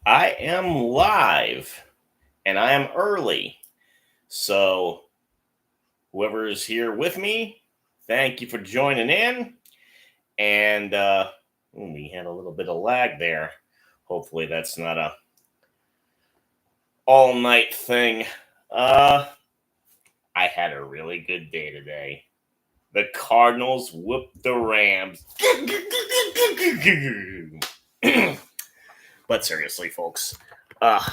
I am live and I am early. So, whoever is here with me, thank you for joining in. And we had a little bit of lag there. Hopefully, that's not a all night thing. Uh, I had a really good day today. The Cardinals whooped the Rams. But seriously, folks, uh,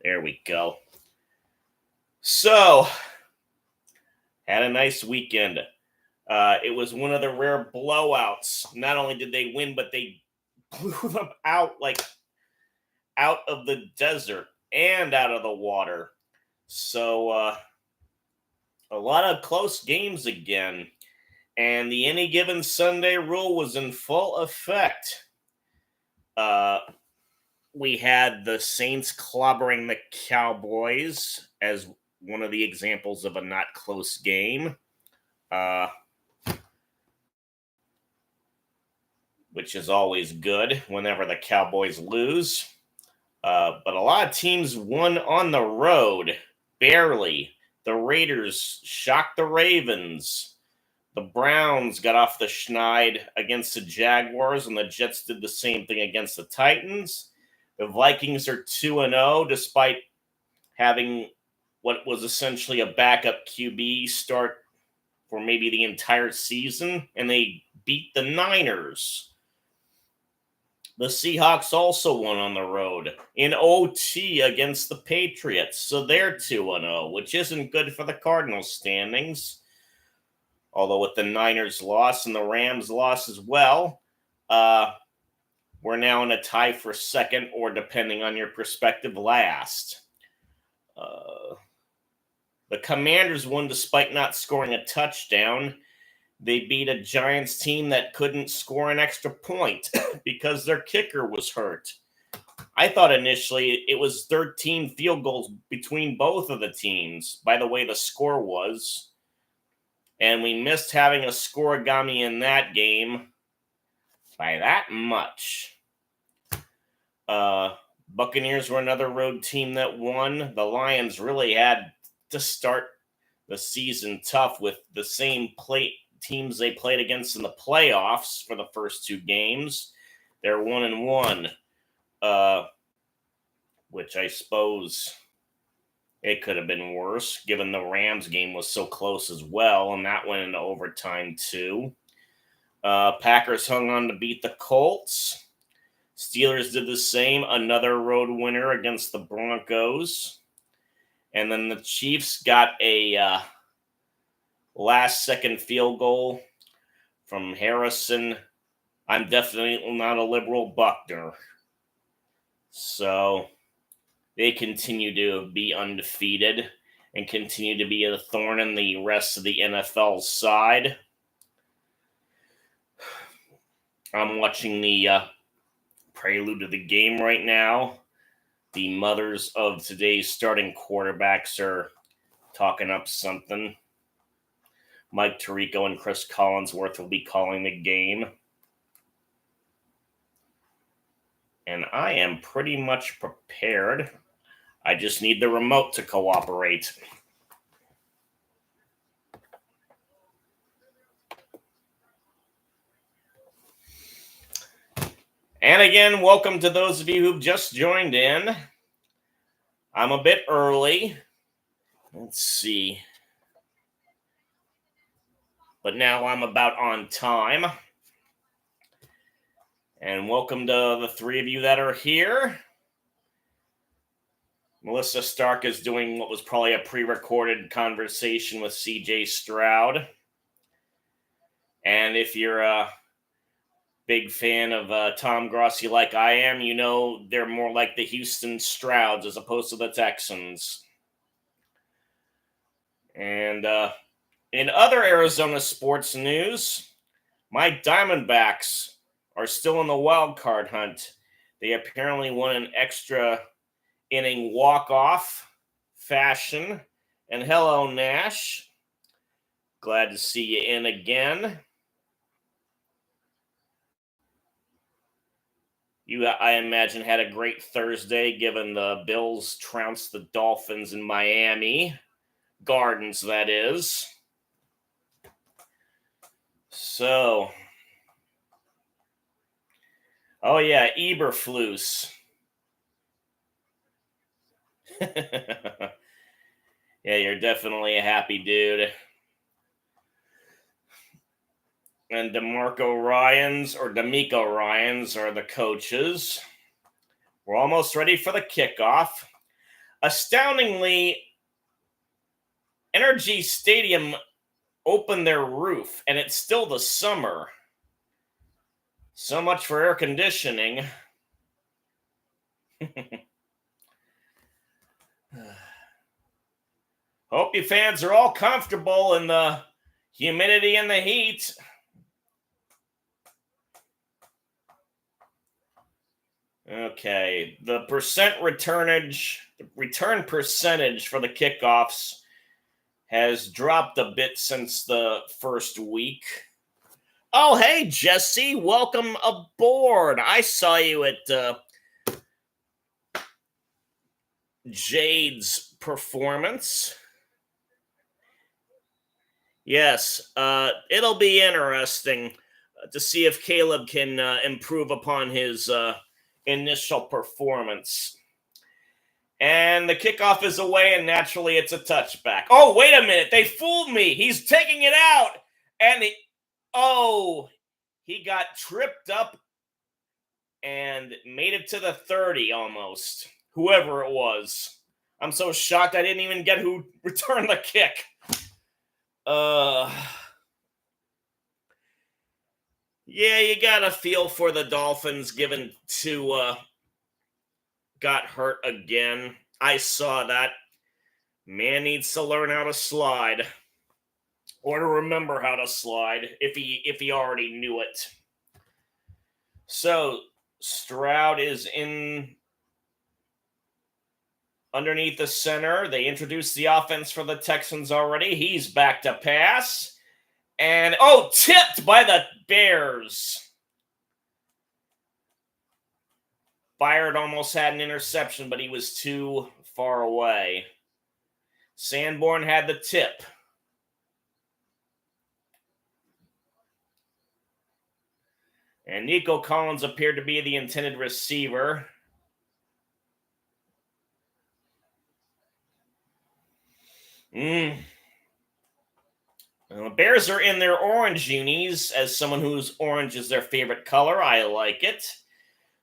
there we go. So, had a nice weekend. It was one of the rare blowouts. Not only did they win, but they blew them out like out of the desert and out of the water. So a lot of close games again. And the any given Sunday rule was in full effect. Uh, we had the Saints clobbering the Cowboys as one of the examples of a not close game. Which is always good whenever the Cowboys lose. But a lot of teams won on the road, barely. The Raiders shocked the Ravens. The Browns got off the schneid against the Jaguars, and the Jets did the same thing against the Titans. The Vikings are 2-0, despite having what was essentially a backup QB start for maybe the entire season, and they beat the Niners. The Seahawks also won on the road in OT against the Patriots, so they're 2-0, which isn't good for the Cardinals' standings. Although with the Niners' loss and the Rams' loss as well, we're now in a tie for second, or depending on your perspective, last. The Commanders won despite not scoring a touchdown. They beat a Giants team that couldn't score an extra point because their kicker was hurt. I thought initially it was 13 field goals between both of the teams, by the way the score was. And we missed having a scoregami in that game by that much. Buccaneers were another road team that won. The Lions really had to start the season tough with the same teams they played against in the playoffs for the first two games. They're 1-1, which I suppose it could have been worse, given the Rams game was so close as well, and that went into overtime too. Packers hung on to beat the Colts. Steelers did the same, another road winner against the Broncos. And then the Chiefs got a last-second field goal from Harrison. I'm definitely not a liberal Buckner. So they continue to be undefeated and continue to be a thorn in the rest of the NFL's side. I'm watching the prelude of the game right now. The mothers of today's starting quarterbacks are talking up something. Mike Tirico and Chris Collinsworth will be calling the game. And I am pretty much prepared. I just need the remote to cooperate. And again, welcome to those of you who've just joined in. I'm a bit early. Let's see. But now I'm about on time. And welcome to the three of you that are here. Melissa Stark is doing what was probably a pre-recorded conversation with CJ Stroud. And if you're a big fan of Tom Grossi like I am, you know they're more like the Houston Strouds as opposed to the Texans. And in other Arizona sports news, my Diamondbacks are still in the wild card hunt. They apparently won an extra inning walk-off fashion. And hello, Nash. Glad to see you in again. You, I imagine, had a great Thursday given the Bills trounced the Dolphins in Miami Gardens, that is. So, oh yeah, Eberflus. Yeah, you're definitely a happy dude. And D'Amico Ryans are the coaches. We're almost ready for the kickoff. Astoundingly, Energy Stadium opened their roof, and it's still the summer. So much for air conditioning. Hope you fans are all comfortable in the humidity and the heat. Okay, the return percentage for the kickoffs has dropped a bit since the first week. Oh, hey, Jesse, welcome aboard. I saw you at Jade's performance. Yes, it'll be interesting to see if Caleb can improve upon his initial performance. And the kickoff is away, and naturally it's a touchback. Oh, wait a minute. They fooled me. He's taking it out. And he got tripped up and made it to the 30 almost. Whoever it was. I'm so shocked I didn't even get who returned the kick. Yeah, you got to feel for the Dolphins given to got hurt again. I saw that. Man needs to learn how to slide. Or to remember how to slide if he already knew it. So Stroud is in underneath the center. They introduced the offense for the Texans already. He's back to pass. And, tipped by the Bears. Byard almost had an interception, but he was too far away. Sanborn had the tip. And Nico Collins appeared to be the intended receiver. The Bears are in their orange unis. As someone whose orange is their favorite color, I like it.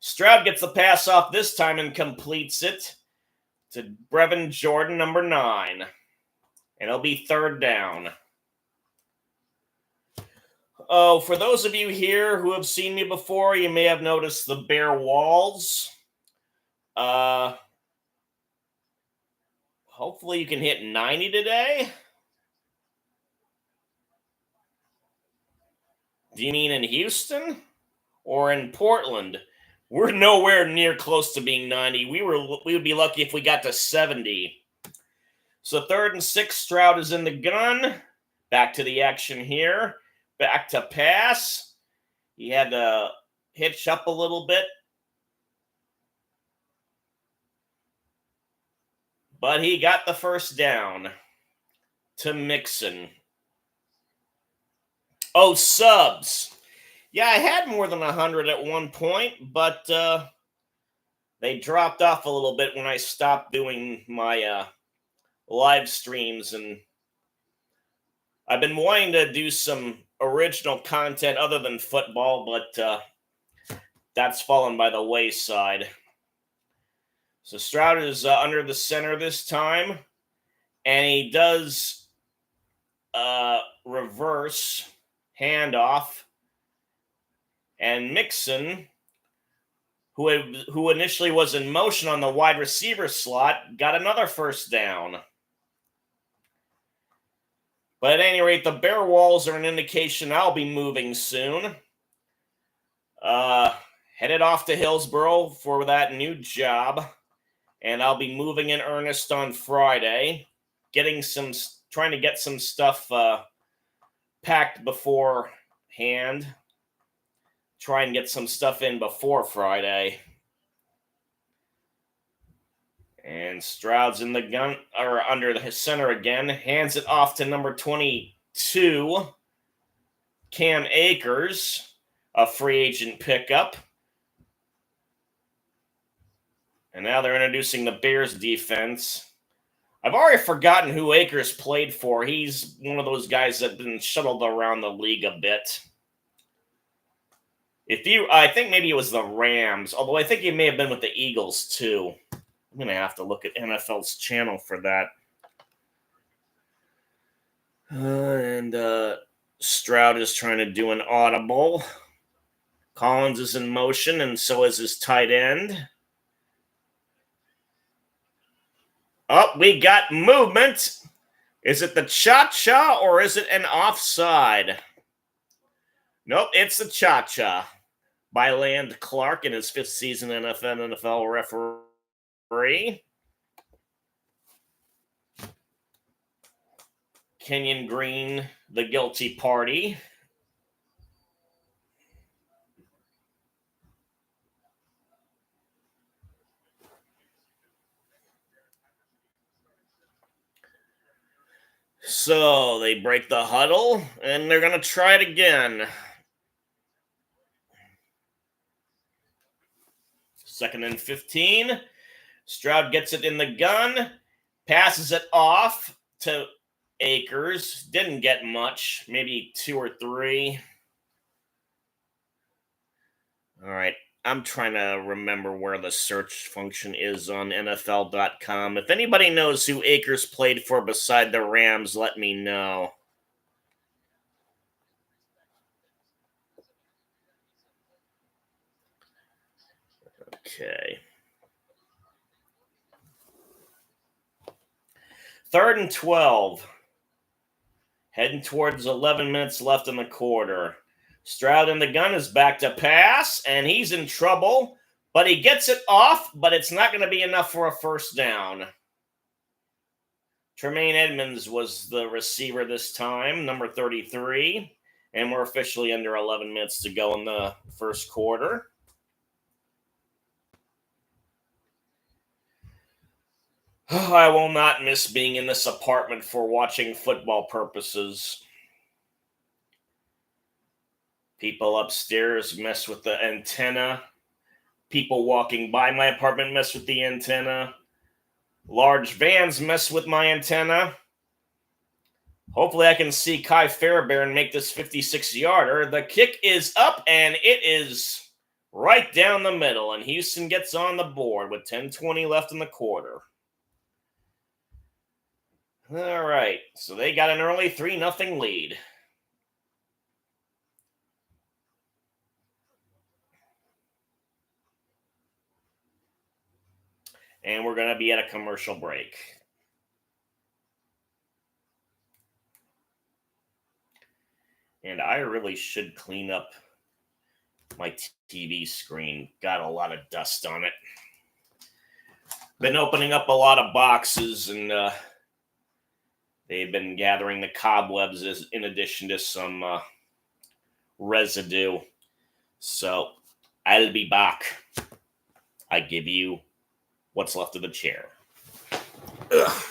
Stroud gets the pass off this time and completes it to Brevin Jordan, number 9. And it'll be third down. Oh, for those of you here who have seen me before, you may have noticed the bare walls. Hopefully you can hit 90 today. Do you mean in Houston or in Portland? We're nowhere near close to being 90. We would be lucky if we got to 70. So 3rd and 6, Stroud is in the gun. Back to the action here. Back to pass. He had to hitch up a little bit. But he got the first down to Mixon. Oh, subs. Yeah, I had more than 100 at one point, but they dropped off a little bit when I stopped doing my live streams, and I've been wanting to do some original content other than football, but that's fallen by the wayside. So Stroud is under the center this time, and he does reverse handoff, and Mixon, who initially was in motion on the wide receiver slot, got another first down. But at any rate, the bare walls are an indication I'll be moving soon. Headed off to Hillsboro for that new job, and I'll be moving in earnest on Friday, trying to get some stuff packed beforehand. try and get some stuff in before Friday. And Stroud's in the gun, or under the center again. Hands it off to number 22, Cam Akers, a free agent pickup. And now they're introducing the Bears defense. I've already forgotten who Akers played for. He's one of those guys that's been shuttled around the league a bit. I think maybe it was the Rams, although I think he may have been with the Eagles too. I'm going to have to look at NFL's channel for that. And Stroud is trying to do an audible. Collins is in motion, and so is his tight end. Oh, we got movement. Is it the cha-cha or is it an offside? Nope, it's the cha-cha by Land Clark in his 5th season NFL referee. Kenyon Green, the guilty party. So they break the huddle, and they're going to try it again. 2nd and 15. Stroud gets it in the gun, passes it off to Akers. Didn't get much, maybe 2 or 3. All right, I'm trying to remember where the search function is on NFL.com. If anybody knows who Akers played for beside the Rams, let me know. Okay. 3rd and 12. Heading towards 11 minutes left in the quarter. Stroud in the gun is back to pass, and he's in trouble, but he gets it off, but it's not going to be enough for a first down. Tremaine Edmonds was the receiver this time, number 33, and we're officially under 11 minutes to go in the first quarter. I will not miss being in this apartment for watching football purposes. People upstairs mess with the antenna. People walking by my apartment mess with the antenna. Large vans mess with my antenna. Hopefully I can see Kai Fairbairn make this 56-yarder. The kick is up, and it is right down the middle, and Houston gets on the board with 10:20 left in the quarter. All right, so they got an early 3-0 lead. And we're going to be at a commercial break. And I really should clean up my TV screen. Got a lot of dust on it. Been opening up a lot of boxes, and they've been gathering the cobwebs in addition to some residue. So I'll be back. I give you what's left of the chair. Ugh.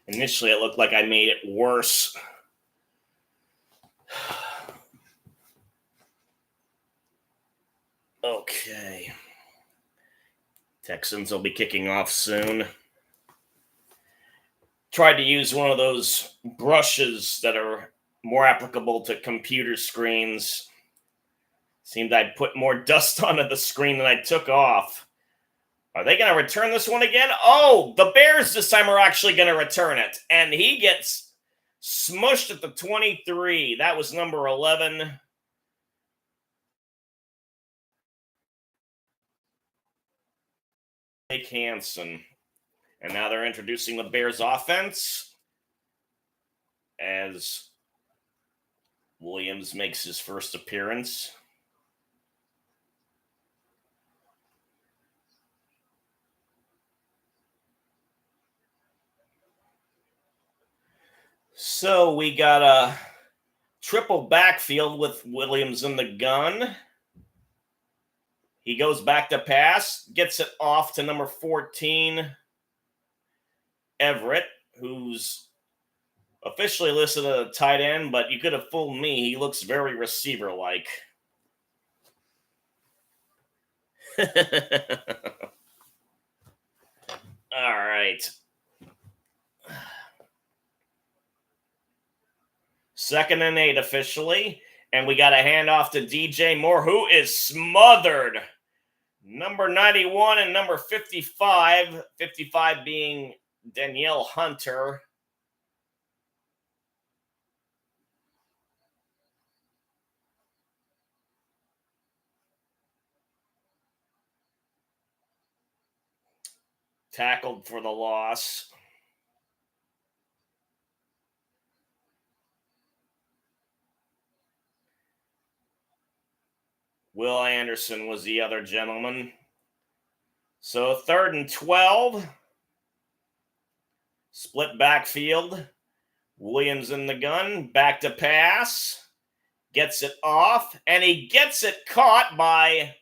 Initially, it looked like I made it worse. Okay. Texans will be kicking off soon. Tried to use one of those brushes that are more applicable to computer screens. Seemed I'd put more dust onto the screen than I took off. Are they going to return this one again? Oh, the Bears this time are actually going to return it. And he gets smushed at the 23. That was number 11. Jake Hansen. And now they're introducing the Bears offense as Williams makes his first appearance. So we got a triple backfield with Williams in the gun. He goes back to pass, gets it off to number 14, Everett, who's officially listed as a tight end, but you could have fooled me. He looks very receiver-like. All right. Second and 8 officially, and we got a handoff to DJ Moore, who is smothered. Number 91 and number 55, 55 being Danielle Hunter. Tackled for the loss. Will Anderson was the other gentleman. So 3rd and 12. Split backfield. Williams in the gun. Back to pass. Gets it off. And he gets it caught by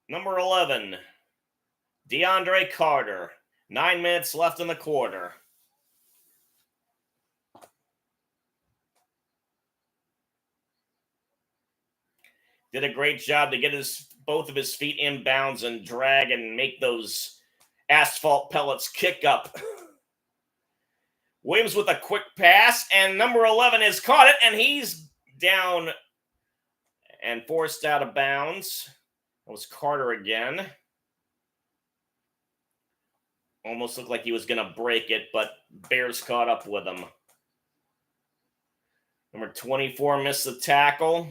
number 11, DeAndre Carter. 9 minutes left in the quarter. Did a great job to get both of his feet in bounds and drag and make those asphalt pellets kick up. Williams with a quick pass, and number 11 has caught it, and he's down and forced out of bounds. That was Carter again. Almost looked like he was going to break it, but Bears caught up with him. Number 24 missed the tackle.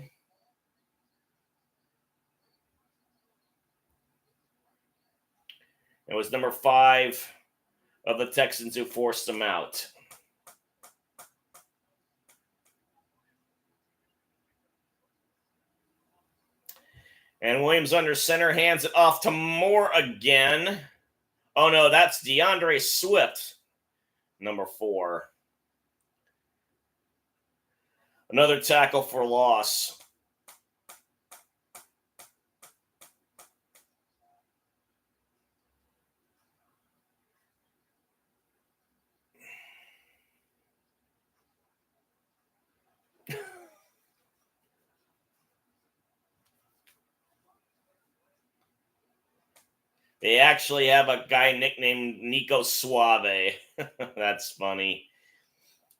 It was number 5 of the Texans who forced him out. And Williams under center, hands it off to Moore again. Oh no, that's DeAndre Swift, number 4. Another tackle for loss. They actually have a guy nicknamed Nico Suave. That's funny.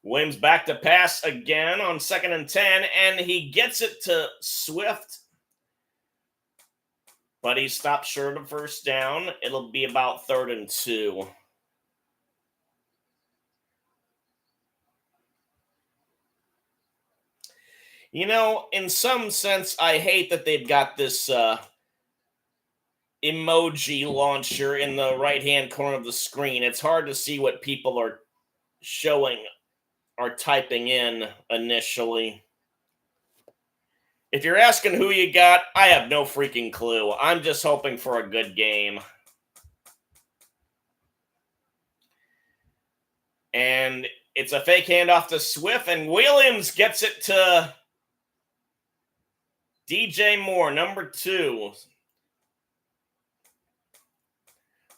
Williams back to pass again on 2nd and 10, and he gets it to Swift. But he stopped short of first down. It'll be about 3rd and 2. You know, in some sense, I hate that they've got this emoji launcher in the right-hand corner of the screen. It's hard to see what people are showing or typing in initially. If you're asking who you got, I have no freaking clue. I'm just hoping for a good game. And it's a fake handoff to Swift, and Williams gets it to DJ Moore, number 2,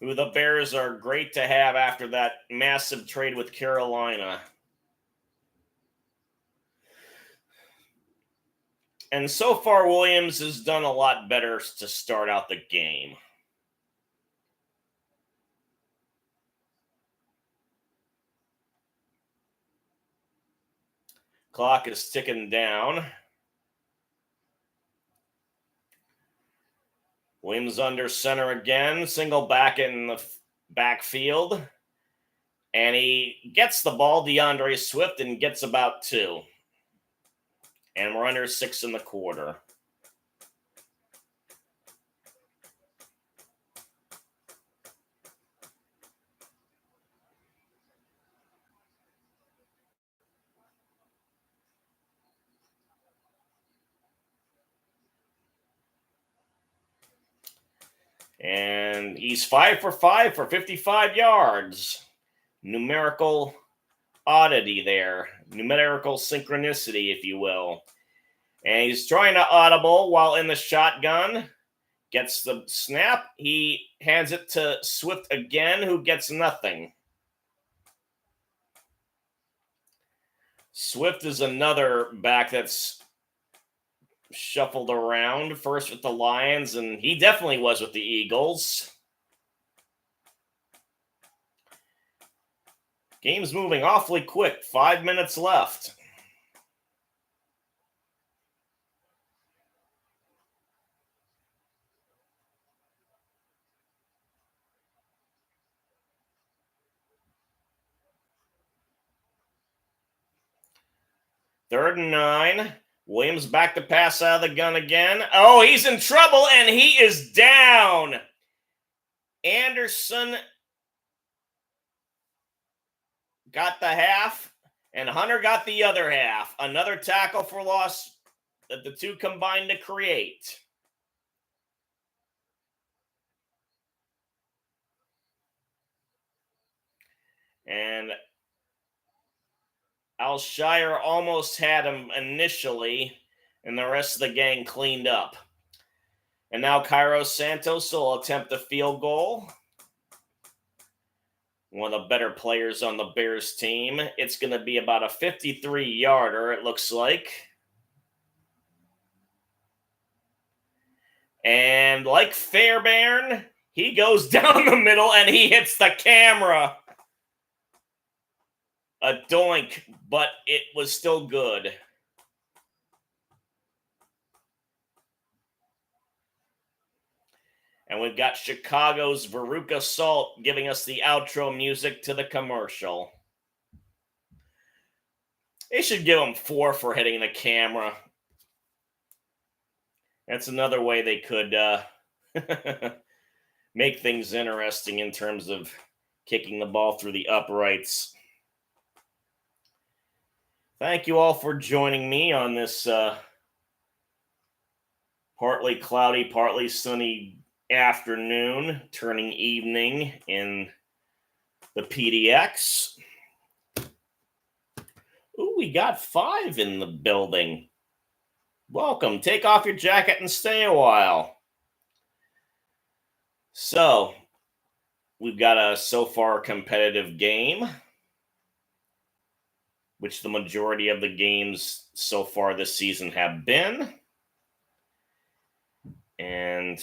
who the Bears are great to have after that massive trade with Carolina. And so far, Williams has done a lot better to start out the game. Clock is ticking down. Williams under center again, single back in the backfield. And he gets the ball, DeAndre Swift, and gets about 2. And we're under 6 in the quarter. And he's 5 for 5 for 55 yards. Numerical oddity there. Numerical synchronicity, if you will. And he's trying to audible while in the shotgun. Gets the snap. He hands it to Swift again, who gets nothing. Swift is another back that's shuffled around, first with the Lions, and he definitely was with the Eagles. Game's moving awfully quick. 5 minutes left. Third and 9. Williams back to pass out of the gun again. Oh, he's in trouble, and he is down. Anderson got the half, and Hunter got the other half. Another tackle for loss that the two combined to create. And Alshire almost had him initially, and the rest of the gang cleaned up. And now Cairo Santos will attempt a field goal. One of the better players on the Bears team. It's going to be about a 53-yarder, it looks like. And like Fairbairn, he goes down the middle and he hits the camera. A doink, but it was still good. And we've got Chicago's Veruca Salt giving us the outro music to the commercial. They should give him 4 for hitting the camera. That's another way they could make things interesting in terms of kicking the ball through the uprights. Thank you all for joining me on this partly cloudy, partly sunny afternoon, turning evening in the PDX. Ooh, we got 5 in the building. Welcome. Take off your jacket and stay a while. So, we've got a so far competitive game, which the majority of the games so far this season have been. And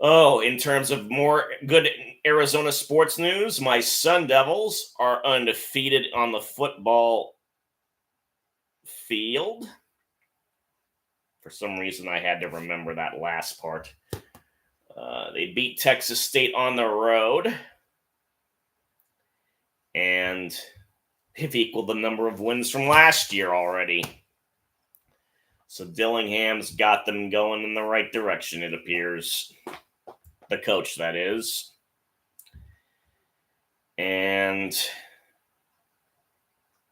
in terms of more good Arizona sports news, my Sun Devils are undefeated on the football field. For some reason, I had to remember that last part. They beat Texas State on the road. And they've equaled the number of wins from last year already. So Dillingham's got them going in the right direction, it appears. The coach, that is. And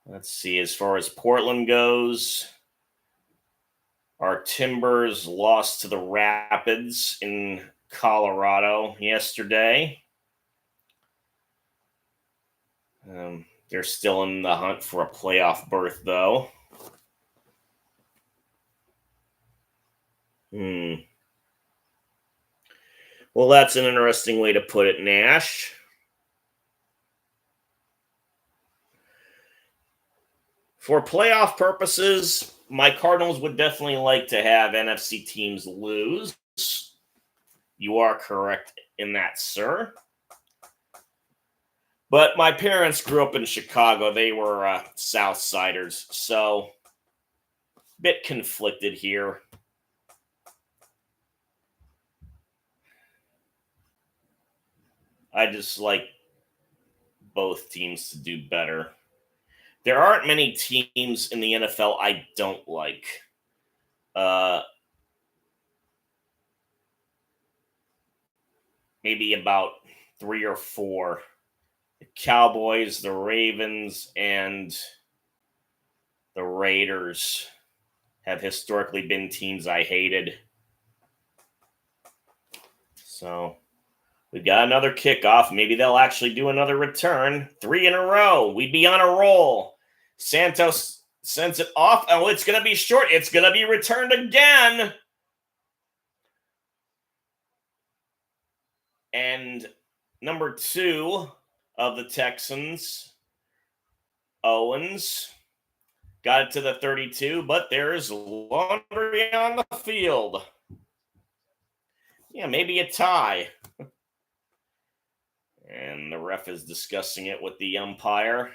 let's see, as far as Portland goes, our Timbers lost to the Rapids in Colorado yesterday. They're still in the hunt for a playoff berth, though. Well, that's an interesting way to put it, Nash. For playoff purposes, my Cardinals would definitely like to have NFC teams lose. You are correct in that, sir. But my parents grew up in Chicago. They were Southsiders, so bit conflicted here. I just like both teams to do better. There aren't many teams in the NFL I don't like. Maybe about 3 or 4. The Cowboys, the Ravens, and the Raiders have historically been teams I hated. So we've got another kickoff. Maybe they'll actually do another return. 3 in a row. We'd be on a roll. Santos sends it off. Oh, it's going to be short. It's going to be returned again. And number 2 of the Texans, Owens, got it to the 32, but there's laundry on the field. Yeah, maybe a tie. And the ref is discussing it with the umpire.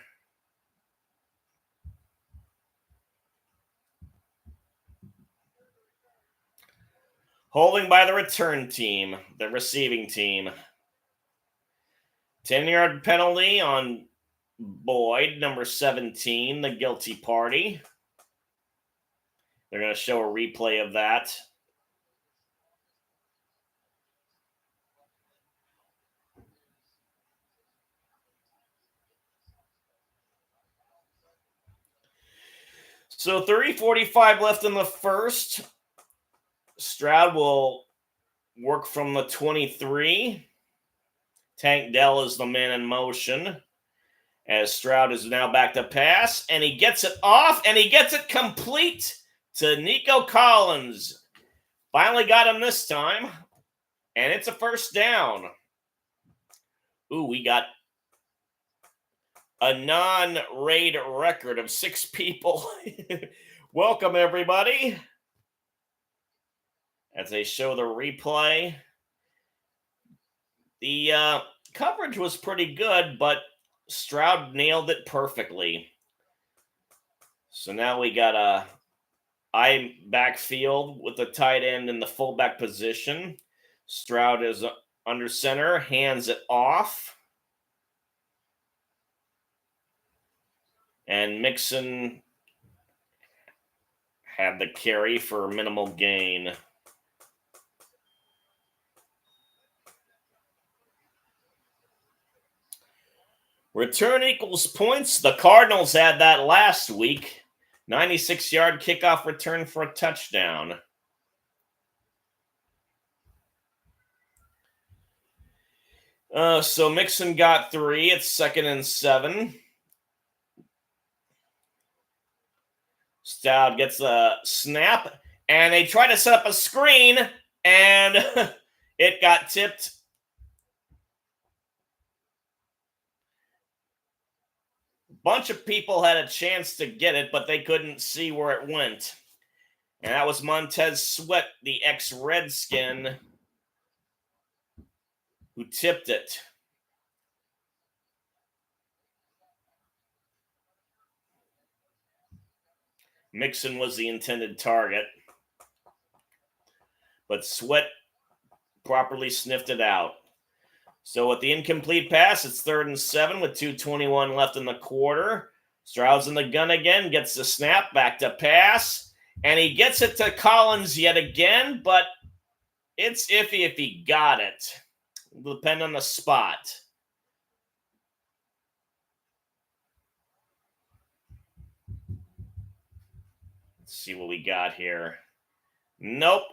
Holding by the return team, the receiving team. 10-yard penalty on Boyd, number 17, the guilty party. They're going to show a replay of that. So 30:45 left in the first. Stroud will work from the 23. Tank Dell is the man in motion. As Stroud is now back to pass, and he gets it off, and he gets it complete to Nico Collins. Finally got him this time, and it's a first down. Ooh, we got a non-raid record of 6 people. Welcome, everybody. As they show the replay, the coverage was pretty good, but Stroud nailed it perfectly. So now we got a I backfield with the tight end in the fullback position. Stroud is under center, hands it off. And Mixon had the carry for minimal gain. Return equals points. The Cardinals had that last week. 96-yard kickoff return for a touchdown. So Mixon got 3. It's 2nd and 7. Stroud gets a snap, and they try to set up a screen, and it got tipped. A bunch of people had a chance to get it, but they couldn't see where it went. And that was Montez Sweat, the ex-Redskin, who tipped it. Mixon was the intended target, but Sweat properly sniffed it out. So with the incomplete pass, it's 3rd and 7 with 2:21 left in the quarter. Stroud's in the gun again, gets the snap, back to pass, and he gets it to Collins yet again, but it's iffy if he got it. It'll depend on the spot. Let's see what we got here. Nope,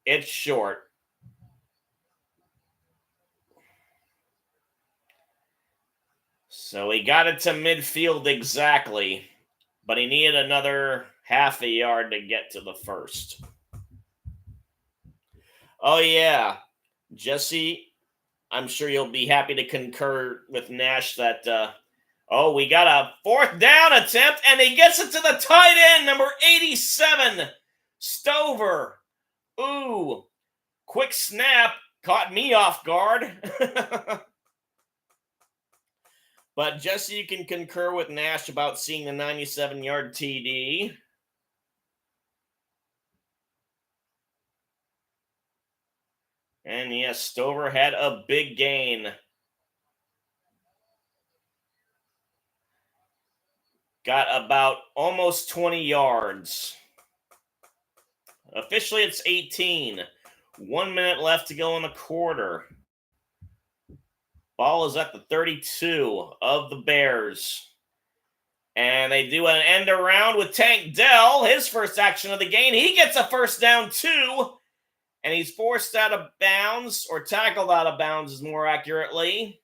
it's short. So he got it to midfield exactly, but he needed another half a yard to get to the first. Oh, yeah. Jesse, I'm sure you'll be happy to concur with Nash that, we got a fourth down attempt, and he gets it to the tight end, number 87, Stover. Ooh, quick snap, caught me off guard. But Jesse, you can concur with Nash about seeing the 97-yard TD. And yes, Stover had a big gain. Got about almost 20 yards. Officially, it's 18. 1 minute left to go in the quarter. Ball is at the 32 of the Bears. And they do an end around with Tank Dell. His first action of the game. He gets a first down too. And he's forced out of bounds, or tackled out of bounds, more accurately.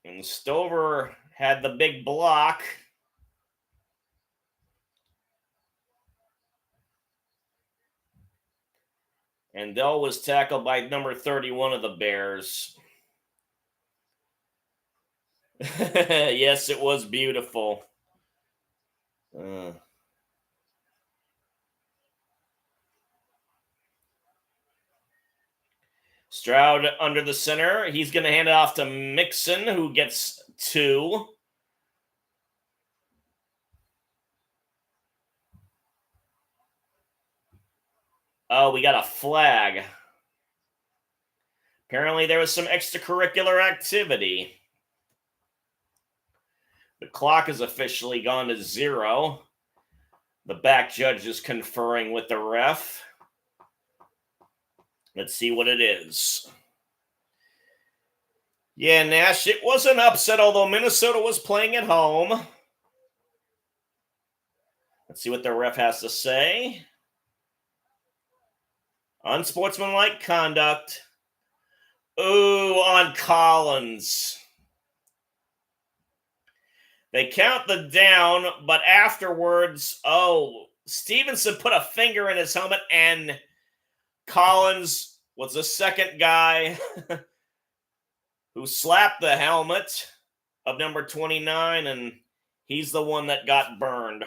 And Stover had the big block. And Dell was tackled by number 31 of the Bears. Yes, it was beautiful. Stroud under the center. He's going to hand it off to Mixon, who gets 2. Oh, we got a flag. Apparently there was some extracurricular activity. The clock is officially gone to 0. The back judge is conferring with the ref. Let's see what it is. Yeah, Nash, it was an upset, although Minnesota was playing at home. Let's see what the ref has to say. Unsportsmanlike conduct. Ooh, on Collins. They count the down, but afterwards, Stevenson put a finger in his helmet, and Collins was the second guy who slapped the helmet of number 29, and he's the one that got burned.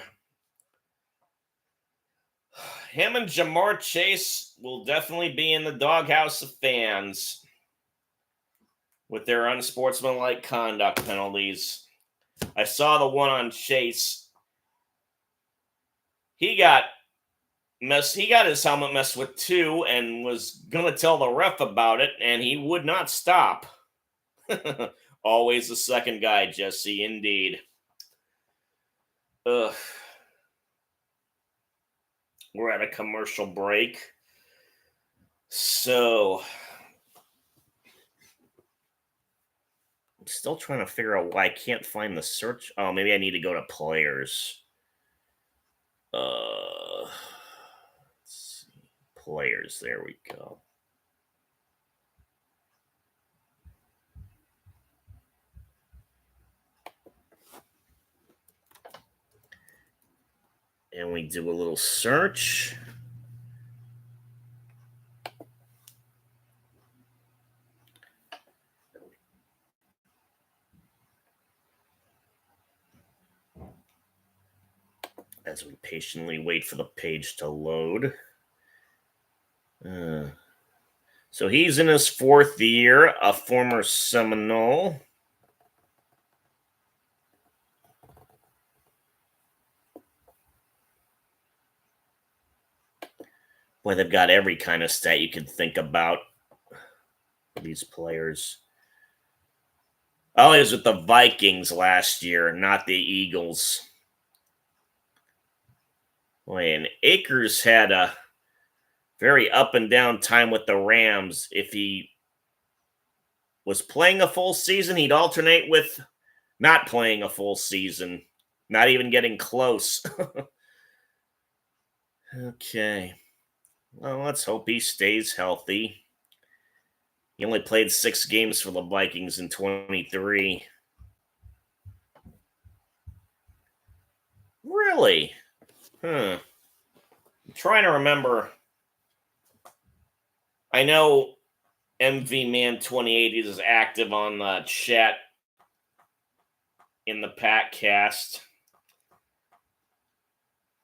Him and Jamar Chase will definitely be in the doghouse of fans with their unsportsmanlike conduct penalties. I saw the one on Chase. He got his helmet messed with too, and was gonna tell the ref about it, and he would not stop. Always the second guy, Jesse, indeed. Ugh. We're at a commercial break. So I'm still trying to figure out why I can't find the search. Oh, maybe I need to go to players. Let's see. Players, there we go. And we do a little search. As we patiently wait for the page to load. So he's in his 4th year, a former Seminole. Boy, they've got every kind of stat you could think about for these players. Oh, he was with the Vikings last year, not the Eagles. Boy, and Akers had a very up and down time with the Rams. If he was playing a full season, he'd alternate with not playing a full season, not even getting close. Okay. Well, let's hope he stays healthy. He only played 6 games for the Vikings in 23. Really? I'm trying to remember. I know MVMan28 is active on the chat in the Packcast.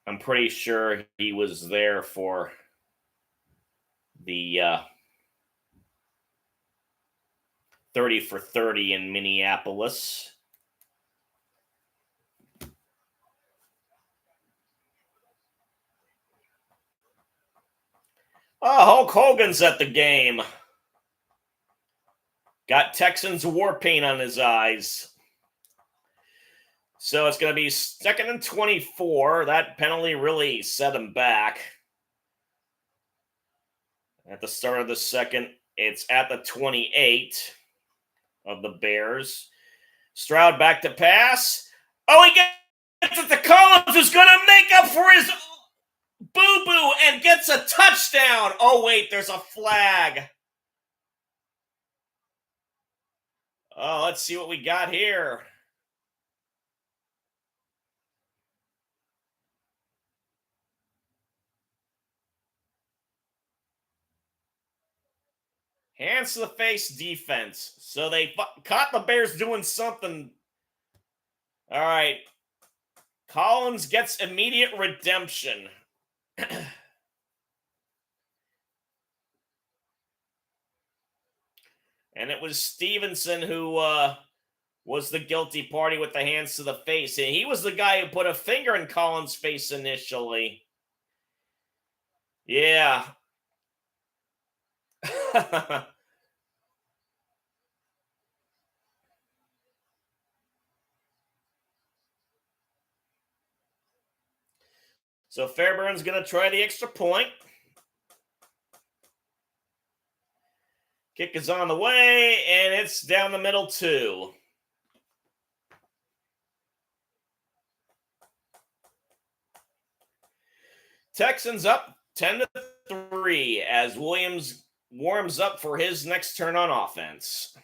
I'm pretty sure he was there for the 30 for 30 in Minneapolis. Oh, Hulk Hogan's at the game. Got Texans war paint on his eyes. So it's going to be 2nd and 24. That penalty really set him back. At the start of the second, it's at the 28 of the Bears. Stroud back to pass. Oh, he gets it to Collins, who's going to make up for his boo-boo and gets a touchdown. Oh, wait, there's a flag. Oh, let's see what we got here. Hands to the face defense. So they caught the Bears doing something. All right. Collins gets immediate redemption. And it was Stevenson who was the guilty party with the hands to the face. And he was the guy who put a finger in Collins' face initially. Yeah. So Fairbairn's going to try the extra point. Kick is on the way, and it's down the middle too. Texans up 10-3 as Williams warms up for his next turn on offense.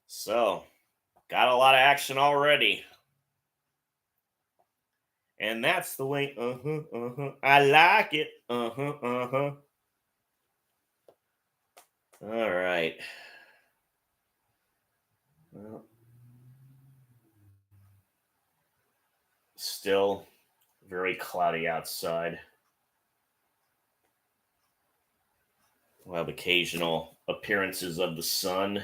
So, got a lot of action already. And that's the way, I like it, All right. Well, still very cloudy outside. We'll have occasional appearances of the sun.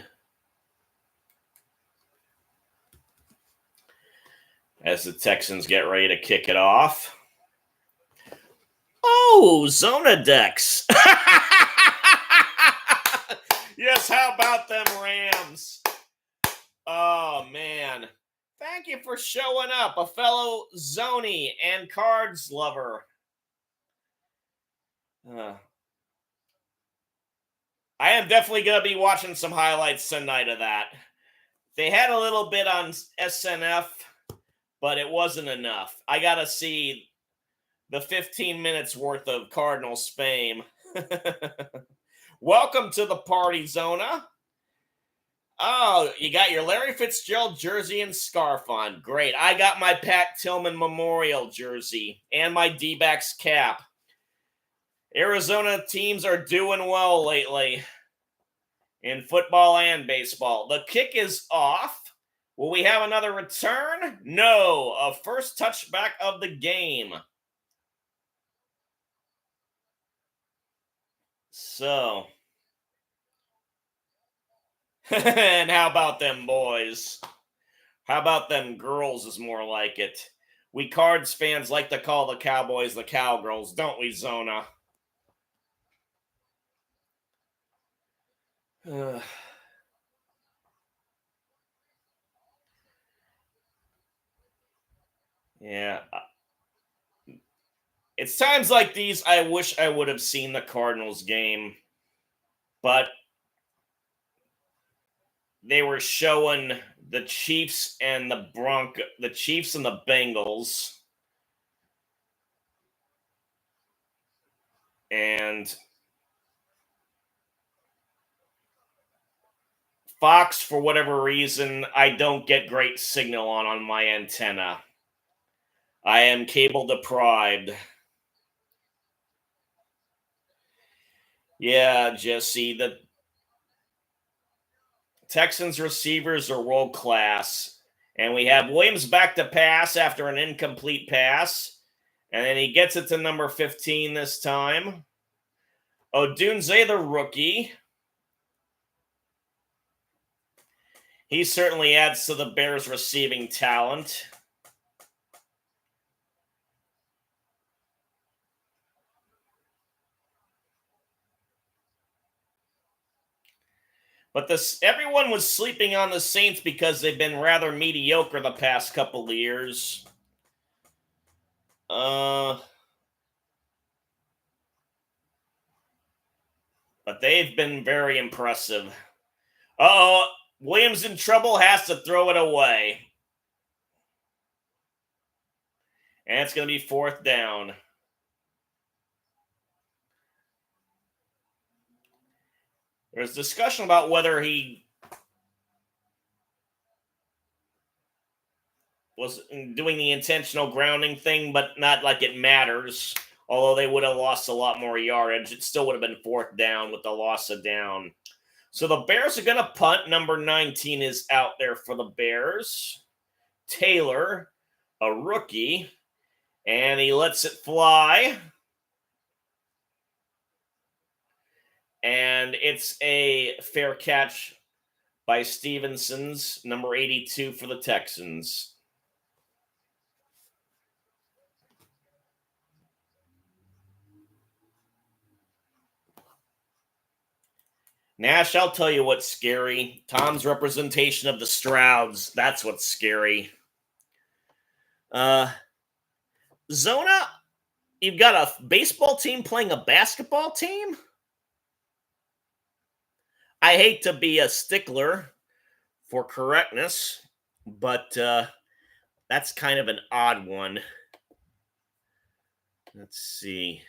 As the Texans get ready to kick it off. Oh, Zona Dex. Yes, how about them Rams? Oh, man. Thank you for showing up, a fellow Zony and cards lover. I am definitely going to be watching some highlights tonight of that. They had a little bit on SNF, but it wasn't enough. I got to see the 15 minutes worth of Cardinals fame. Welcome to the party, Zona. Oh, you got your Larry Fitzgerald jersey and scarf on. Great. I got my Pat Tillman Memorial jersey and my D-backs cap. Arizona teams are doing well lately in football and baseball. The kick is off. Will we have another return? No. A first touchback of the game. So. And how about them boys? How about them girls is more like it. We Cards fans like to call the Cowboys the Cowgirls, don't we, Zona? Yeah. It's times like these I wish I would have seen the Cardinals game, but they were showing the Chiefs and the Chiefs and the Bengals. And Fox, for whatever reason, I don't get great signal on my antenna. I am cable deprived. Yeah, Jesse, the Texans receivers are world class. And we have Williams back to pass after an incomplete pass. And then he gets it to number 15 this time. Odunze, the rookie. He certainly adds to the Bears' receiving talent. But everyone was sleeping on the Saints because they've been rather mediocre the past couple of years. But they've been very impressive. Oh, Williams in trouble, has to throw it away. And it's going to be 4th down. There's discussion about whether he was doing the intentional grounding thing, but not like it matters. Although they would have lost a lot more yardage, it still would have been 4th down with the loss of down. So the Bears are going to punt. Number 19 is out there for the Bears. Taylor, a rookie, and he lets it fly. And it's a fair catch by Stevenson's, number 82 for the Texans. Nash, I'll tell you what's scary. Tom's representation of the Strouds, that's what's scary. Zona, you've got a baseball team playing a basketball team? I hate to be a stickler for correctness, but that's kind of an odd one. Let's see.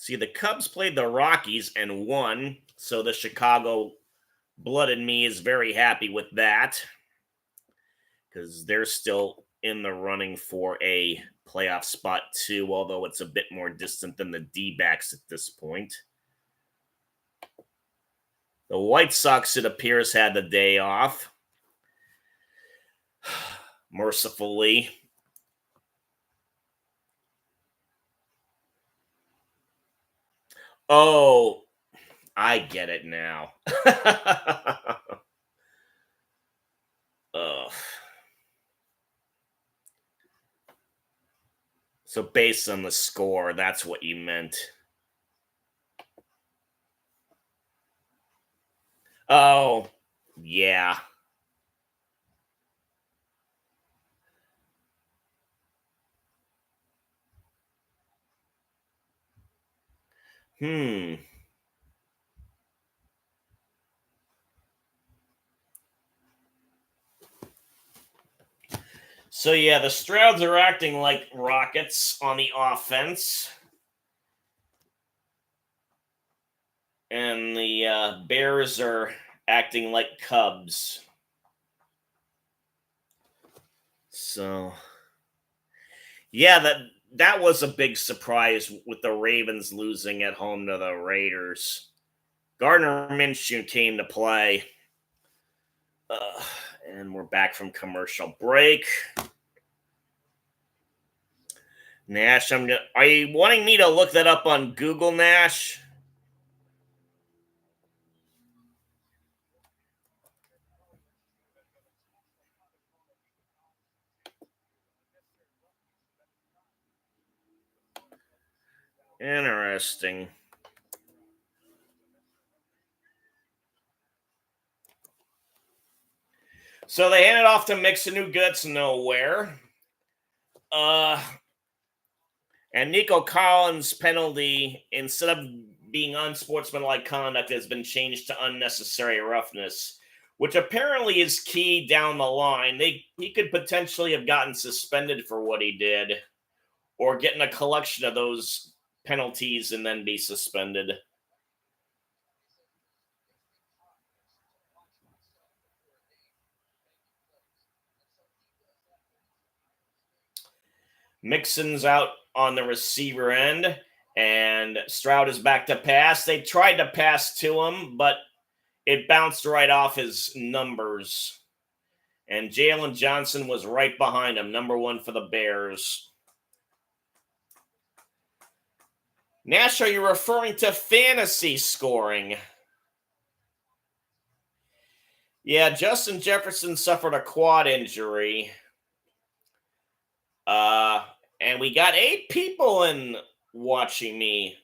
See, the Cubs played the Rockies and won, so the Chicago blood in me is very happy with that because they're still in the running for a playoff spot too, although it's a bit more distant than the D-backs at this point. The White Sox, it appears, had the day off. Mercifully. Oh, I get it now. Ugh. So based on the score, that's what you meant. Oh, yeah. Hmm. So yeah, the Strouds are acting like rockets on the offense. And the Bears are acting like Cubs. So yeah, that was a big surprise with the Ravens losing at home to the Raiders. Gardner Minshew came to play. And we're back from commercial break. Nash, are you wanting me to look that up on Google, Nash? Interesting. So they handed off to Mixon, who gets nowhere. And Nico Collins' penalty, instead of being unsportsmanlike conduct, has been changed to unnecessary roughness, which apparently is key down the line. He could potentially have gotten suspended for what he did, or getting a collection of those penalties and then be suspended. Mixon's out on the receiver end, and Stroud is back to pass. They tried to pass to him, but it bounced right off his numbers. And Jalen Johnson was right behind him, number one for the Bears. Nash, are you referring to fantasy scoring? Yeah, Justin Jefferson suffered a quad injury. And we got 8 people in watching me.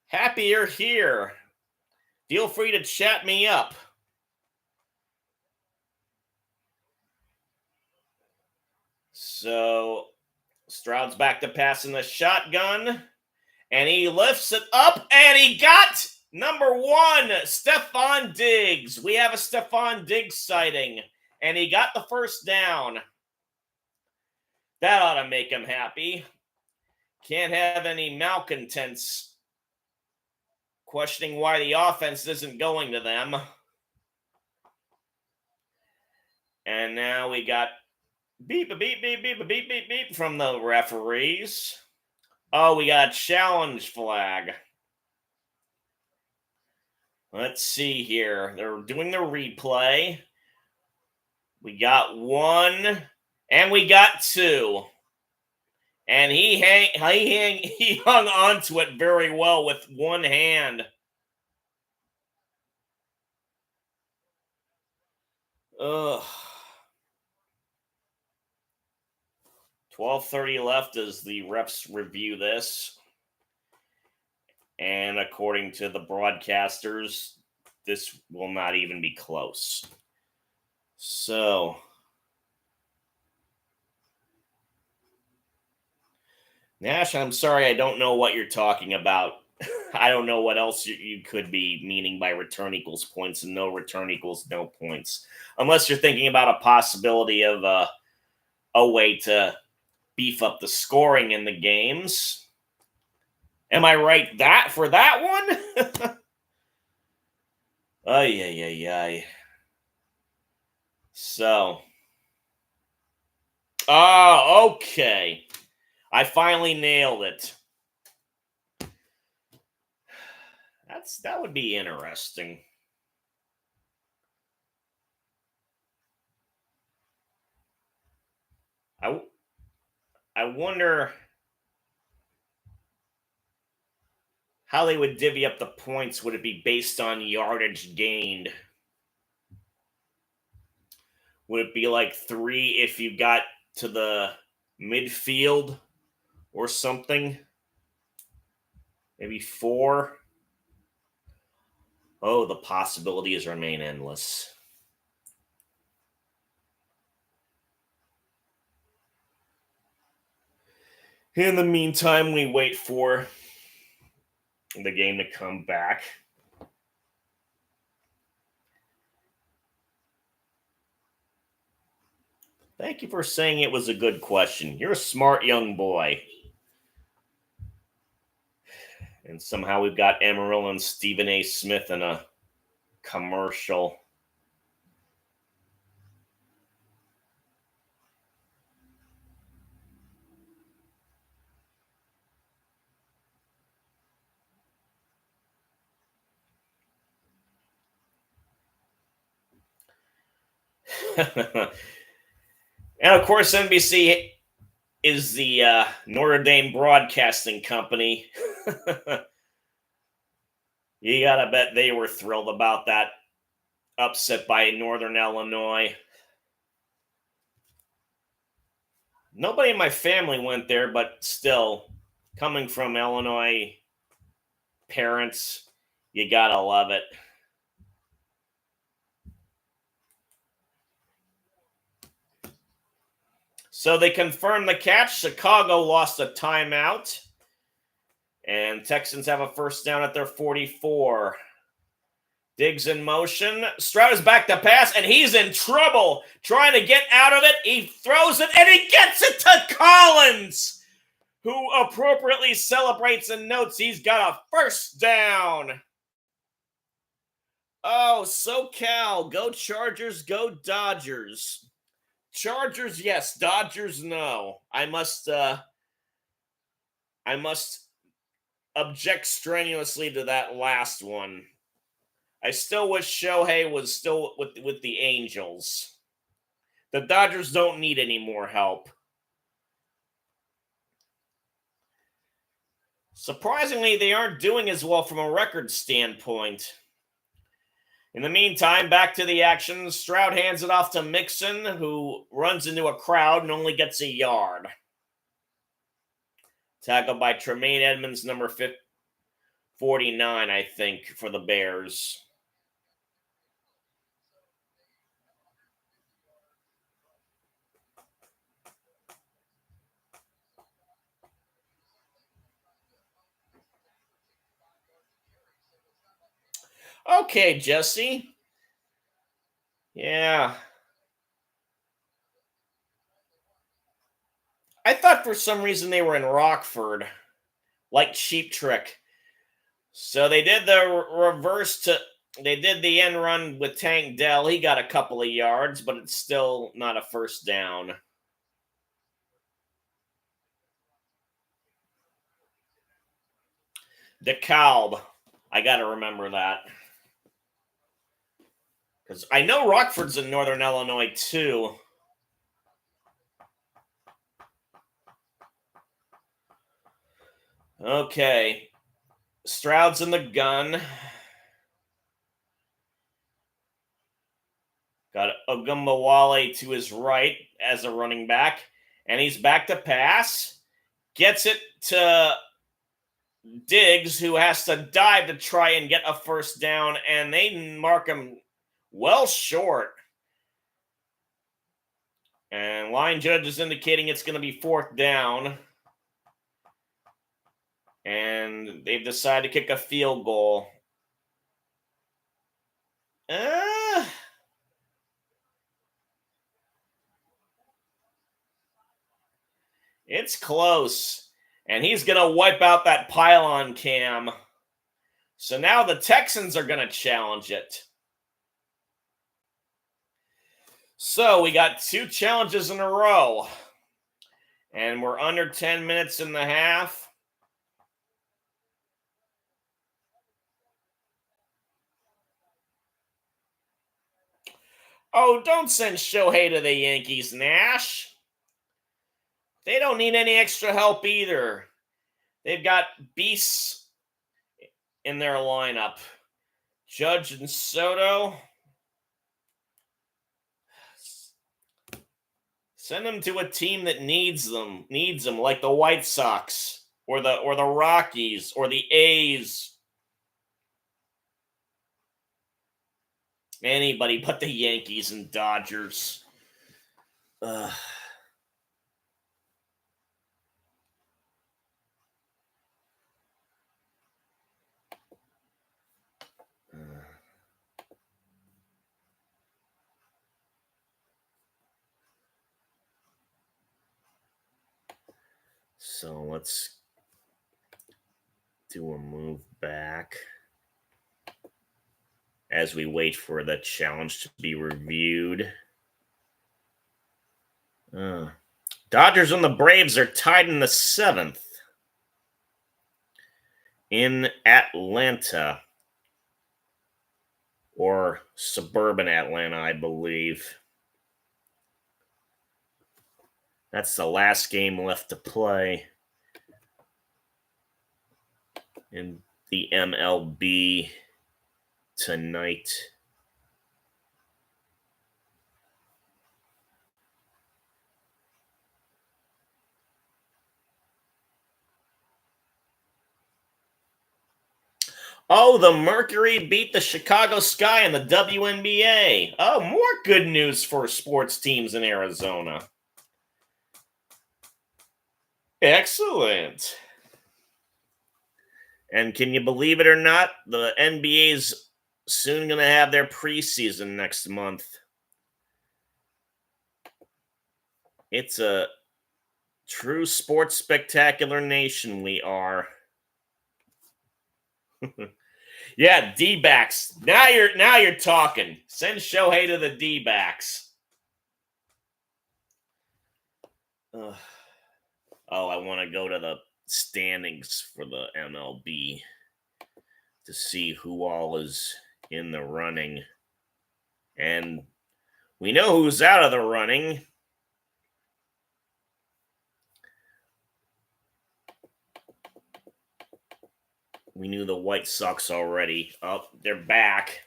Happy you're here. Feel free to chat me up. So Stroud's back to passing the shotgun, and he lifts it up, and he got number 1, Stephon Diggs. We have a Stephon Diggs sighting, and he got the first down. That ought to make him happy. Can't have any malcontents questioning why the offense isn't going to them. And now we got beep, beep, beep, beep, beep, beep, beep from the referees. Oh, we got a challenge flag. Let's see here. They're doing the replay. We got 1, and we got 2. And he hung on to it very well with one hand. Ugh. 12:30 left as the refs review this. And according to the broadcasters, this will not even be close. So, Nash, I'm sorry, I don't know what you're talking about. I don't know what else you could be meaning by return equals points and no return equals no points. Unless you're thinking about a possibility of a way to beef up the scoring in the games. Am I right for that one? Ay, ay, ay, ay. So. Oh, okay. I finally nailed it. That would be interesting. I wonder how they would divvy up the points. Would it be based on yardage gained? Would it be like 3 if you got to the midfield or something? Maybe 4? Oh, the possibilities remain endless. In the meantime, we wait for the game to come back. Thank you for saying it was a good question. You're a smart young boy. And somehow we've got Amarillo and Stephen A. Smith in a commercial. And of course, NBC is the Notre Dame Broadcasting Company. You gotta bet they were thrilled about that upset by Northern Illinois. Nobody in my family went there, but still, coming from Illinois parents, you gotta love it. So they confirmed the catch. Chicago lost a timeout. And Texans have a first down at their 44. Diggs in motion. Stroud is back to pass, and he's in trouble trying to get out of it. He throws it, and he gets it to Collins, who appropriately celebrates and notes he's got a first down. Oh, SoCal. Go Chargers, go Dodgers. Chargers, yes. Dodgers, no. I must object strenuously to that last one. I still wish Shohei was still with the Angels. The Dodgers don't need any more help. Surprisingly, they aren't doing as well from a record standpoint. In the meantime, back to the action. Stroud hands it off to Mixon, who runs into a crowd and only gets a yard. Tackled by Tremaine Edmonds, number 49, I think, for the Bears. Okay, Jesse. Yeah. I thought for some reason they were in Rockford, like Cheap Trick. So they did the they did the end run with Tank Dell. He got a couple of yards, but it's still not a first down. DeKalb. I got to remember that. Because I know Rockford's in Northern Illinois, too. Okay. Stroud's in the gun. Got Ogumbawale to his right as a running back. And he's back to pass. Gets it to Diggs, who has to dive to try and get a first down. And they mark him well short. And line judge is indicating it's going to be fourth down. And they've decided to kick a field goal. It's close. And he's going to wipe out that pylon cam. So now the Texans are going to challenge it. So we got 2 challenges in a row. And we're under 10 minutes in the half. Oh, don't send Shohei to the Yankees, Nash. They don't need any extra help either. They've got beasts in their lineup. Judge and Soto. Send them to a team that needs them, like the White Sox or the Rockies or the A's. Anybody but the Yankees and Dodgers. So let's do a move back as we wait for the challenge to be reviewed. Dodgers and the Braves are tied in the 7th in Atlanta, or suburban Atlanta, I believe. That's the last game left to play in the MLB tonight. Oh, the Mercury beat the Chicago Sky in the WNBA. Oh, more good news for sports teams in Arizona. Excellent. And can you believe it or not, the NBA's soon going to have their preseason next month. It's a true sports spectacular nation we are. Yeah, D-backs. Now you're talking. Send Shohei to the D-backs. Oh, I want to go to the standings for the MLB to see who all is in the running. And we know who's out of the running. We knew the White Sox already. Oh, they're back.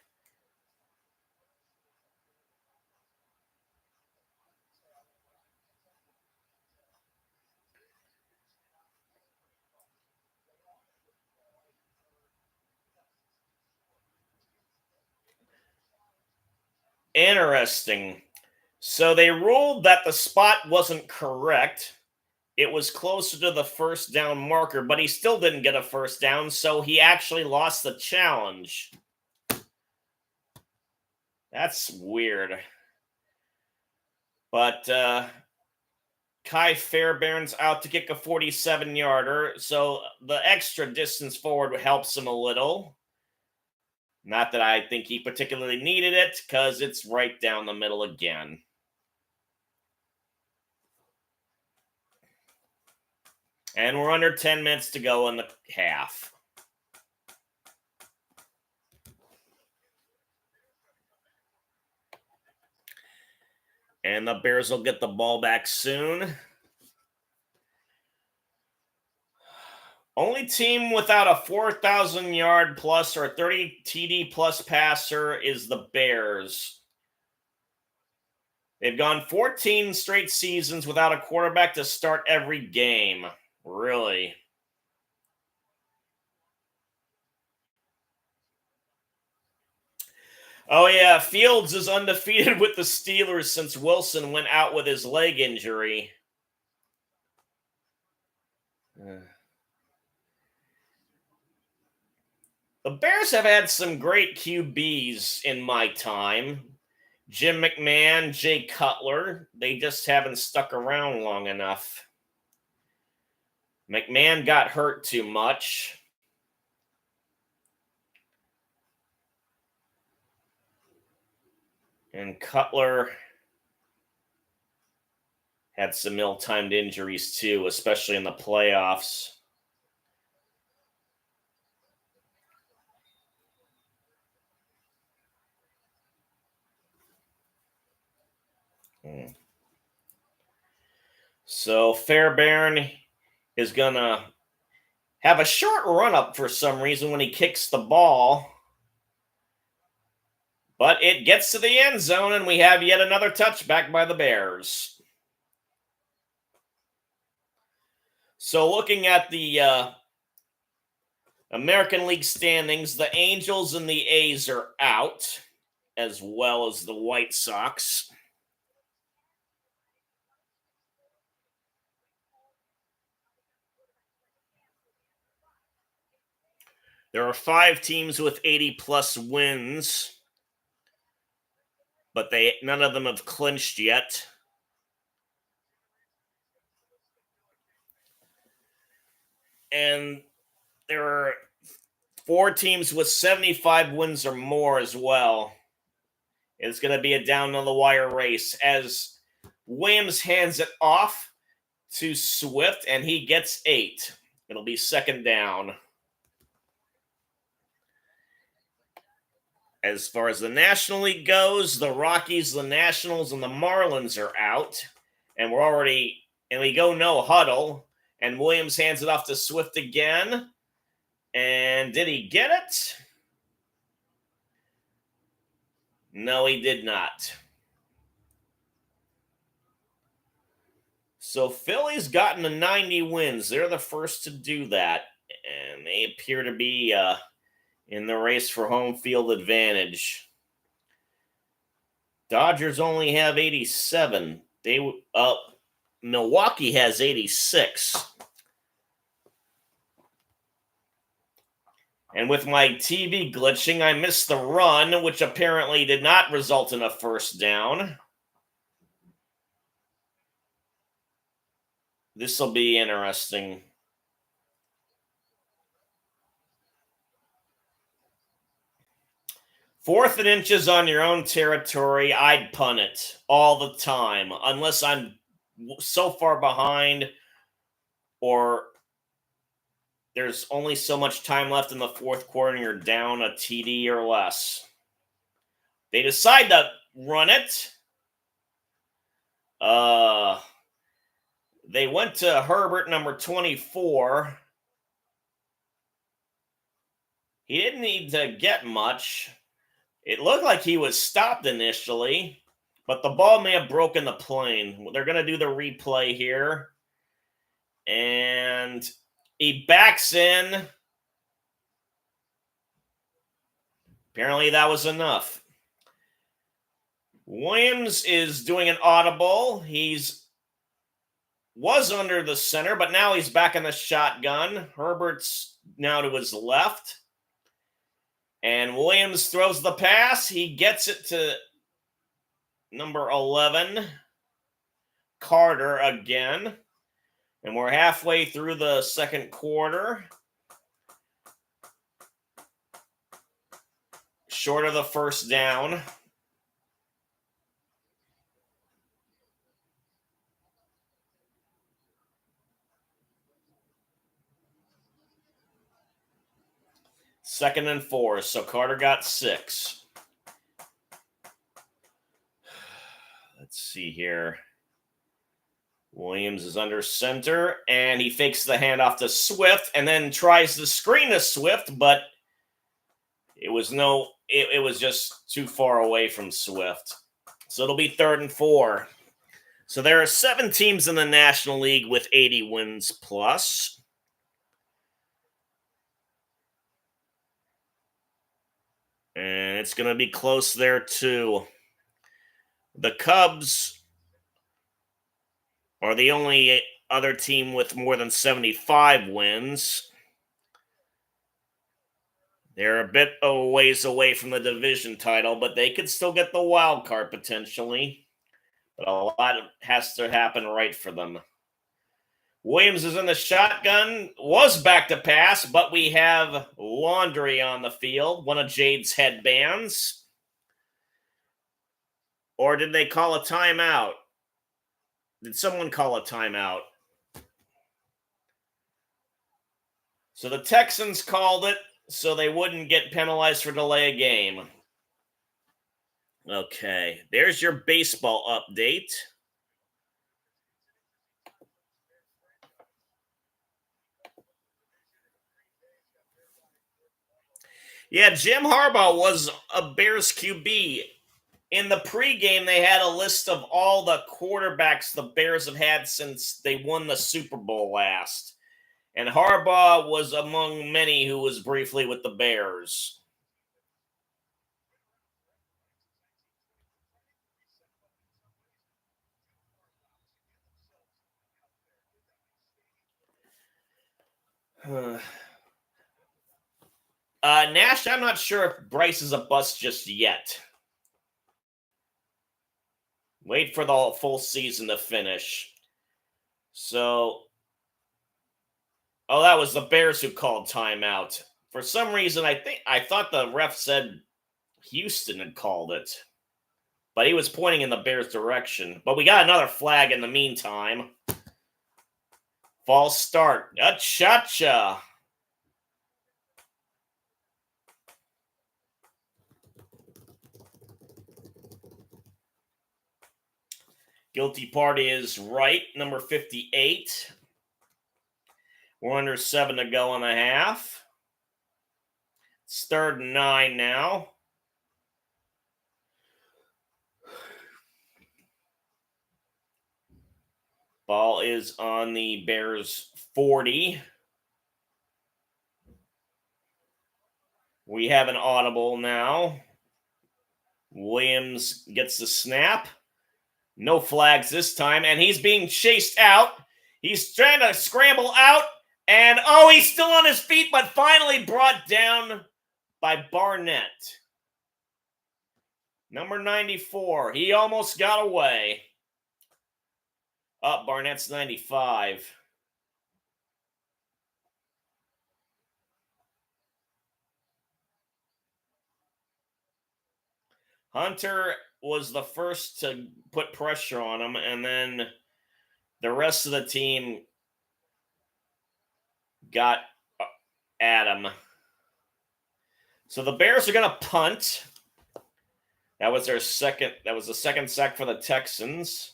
Interesting. So they ruled that the spot wasn't correct. It was closer to the first down marker, but he still didn't get a first down, so he actually lost the challenge. That's weird. But Kai Fairbairn's out to kick a 47-yarder, so the extra distance forward helps him a little. Not that I think he particularly needed it, because it's right down the middle again. And we're under 10 minutes to go in the half. And the Bears will get the ball back soon. Only team without a 4,000-yard plus or 30 TD plus passer is the Bears. They've gone 14 straight seasons without a quarterback to start every game. Really? Oh, yeah. Fields is undefeated with the Steelers since Wilson went out with his leg injury. The Bears have had some great QBs in my time. Jim McMahon, Jay Cutler. They just haven't stuck around long enough. McMahon got hurt too much. And Cutler had some ill-timed injuries too, especially in the playoffs. So Fairbairn is going to have a short run-up for some reason when he kicks the ball. But it gets to the end zone, and we have yet another touchback by the Bears. So looking at the American League standings, the Angels and the A's are out, as well as the White Sox. There are 5 teams with 80-plus wins, but none of them have clinched yet. And there are 4 teams with 75 wins or more as well. It's going to be a down-to-the-wire race as Williams hands it off to Swift, and he gets 8. It'll be second down. As far as the National League goes, the Rockies, the Nationals, and the Marlins are out. And we go no huddle. And Williams hands it off to Swift again. And did he get it? No, he did not. So Philly's gotten to 90 wins. They're the first to do that. And they appear to be in the race for home field advantage. Dodgers only have 87. Milwaukee has 86. And with my TV glitching, I missed the run, which apparently did not result in a first down. This will be interesting. 4th and inches on your own territory, I'd punt it all the time, unless I'm so far behind or there's only so much time left in the 4th quarter and you're down a TD or less. They decide to run it. They went to Herbert, number 24. He didn't need to get much. It looked like he was stopped initially, but the ball may have broken the plane. They're going to do the replay here. And he backs in. Apparently that was enough. Williams is doing an audible. Was under the center, but now he's back in the shotgun. Herbert's now to his left. And Williams throws the pass. He gets it to number 11, Carter again. And we're halfway through the second quarter. Short of the first down. Second and 4, so Carter got 6. Let's see here. Williams is under center, and he fakes the handoff to Swift, and then tries to screen to Swift, but it was just too far away from Swift. So it'll be 3rd and 4. So there are 7 teams in the National League with 80 wins plus. And it's going to be close there, too. The Cubs are the only other team with more than 75 wins. They're a bit of a ways away from the division title, but they could still get the wild card potentially. But a lot has to happen right for them. Williams is in the shotgun, was back to pass, but we have Laundry on the field, one of Jade's headbands. Or did they call a timeout? Did someone call a timeout? So the Texans called it so they wouldn't get penalized for delay a game. Okay, there's your baseball update. Yeah, Jim Harbaugh was a Bears QB. In the pregame, they had a list of all the quarterbacks the Bears have had since they won the Super Bowl last. And Harbaugh was among many who was briefly with the Bears. Nash, I'm not sure if Bryce is a bust just yet. Wait for the full season to finish. So, that was the Bears who called timeout. For some reason, I thought the ref said Houston had called it. But he was pointing in the Bears' direction. But we got another flag in the meantime. False start. Cha-cha. Guilty party is right, number 58. We're under 7 to go in the half. It's 3rd and 9 now. Ball is on the Bears 40. We have an audible now. Williams gets the snap. No flags this time, and he's being chased out. He's trying to scramble out, And, oh, he's still on his feet, but finally brought down by Barnett. Number 94. He almost got away. Up, Barnett's 95. Hunter was the first to put pressure on him, and then the rest of the team got at him. So the Bears are going to punt. That was their second. That was the second sack for the Texans.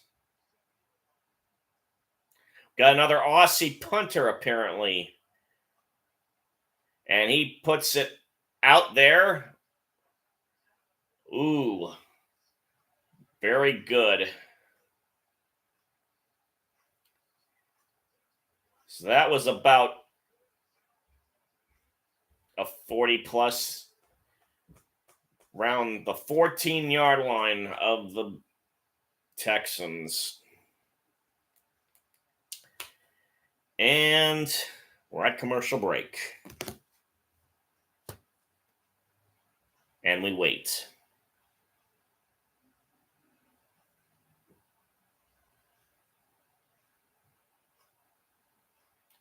Got another Aussie punter, apparently. And he puts it out there. Ooh. Very good. So that was about a 40-plus round the 14-yard line of the Texans. And we're at commercial break. And we wait.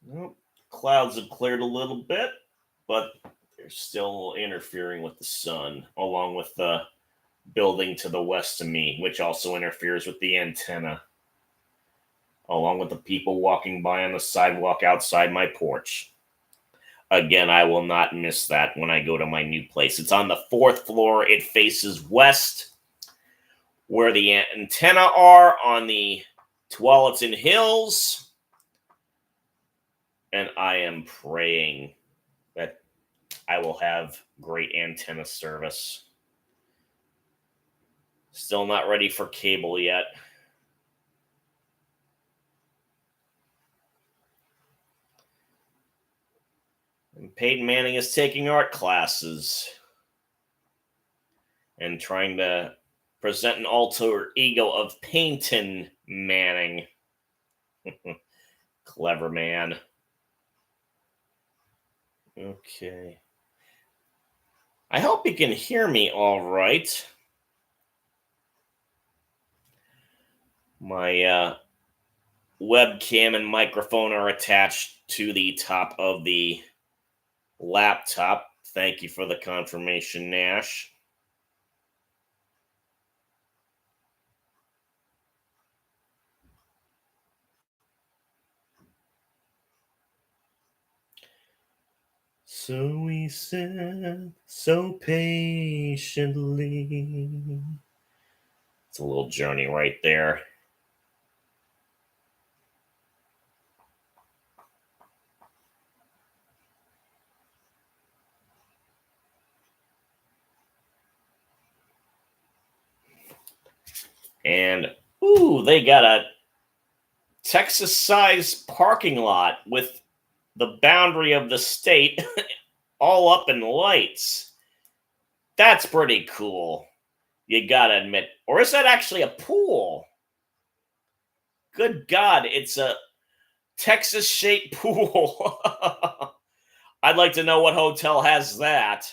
Well, clouds have cleared a little bit, but they're still interfering with the sun, along with the building to the west of me, which also interferes with the antenna, along with the people walking by on the sidewalk outside my porch. Again, I will not miss that when I go to my new place. It's on the 4th floor. It faces west, where the antenna are on the Tualatin Hills. And I am praying that I will have great antenna service. Still not ready for cable yet. And Peyton Manning is taking art classes and trying to present an alter ego of Peyton Manning. Clever man. Okay. I hope you can hear me all right. My webcam and microphone are attached to the top of the laptop. Thank you for the confirmation, Nash. So we sat so patiently. It's a little journey right there. And, ooh, they got a Texas-sized parking lot with the boundary of the state all up in lights. That's pretty cool. You gotta admit. Or is that actually a pool? Good God, it's a Texas-shaped pool. I'd like to know what hotel has that.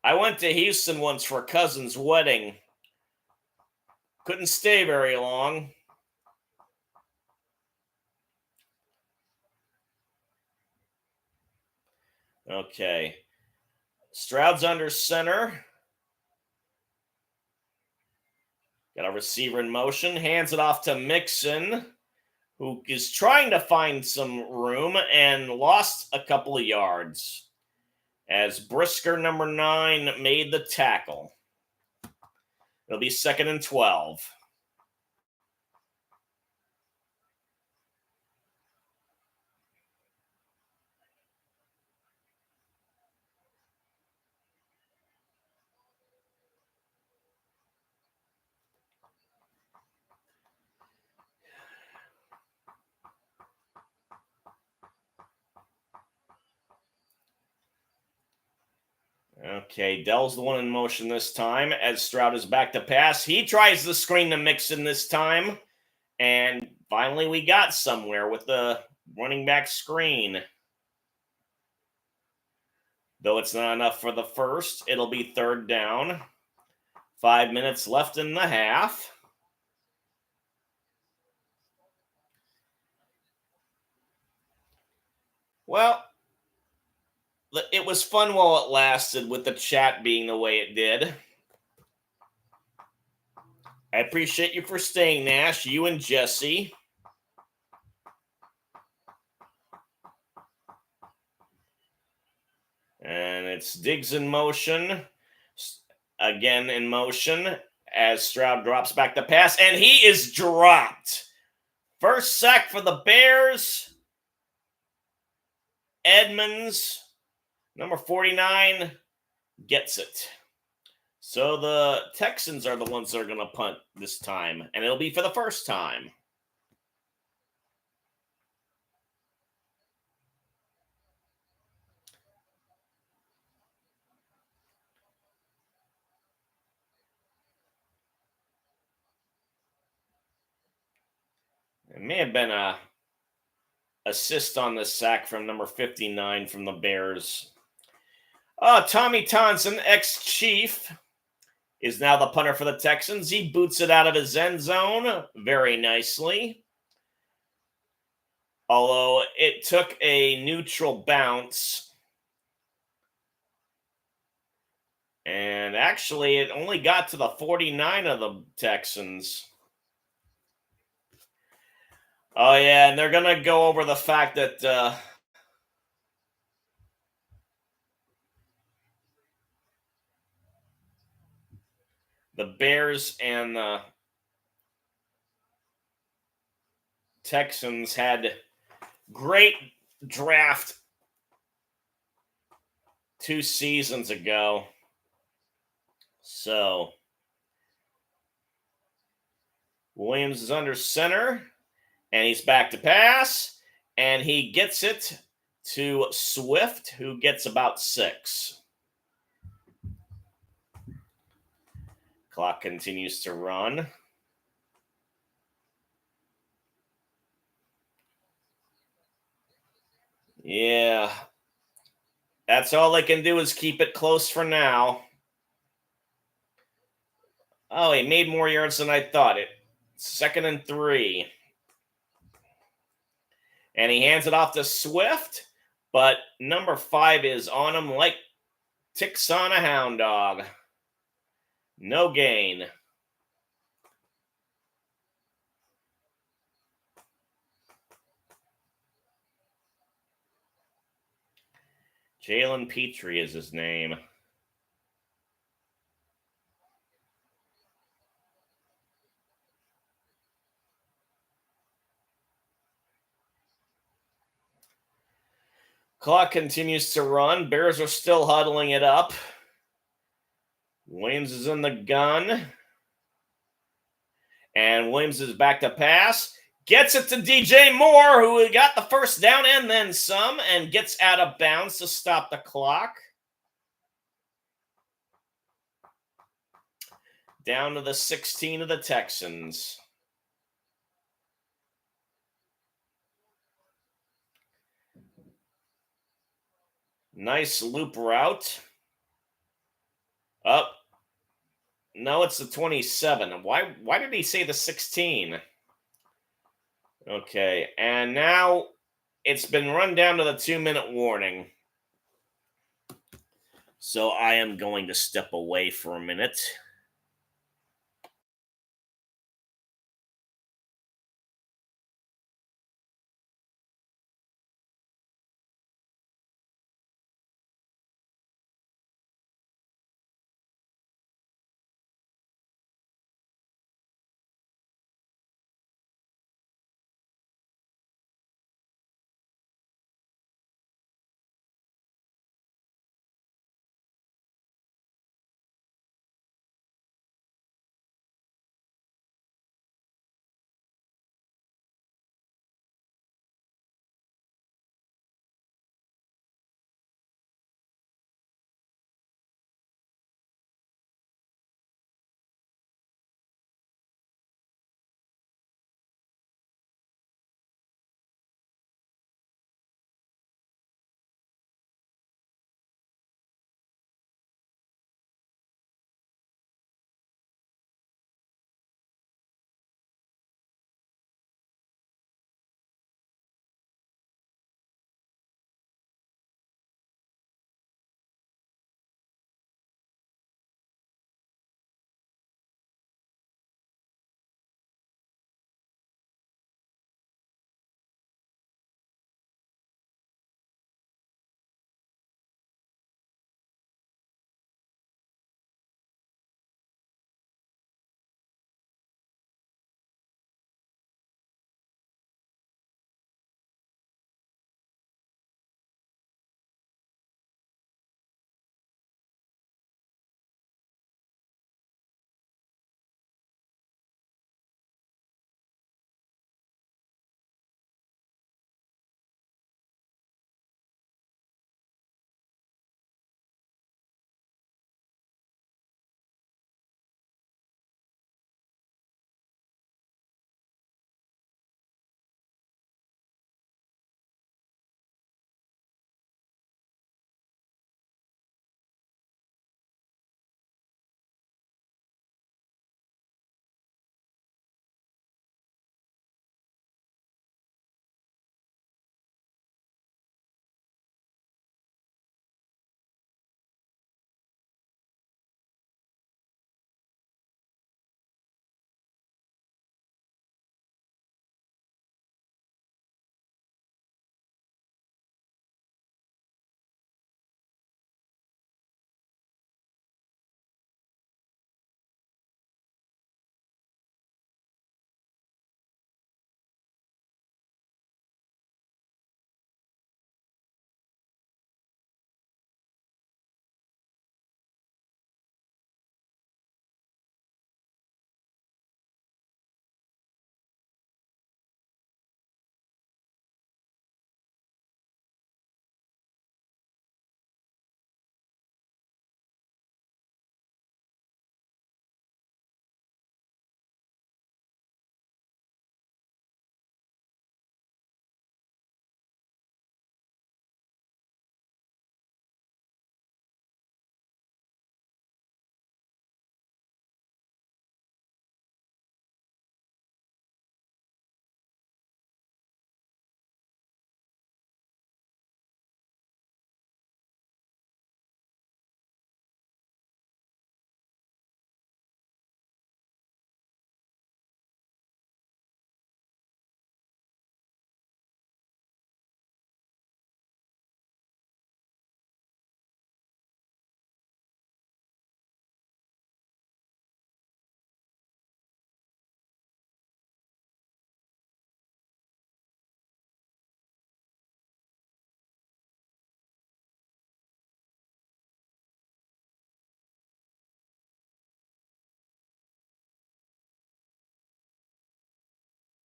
I went to Houston once for a cousin's wedding. Couldn't stay very long. Okay. Stroud's under center. Got a receiver in motion. Hands it off to Mixon, who is trying to find some room and lost a couple of yards as Brisker, number 9, made the tackle. It'll be 2nd and 12. Okay, Dell's the one in motion this time as Stroud is back to pass. He tries the screen to Mixon this time, and Finally, we got somewhere with the running back screen. Though it's not enough for the first, it'll be third down. 5 minutes left in the half. Well, it was fun while it lasted with the chat being the way it did. I appreciate you for staying, Nash, you and Jesse. And it's Diggs in motion. Again in motion as Stroud drops back the pass, and he is dropped. First sack for the Bears. Edmonds, number 49, gets it. So the Texans are the ones that are going to punt this time, and it'll be for the first time. It may have been a assist on the sack from number 59 from the Bears. Tommy Tonson, ex-Chief, is now the punter for the Texans. He boots it out of his end zone very nicely. Although it took a neutral bounce. And actually, it only got to the 49 of the Texans. Oh, yeah, and they're going to go over the fact that the Bears and the Texans had great draft 2 seasons ago. So, Williams is under center, and he's back to pass, and he gets it to Swift, who gets about 6. Clock continues to run. Yeah. That's all they can do is keep it close for now. Oh, he made more yards than I thought. It 2nd and 3. And he hands it off to Swift, but number 5 is on him like ticks on a hound dog. No gain. Jalen Petrie is his name. Clock continues to run. Bears are still huddling it up. Williams is in the gun. And Williams is back to pass. Gets it to DJ Moore, who got the first down and then some, and gets out of bounds to stop the clock. Down to the 16 of the Texans. Nice loop route. Up. No, it's the 27. Why did he say the 16? Okay, and now it's been run down to the 2-minute warning. So I am going to step away for a minute.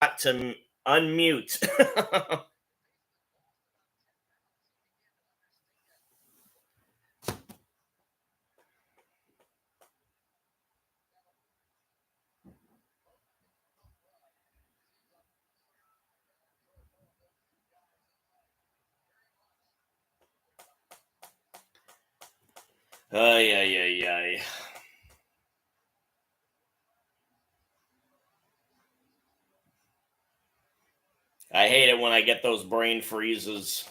to unmute. Ay, ay, ay, ay. I hate it when I get those brain freezes.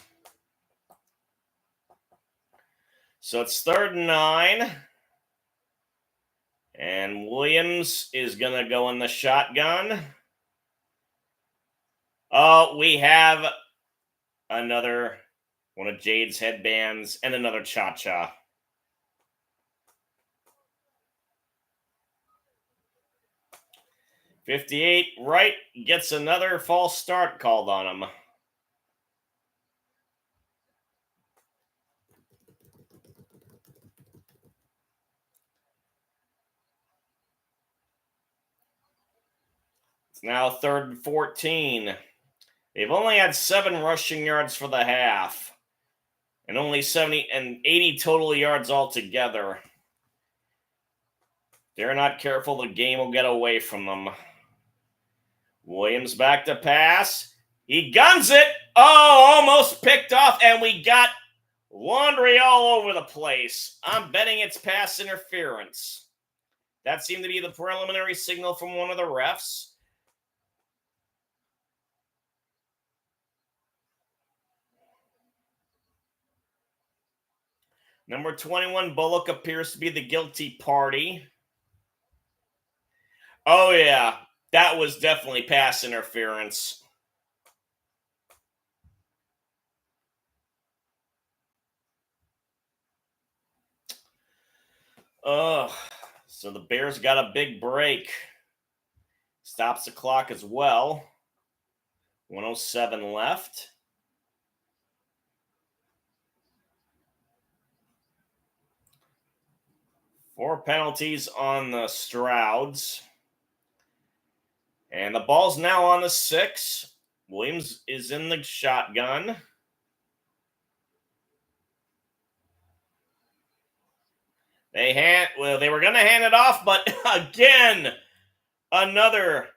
So it's 3rd and 9. And Williams is going to go in the shotgun. Oh, we have another one of Jade's headbands and another cha-cha. .58 right gets another false start called on him. It's now 3rd and 14. They've only had 7 rushing yards for the half, and only 70 and 80 total yards altogether. They're not careful, the game will get away from them. Williams back to pass. He guns it. Oh, almost picked off, and we got laundry all over the place. I'm betting it's pass interference. That seemed to be the preliminary signal from one of the refs. Number 21, Bullock, appears to be the guilty party. Oh, yeah. That was definitely pass interference. So the Bears got a big break. Stops the clock as well. 107 left. Four penalties on the Strouds. And the ball's now on the 6. Williams is in the shotgun. They were going to hand it off, but again, another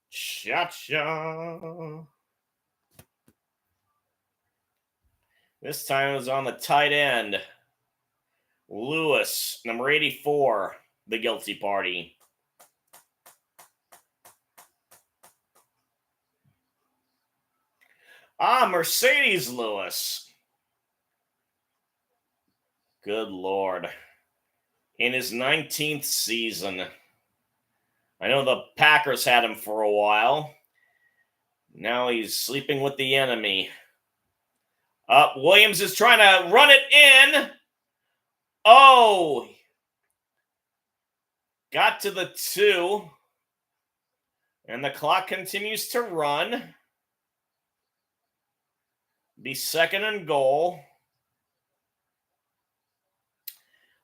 cha-cha. This time it was on the tight end. Lewis, number 84, the guilty party. Mercedes Lewis. Good Lord. In his 19th season. I know the Packers had him for a while. Now he's sleeping with the enemy. Williams is trying to run it in. Oh! Got to the 2. And the clock continues to run. Be 2nd and goal.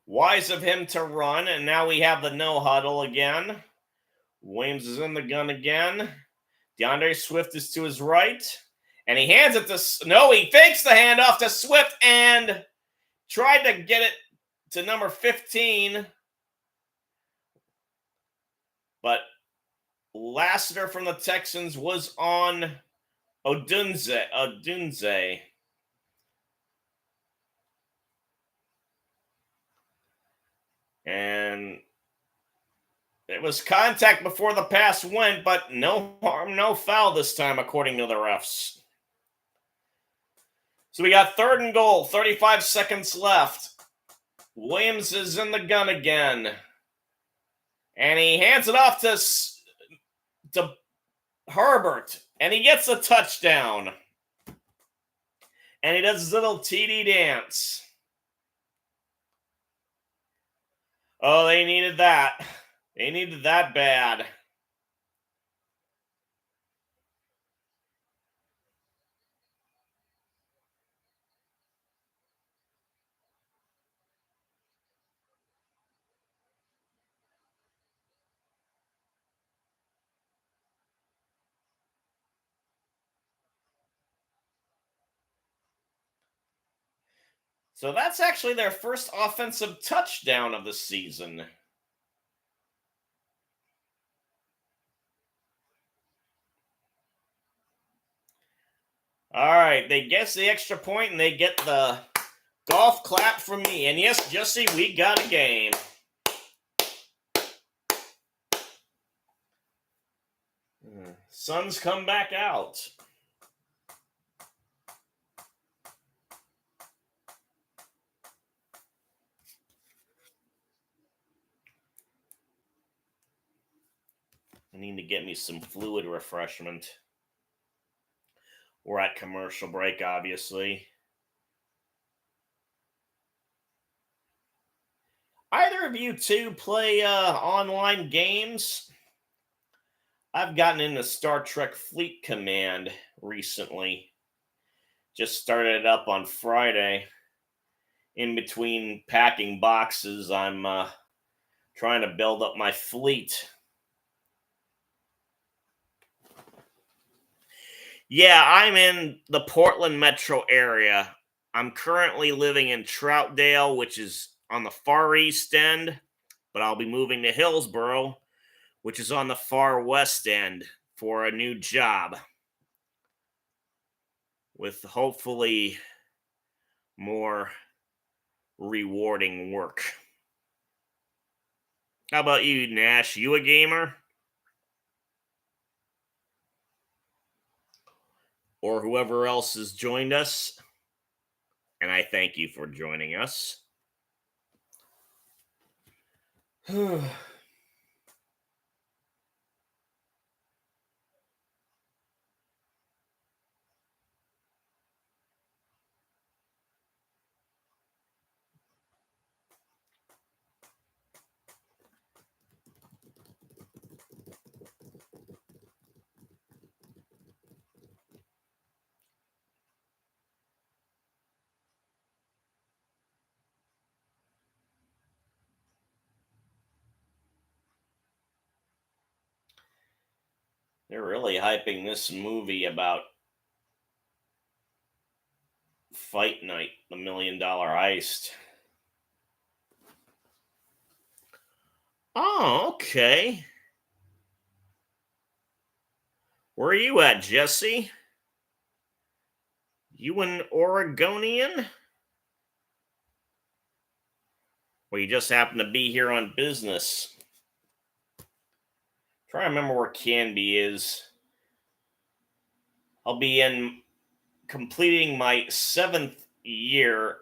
Wise of him to run, and now we have the no huddle again. Williams is in the gun again. DeAndre Swift is to his right, and he hands it to... No, he fakes the handoff to Swift and tried to get it to number 15. But Lassiter from the Texans was on Odunze. And it was contact before the pass went, but no harm, no foul this time, according to the refs. So we got 3rd and goal, 35 seconds left. Williams is in the gun again. And he hands it off to Herbert. And he gets a touchdown. And he does his little TD dance. Oh, they needed that. They needed that bad. So that's actually their first offensive touchdown of the season. All right, they guess the extra point and they get the golf clap from me. And yes, Jesse, we got a game. Suns come back out. I need to get me some fluid refreshment. We're at commercial break, obviously. Either of you two play online games? I've gotten into Star Trek Fleet Command recently. Just started it up on Friday. In between packing boxes, I'm trying to build up my fleet. Yeah, I'm in the Portland metro area. I'm currently living in Troutdale, which is on the far east end, but I'll be moving to Hillsboro, which is on the far west end for a new job with hopefully more rewarding work. How about you, Nash? You a gamer? Or whoever else has joined us? And I thank you for joining us. They're really hyping this movie about Fight Night, the $1 Million Heist. Oh, okay. Where are you at, Jesse? You an Oregonian? Or you just happen to be here on business? Try to remember where Canby is. I'll be in completing my 7th year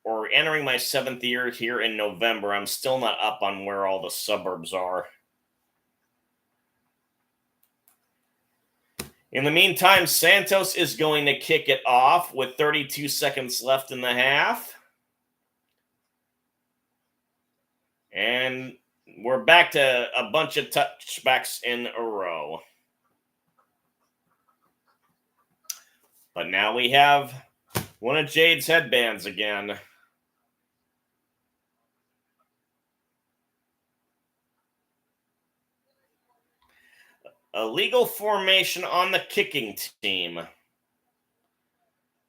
or entering my 7th year here in November. I'm still not up on where all the suburbs are. In the meantime, Santos is going to kick it off with 32 seconds left in the half. And we're back to a bunch of touchbacks in a row. But now we have one of Jade's headbands again. A legal formation on the kicking team.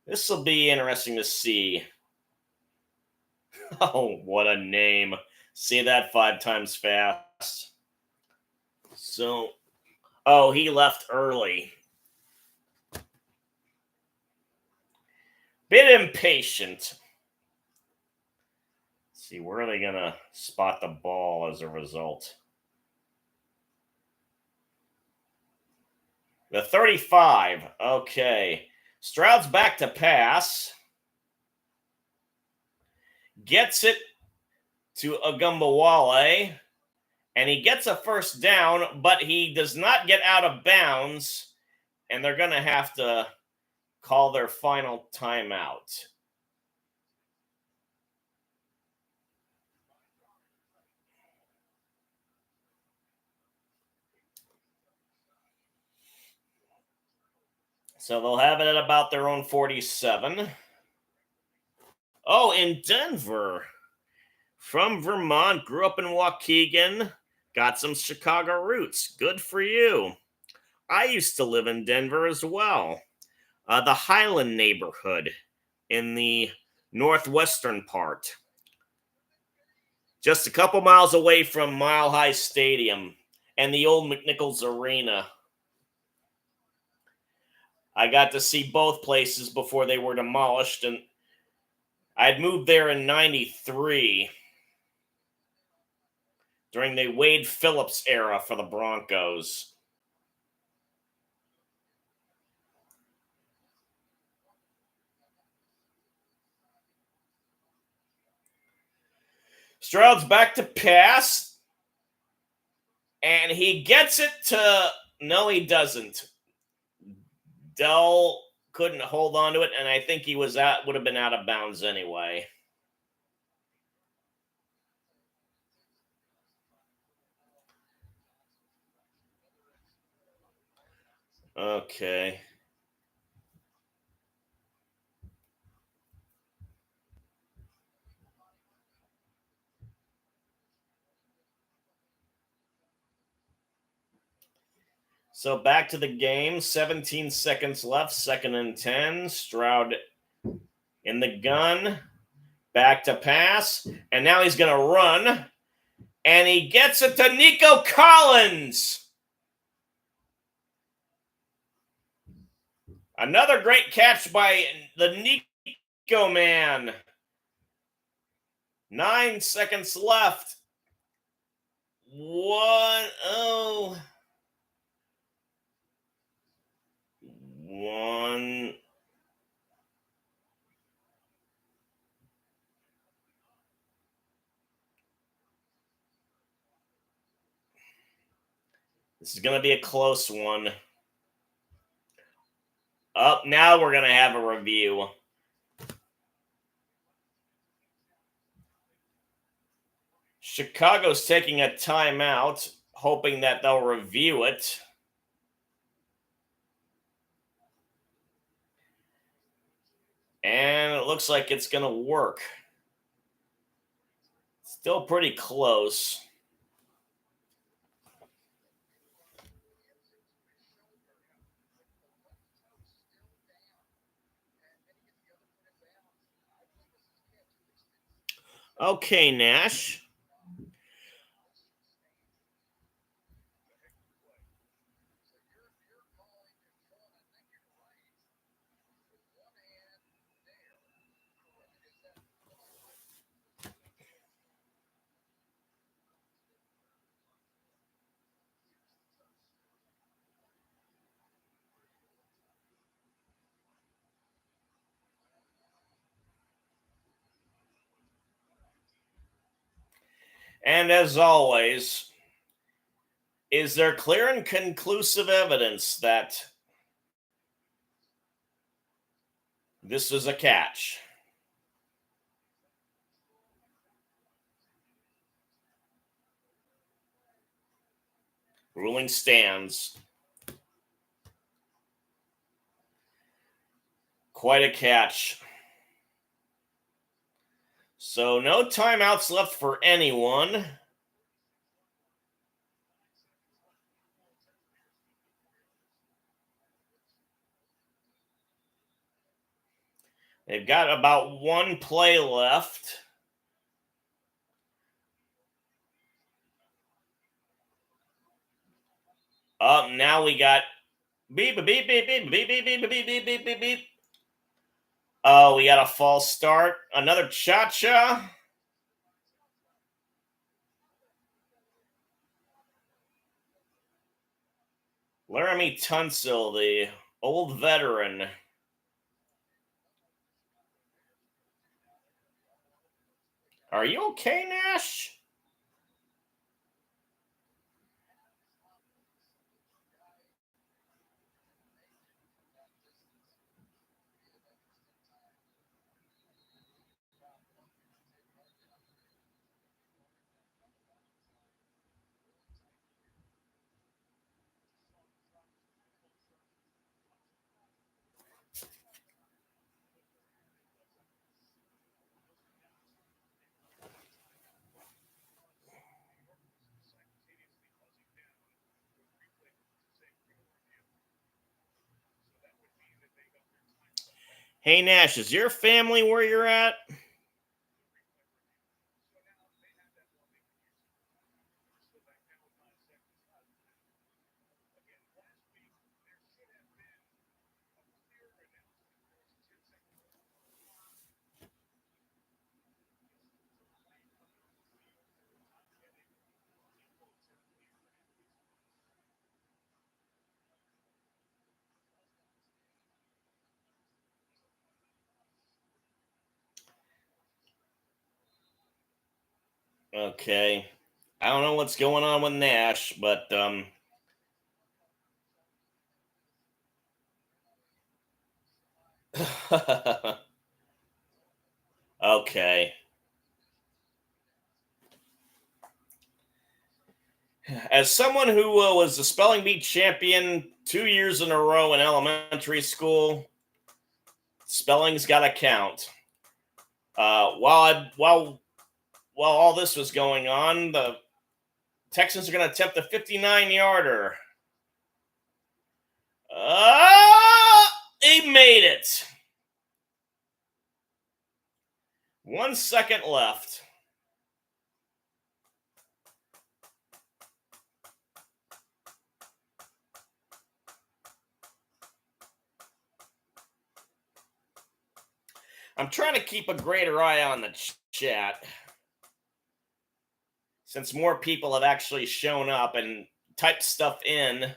This will be interesting to see. Oh, what a name. Say that 5 times fast. So, oh, he left early. Bit impatient. Let's see, where are they going to spot the ball as a result? The 35. Okay. Stroud's back to pass. Gets it to Agumbawale. And he gets a first down, but he does not get out of bounds. And they're going to have to call their final timeout. So they'll have it at about their own 47. Oh, in Denver. From Vermont, grew up in Waukegan, got some Chicago roots. Good for you. I used to live in Denver as well. The Highland neighborhood in the northwestern part, just a couple miles away from Mile High Stadium and the old McNichols Arena. I got to see both places before they were demolished, and I'd moved there in 93 during the Wade Phillips era for the Broncos. Stroud's back to pass, and he gets it to... No, he doesn't. Dell couldn't hold on to it, and I think he would have been out of bounds anyway. Okay. So back to the game. 17 seconds left. 2nd and 10. Stroud in the gun. Back to pass. And now he's going to run. And he gets it to Nico Collins. Another great catch by the Nico man. 9 seconds left. 1-0. 1. This is going to be a close one. Up now we're going to have a review. Chicago's taking a timeout, hoping that they'll review it. And it looks like it's going to work. Still pretty close. Okay, Nash. And as always, is there clear and conclusive evidence that this was a catch? Ruling stands. Quite a catch. So no timeouts left for anyone. They've got about one play left. Now we got beep, beep, beep, beep, beep, beep, beep, beep, beep, beep, beep, beep, beep. Oh, we got a false start. Another cha-cha. Laramie Tunsil, the old veteran. Are you okay, Nash? Hey, Nash, is your family where you're at? Okay. I don't know what's going on with Nash, but okay. As someone who was the spelling bee champion 2 years in a row in elementary school, spelling's got to count. While all this was going on, the Texans are going to attempt a 59-yarder. He made it. 1 second left. I'm trying to keep a greater eye on the chat since more people have actually shown up and typed stuff in.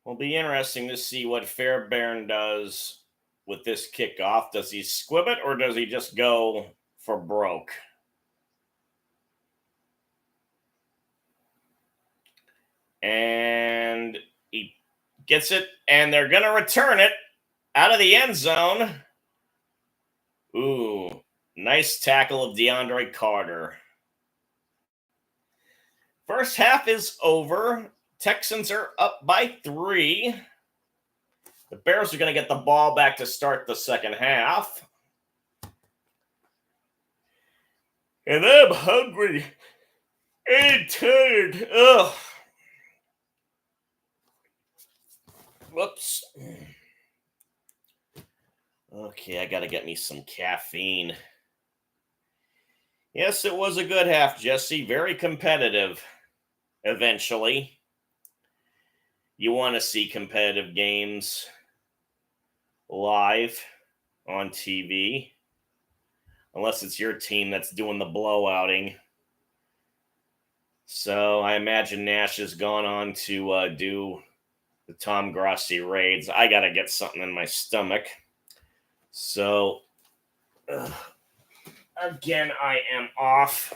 Will be interesting to see what Fairbairn does with this kickoff. Does he squib it or does he just go for broke? And he gets it, and they're going to return it out of the end zone. Ooh, nice tackle of DeAndre Carter. First half is over. Texans are up by 3. The Bears are going to get the ball back to start the second half. And I'm hungry and tired. Ugh. Whoops. Okay, I got to get me some caffeine. Yes, it was a good half, Jesse. Very competitive eventually. You want to see competitive games live on TV, unless it's your team that's doing the blowouting. So I imagine Nash has gone on to do the Tom Grossi raids. I got to get something in my stomach. So, again, I am off.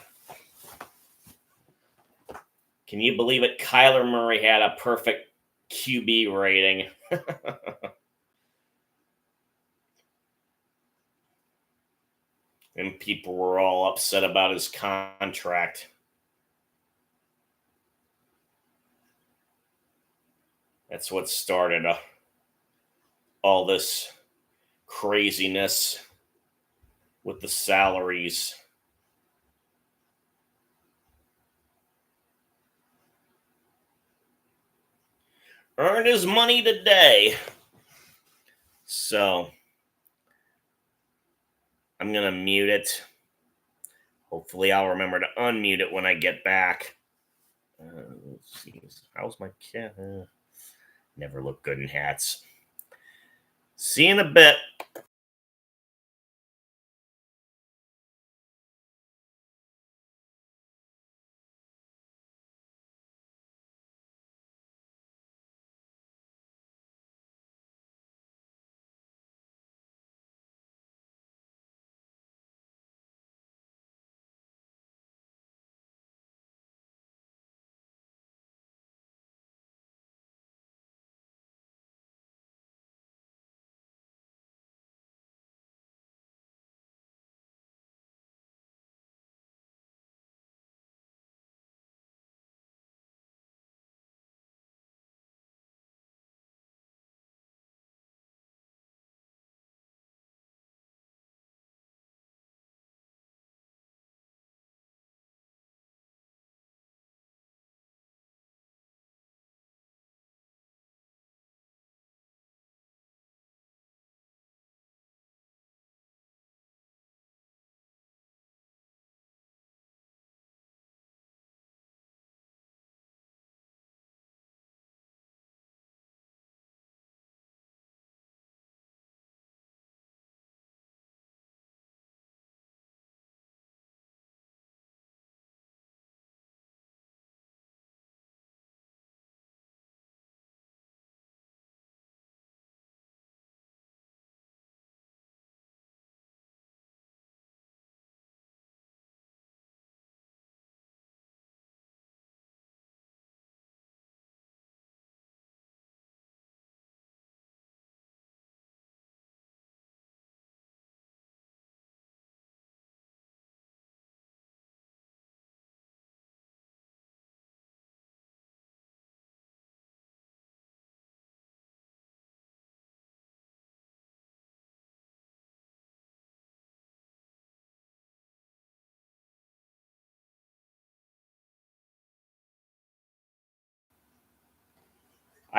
Can you believe it? Kyler Murray had a perfect QB rating. And people were all upset about his contract. That's what started all this craziness with the salaries. Earned his money today. So I'm going to mute it. Hopefully I'll remember to unmute it when I get back. Let's see. How's my cat? Never look good in hats. See you in a bit.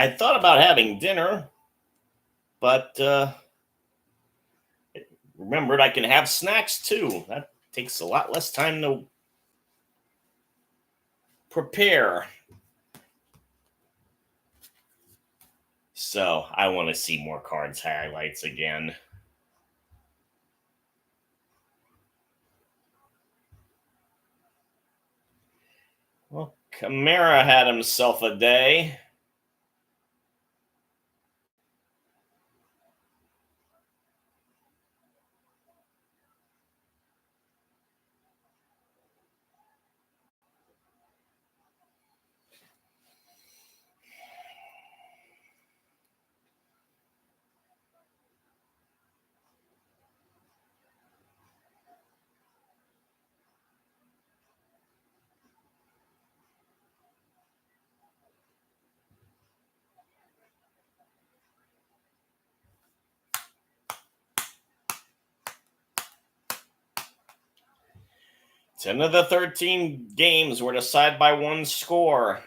I thought about having dinner, but remembered I can have snacks too. That takes a lot less time to prepare. So I want to see more cards highlights again. Well, Kamara had himself a day. Ten of the 13 games were decided by one score.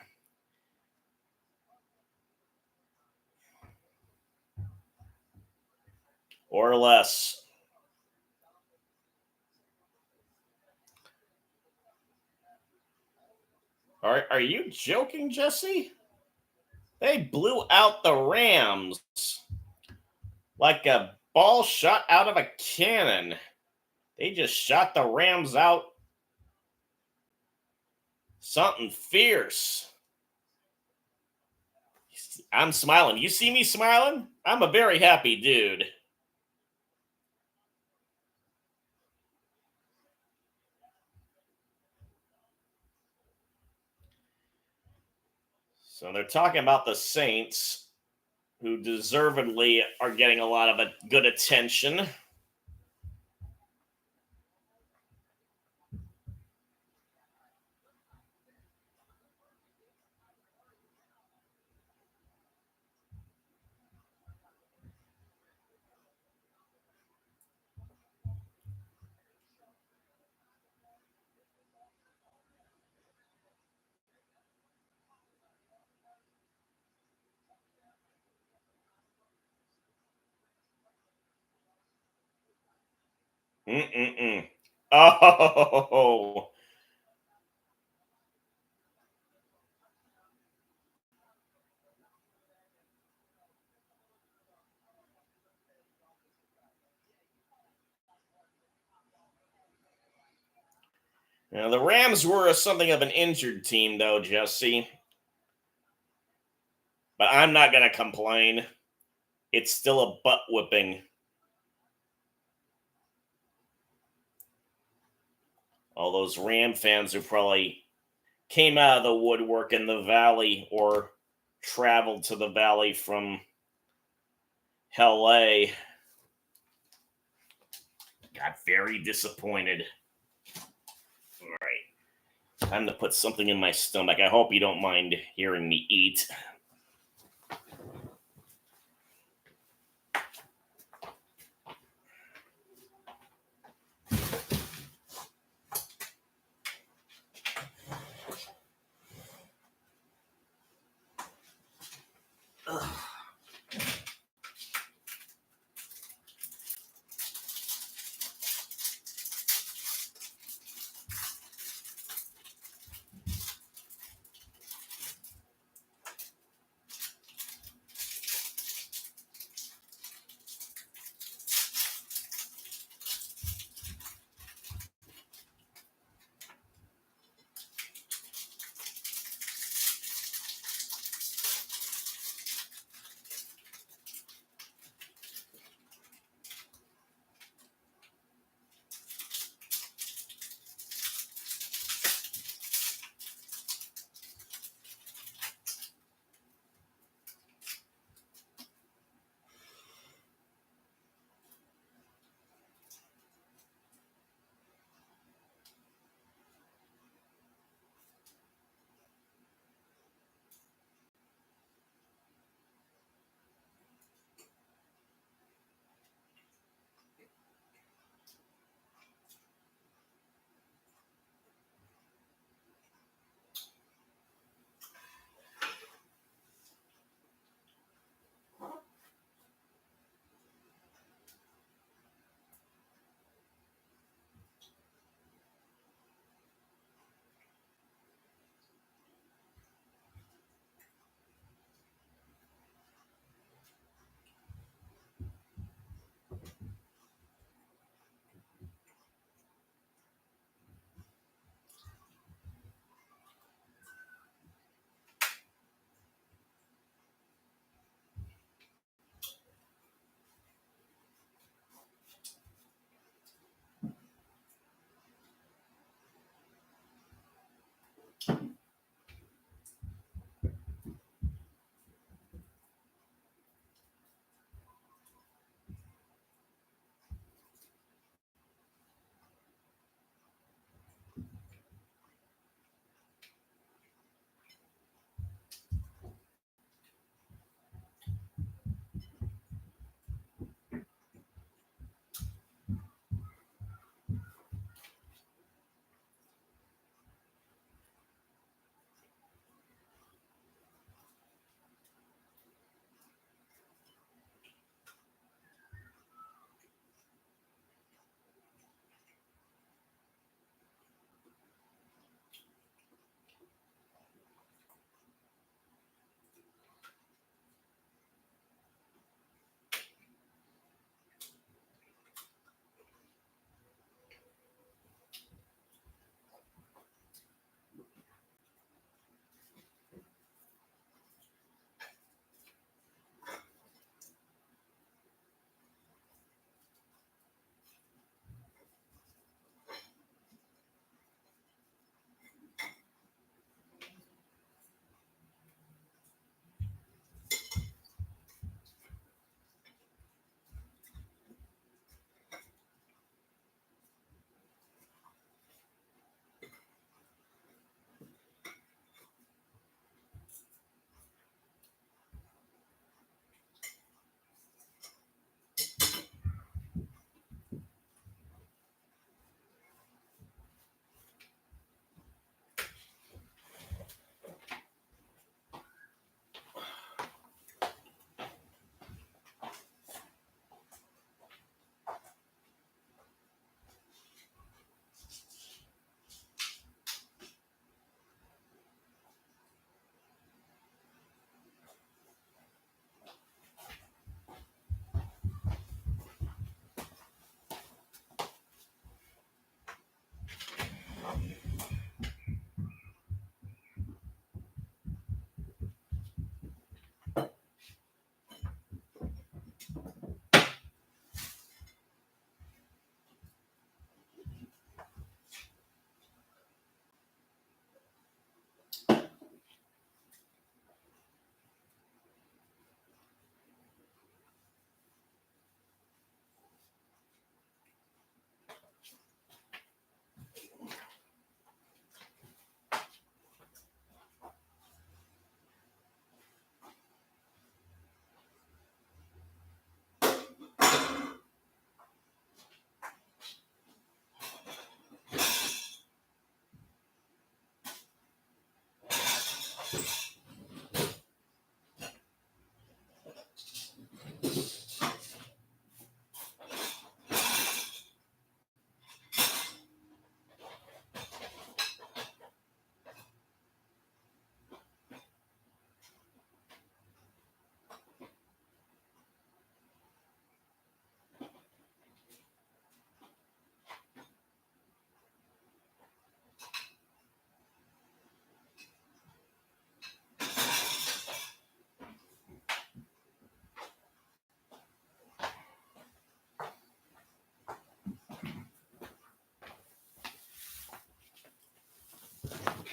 Or less. Are you joking, Jesse? They blew out the Rams like a ball shot out of a cannon. They just shot the Rams out. Something fierce. I'm smiling. You see me smiling? I'm a very happy dude. So they're talking about the Saints, who deservedly are getting a lot of good attention. Mm-mm-mm. Oh, now, the Rams were something of an injured team, though, Jesse. But I'm not going to complain. It's still a butt whipping. All those Ram fans who probably came out of the woodwork in the valley or traveled to the valley from LA got very disappointed. All right. Time to put something in my stomach. I hope you don't mind hearing me eat. Ugh.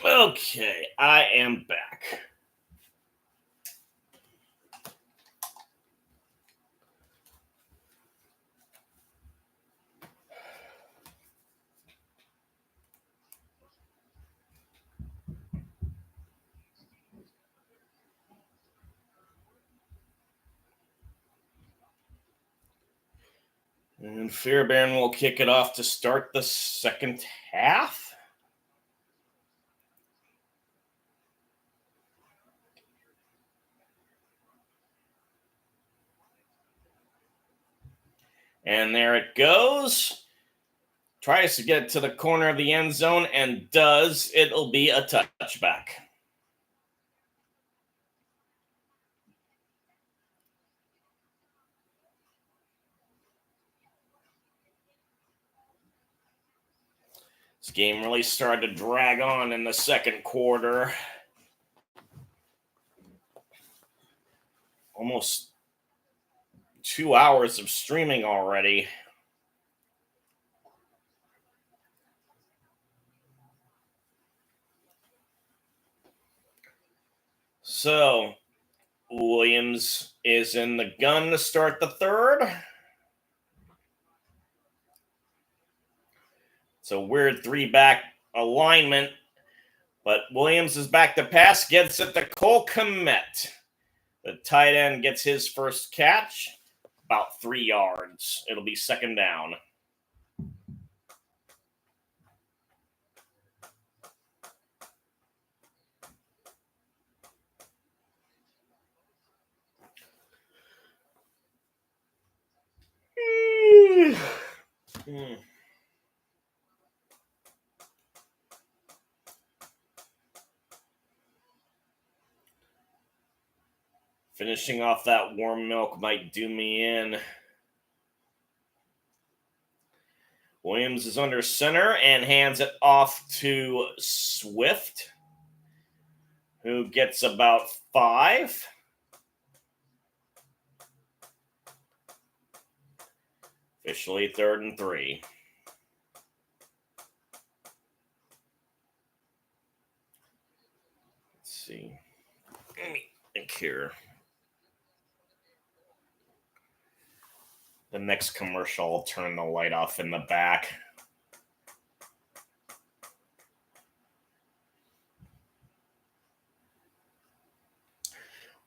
Okay, I am back. And Fairbairn will kick it off to start the second half. And there it goes. Tries to get to the corner of the end zone and does. It'll be a touchback. This game really started to drag on in the second quarter. Almost 2 hours of streaming already. So, Williams is in the gun to start the third. It's a weird three-back alignment, but Williams is back to pass, gets it to Cole Kmet. The tight end gets his first catch, about 3 yards. It'll be second down. Finishing off that warm milk might do me in. Williams is under center and hands it off to Swift, who gets about 5. Officially 3rd and 3. Let's see. Let me think here. The next commercial, I'll turn the light off in the back.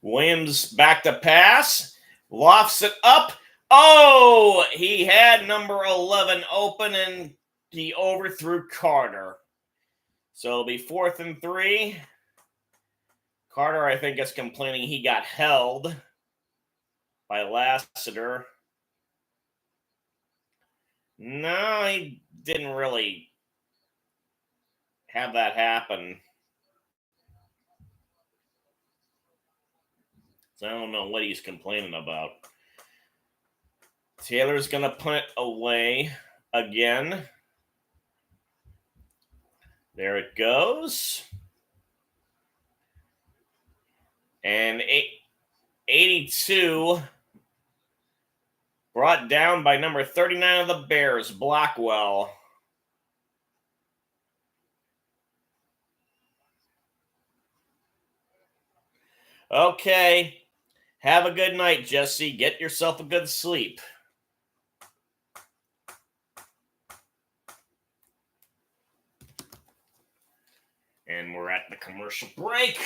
Williams back to pass. Lofts it up. Oh, he had number 11 open and he overthrew Carter. So it'll be 4th and 3. Carter, I think, is complaining he got held by Lassiter. No, he didn't really have that happen. So I don't know what he's complaining about. Taylor's going to punt it away again. There it goes. And 82 brought down by number 39 of the Bears, Blackwell. Okay. Have a good night, Jesse. Get yourself a good sleep. And we're at the commercial break.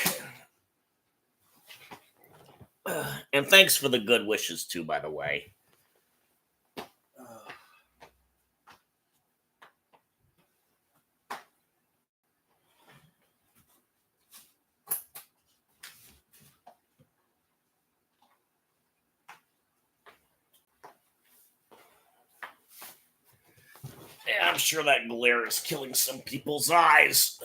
And thanks for the good wishes, too, by the way. I'm sure that glare is killing some people's eyes.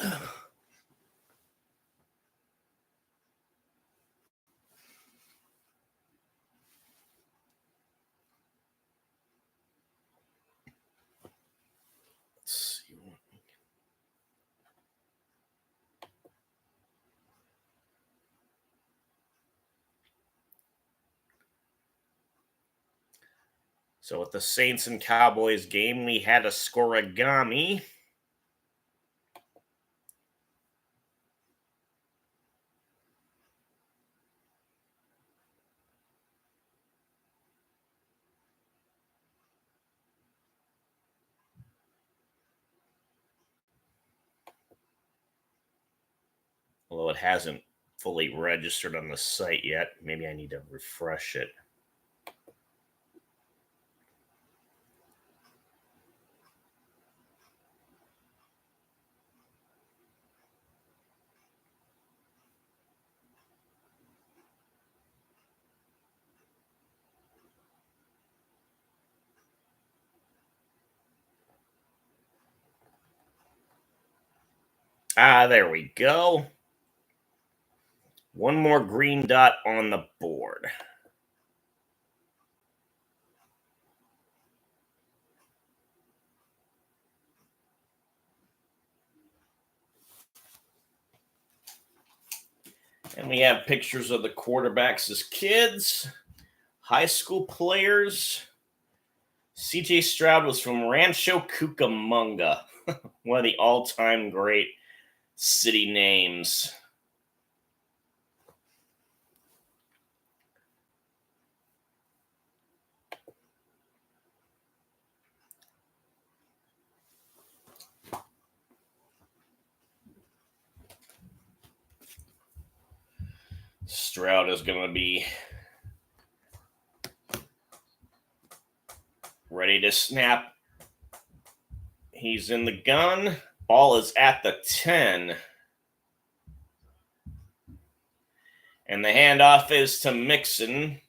Let's see. So with the Saints and Cowboys game, we had a scoregami. Although it hasn't fully registered on the site yet. Maybe I need to refresh it. There we go. One more green dot on the board. And we have pictures of the quarterbacks as kids, high school players. CJ Stroud was from Rancho Cucamonga, one of the all-time great city names. Stroud is going to be ready to snap. He's in the gun. Ball is at the 10. And the handoff is to Mixon.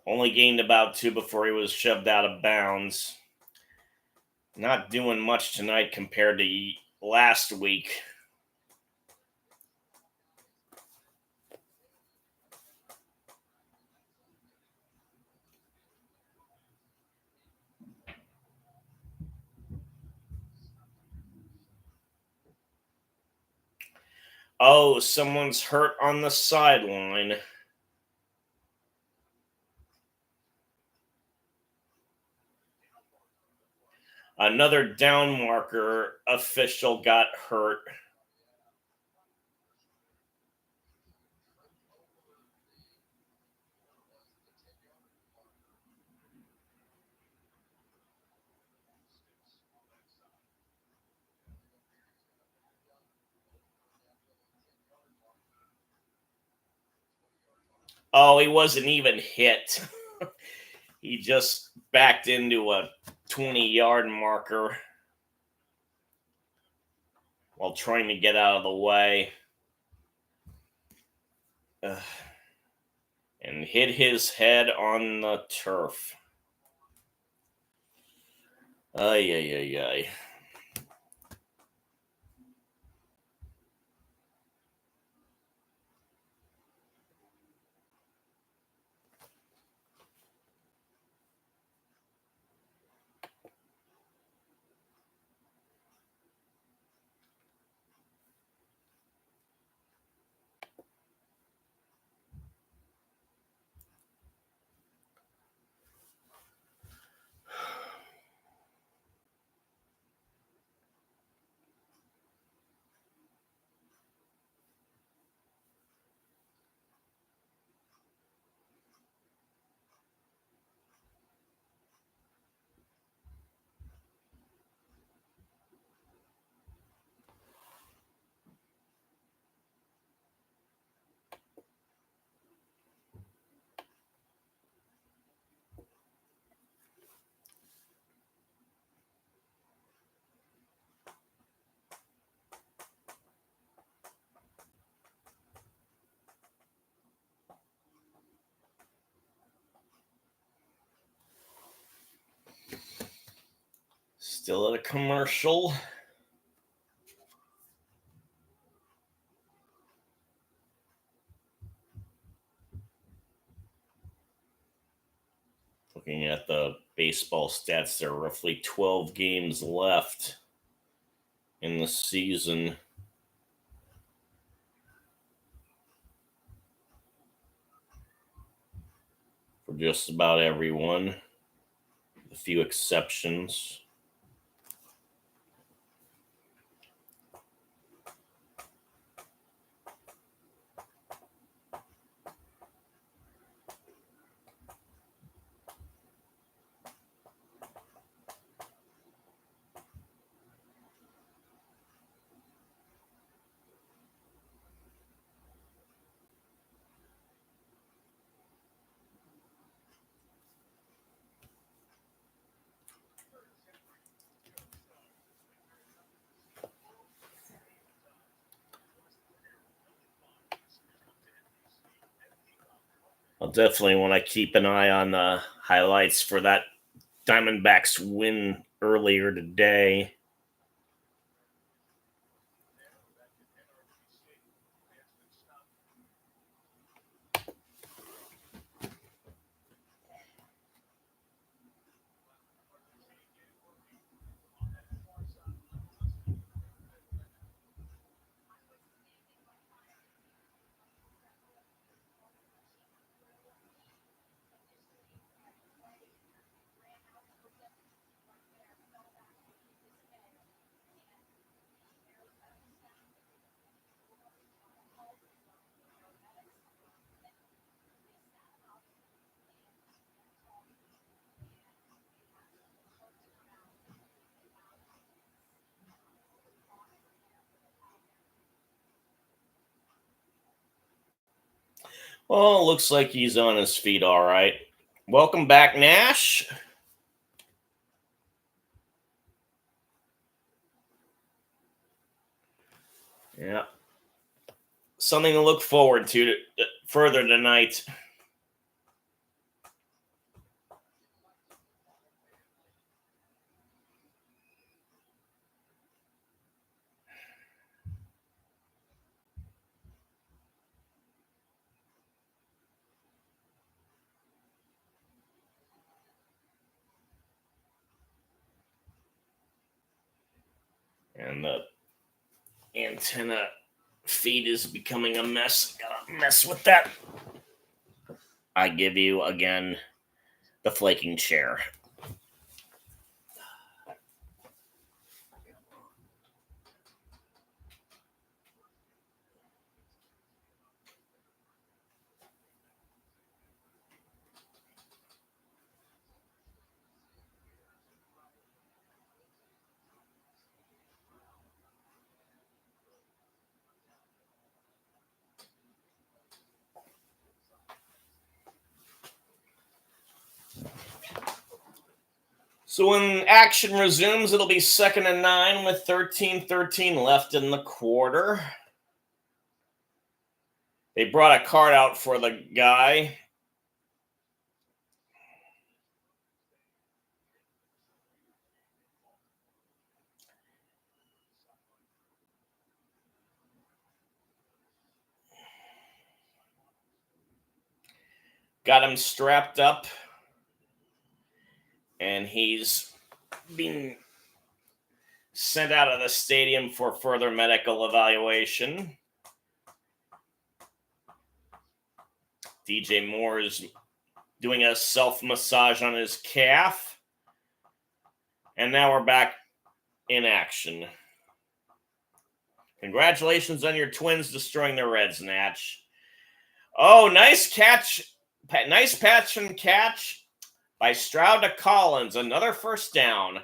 Only gained about 2 before he was shoved out of bounds. Not doing much tonight compared to last week. Oh, someone's hurt on the sideline. Another down marker official got hurt. Oh, he wasn't even hit. He just backed into a 20-yard marker while trying to get out of the way. And hit his head on the turf. Ay, ay, ay, ay. Still at a commercial. Looking at the baseball stats, there are roughly 12 games left in the season. For just about everyone, with a few exceptions. I'll definitely want to keep an eye on the highlights for that Diamondbacks win earlier today. Well, looks like he's on his feet all right. Welcome back, Nash. Yeah. Something to look forward to further tonight. And the antenna feed is becoming a mess. Gotta mess with that. I give you, again, the flaking chair. So when action resumes, it'll be 2nd and 9 with 13:13 left in the quarter. They brought a card out for the guy. Got him strapped up. And he's being sent out of the stadium for further medical evaluation. DJ Moore is doing a self-massage on his calf. And now we're back in action. Congratulations on your Twins destroying the Reds, Natch. Oh, nice catch. Nice patch and catch by Stroud to Collins. Another first down.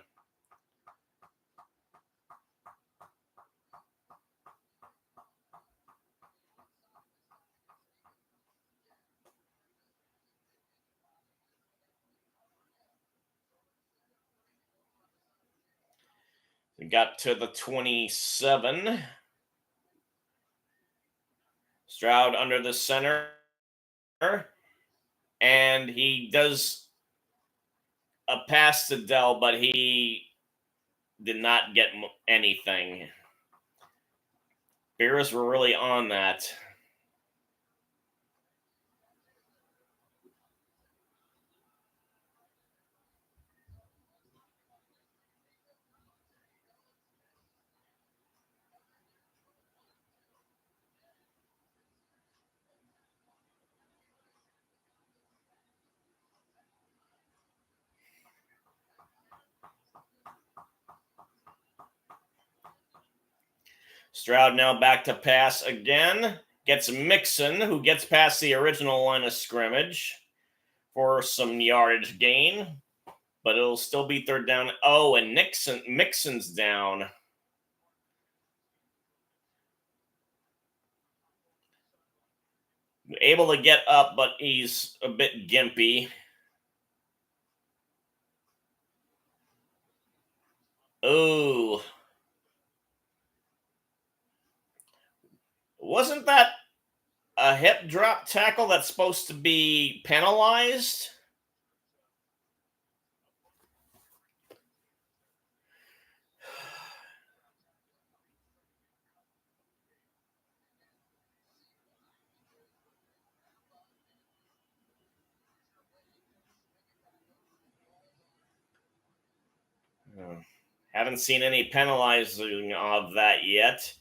We got to the 27. Stroud under the center. And he does a pass to Dell, but he did not get anything. Bears were really on that. Stroud now back to pass again. Gets Mixon, who gets past the original line of scrimmage for some yardage gain. But it'll still be third down. Oh, and Mixon's down. Able to get up, but he's a bit gimpy. Ooh. Wasn't that a hip drop tackle that's supposed to be penalized? Haven't seen any penalizing of that yet.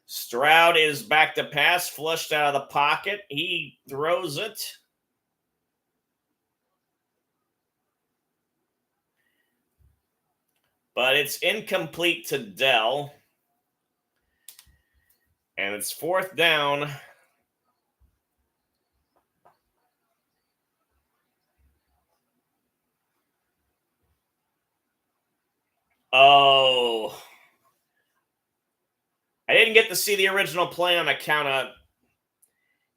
Stroud is back to pass, flushed out of the pocket. He throws it. But it's incomplete to Dell. And it's fourth down. Oh. I didn't get to see the original play on account of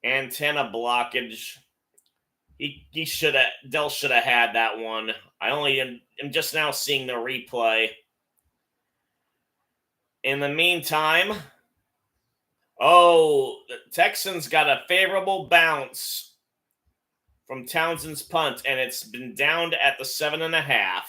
antenna blockage. He should have Dell should have had that one. I only am just now seeing the replay. In the meantime, the Texans got a favorable bounce from Townsend's punt, and it's been downed at the 7.5.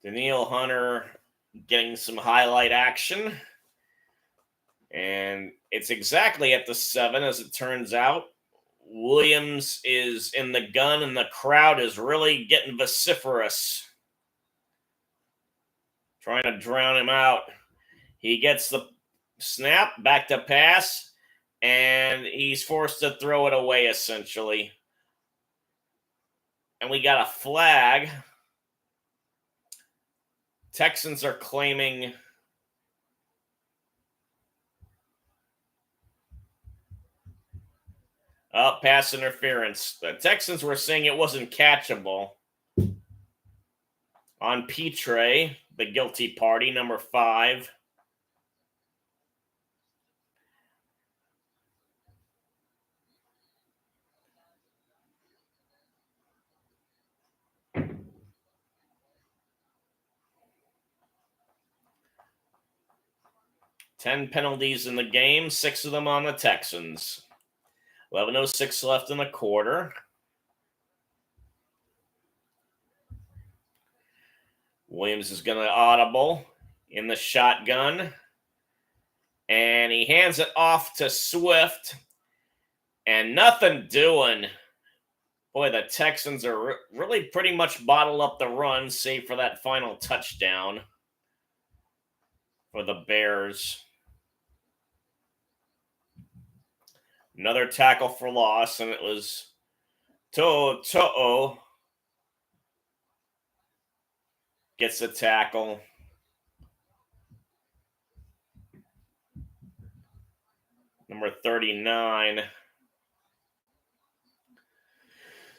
Danielle Hunter getting some highlight action. And it's exactly at the 7, as it turns out. Williams is in the gun, and the crowd is really getting vociferous, trying to drown him out. He gets the snap, back to pass, and he's forced to throw it away, essentially. And we got a flag. Texans are claiming pass interference. The Texans were saying it wasn't catchable on Petre, the guilty party, number 5. Ten penalties in the game, 6 of them on the Texans. 11:06 left in the quarter. Williams is going to audible in the shotgun. And he hands it off to Swift. And nothing doing. Boy, the Texans are really pretty much bottled up the run, save for that final touchdown for the Bears. Another tackle for loss, and it was To'o gets the tackle. Number 39.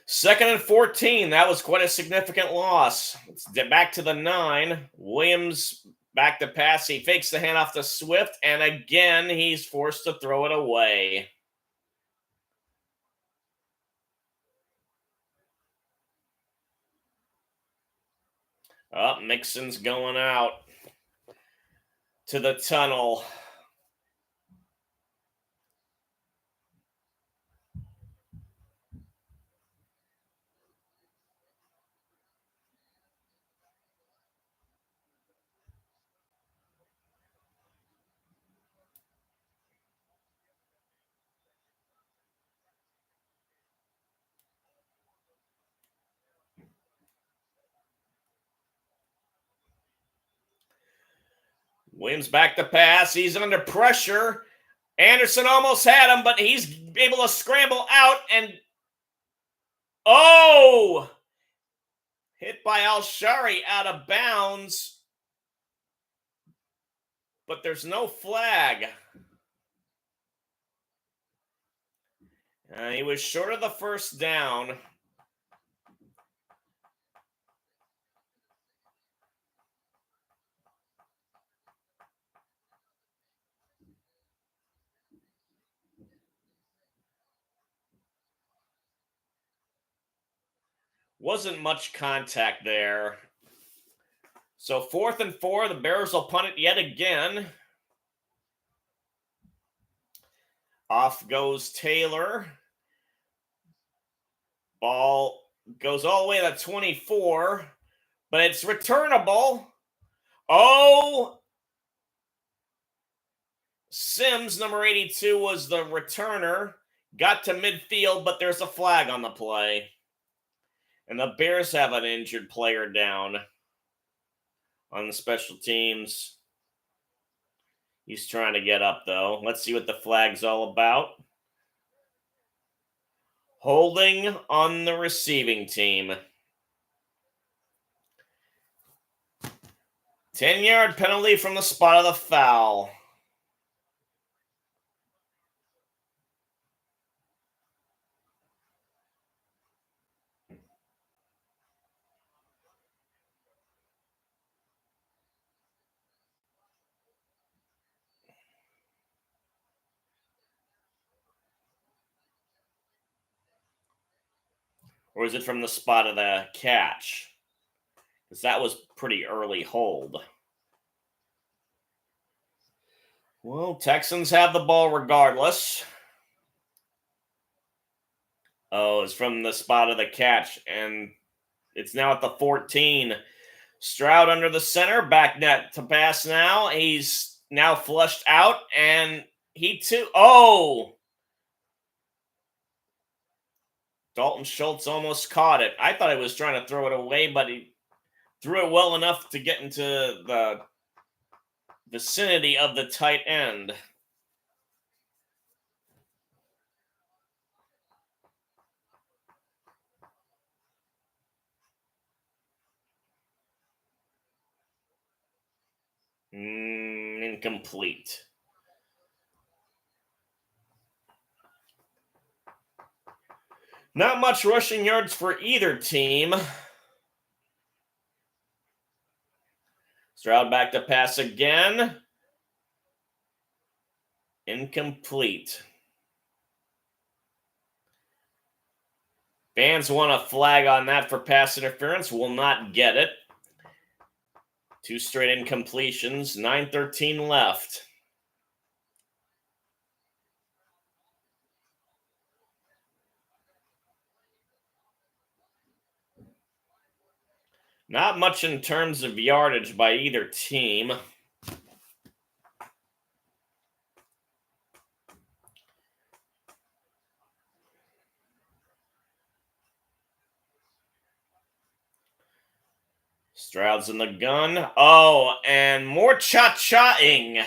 2nd and 14. That was quite a significant loss. It's back to the 9. Williams Back to pass. He fakes the handoff to Swift, and again, he's forced to throw it away. Mixon's going out to the tunnel. Williams back to pass. He's under pressure. Anderson almost had him, but he's able to scramble out and hit by Al-Shari out of bounds. But there's no flag. He was short of the first down. Wasn't much contact there. So 4th and 4, the Bears will punt it yet again. Off goes Taylor. Ball goes all the way to 24, but it's returnable. Sims, number 82, was the returner. Got to midfield, but there's a flag on the play. And the Bears have an injured player down on the special teams. He's trying to get up, though. Let's see what the flag's all about. Holding on the receiving team. 10-yard penalty from the spot of the foul. Or is it from the spot of the catch? Because that was pretty early hold. Well, Texans have the ball regardless. It's from the spot of the catch, and it's now at the 14. Stroud under the center, back net to pass now. He's now flushed out, and he too. Dalton Schultz almost caught it. I thought he was trying to throw it away, but he threw it well enough to get into the vicinity of the tight end. Incomplete. Not much rushing yards for either team. Stroud back to pass again. Incomplete. Fans want a flag on that for pass interference. Will not get it. 2 straight incompletions. 9:13 left. Not much in terms of yardage by either team. Stroud's in the gun. And more cha-cha-ing.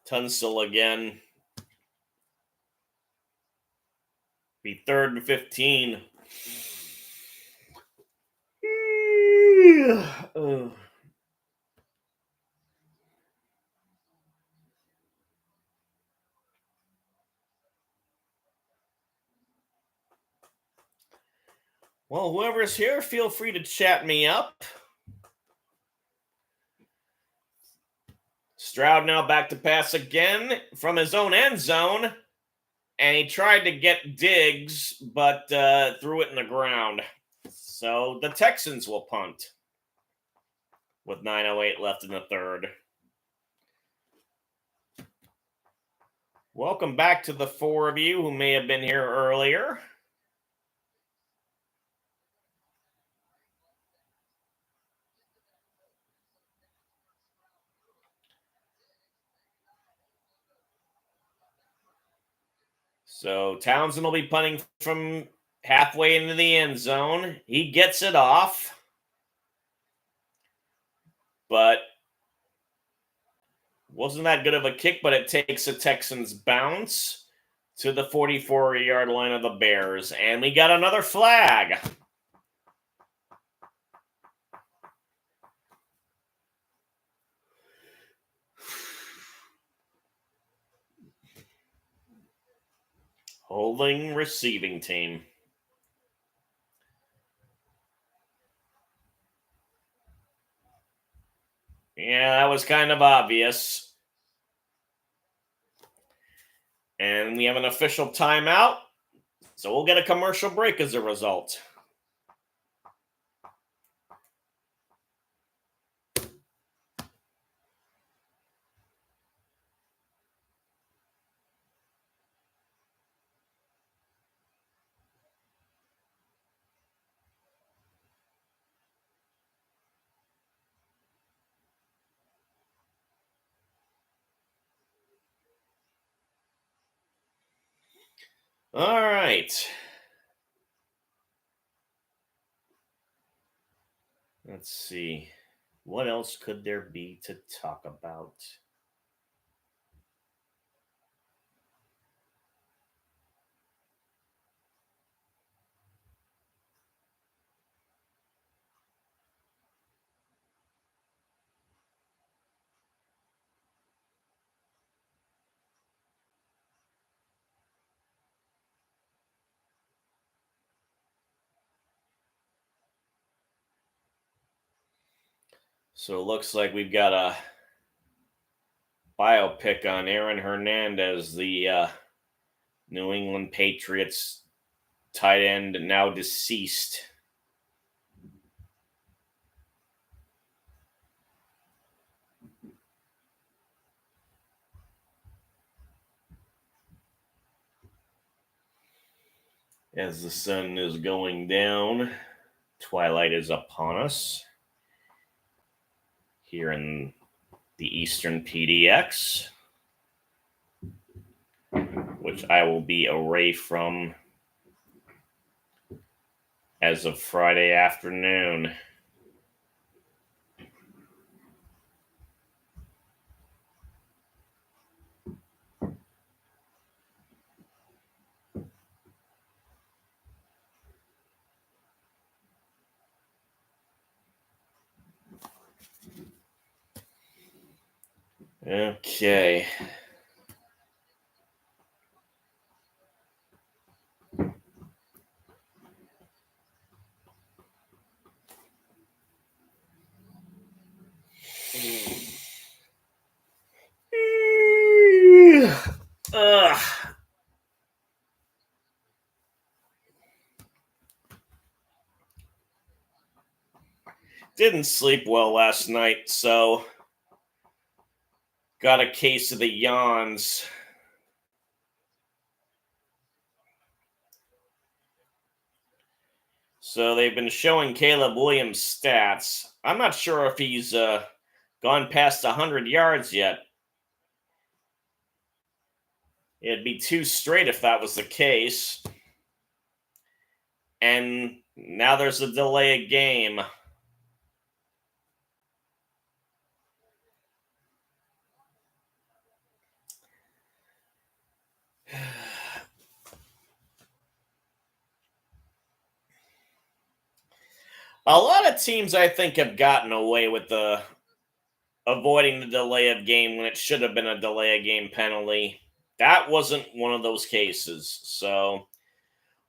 Tunsil again. Be 3rd and 15. Well, whoever's here, feel free to chat me up. Stroud now back to pass again from his own end zone. And he tried to get Diggs, but threw it in the ground. So the Texans will punt with 9:08 left in the third. Welcome back to the four of you who may have been here earlier. So Townsend will be punting from halfway into the end zone. He gets it off, but wasn't that good of a kick, but it takes a Texans bounce to the 44-yard line of the Bears. And we got another flag. Holding receiving team. Yeah, that was kind of obvious. And we have an official timeout, so we'll get a commercial break as a result. All right. Let's see. What else could there be to talk about? So it looks like we've got a biopic on Aaron Hernandez, the New England Patriots tight end, now deceased. As the sun is going down, twilight is upon us here in the Eastern PDX, which I will be away from as of Friday afternoon. Okay. Ugh. Didn't sleep well last night, so got a case of the yawns. So they've been showing Caleb Williams stats. I'm not sure if he's gone past 100 yards yet. It'd be two straight if that was the case. And now there's a delay of game. A lot of teams, I think, have gotten away with the avoiding the delay of game when it should have been a delay of game penalty. That wasn't one of those cases. So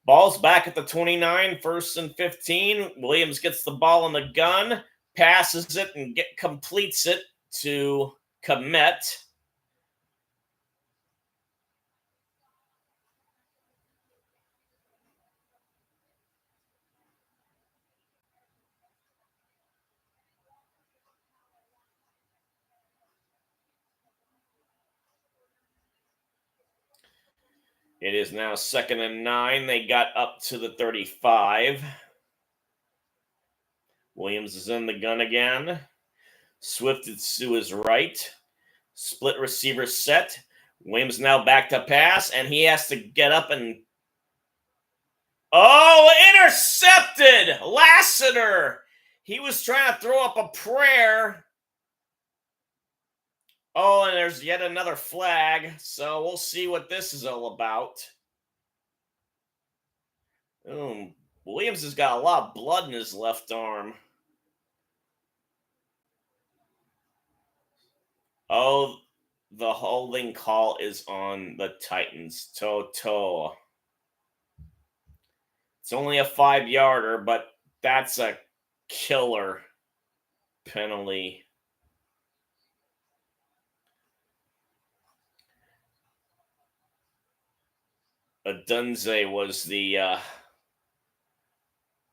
Ball's back at the 29, 1st and 15. Williams gets the ball in the gun, passes it, and completes it to Komet. It is now 2nd and 9. They got up to the 35. Williams is in the gun again. Swift is to his right. Split receiver set. Williams now back to pass, and he has to get up and... Oh, intercepted! Lassiter! He was trying to throw up a prayer. Oh, and there's yet another flag, so we'll see what this is all about. Williams has got a lot of blood in his left arm. Oh, the holding call is on the Titans. Toto. It's only a 5-yarder, but that's a killer penalty. Adunze was the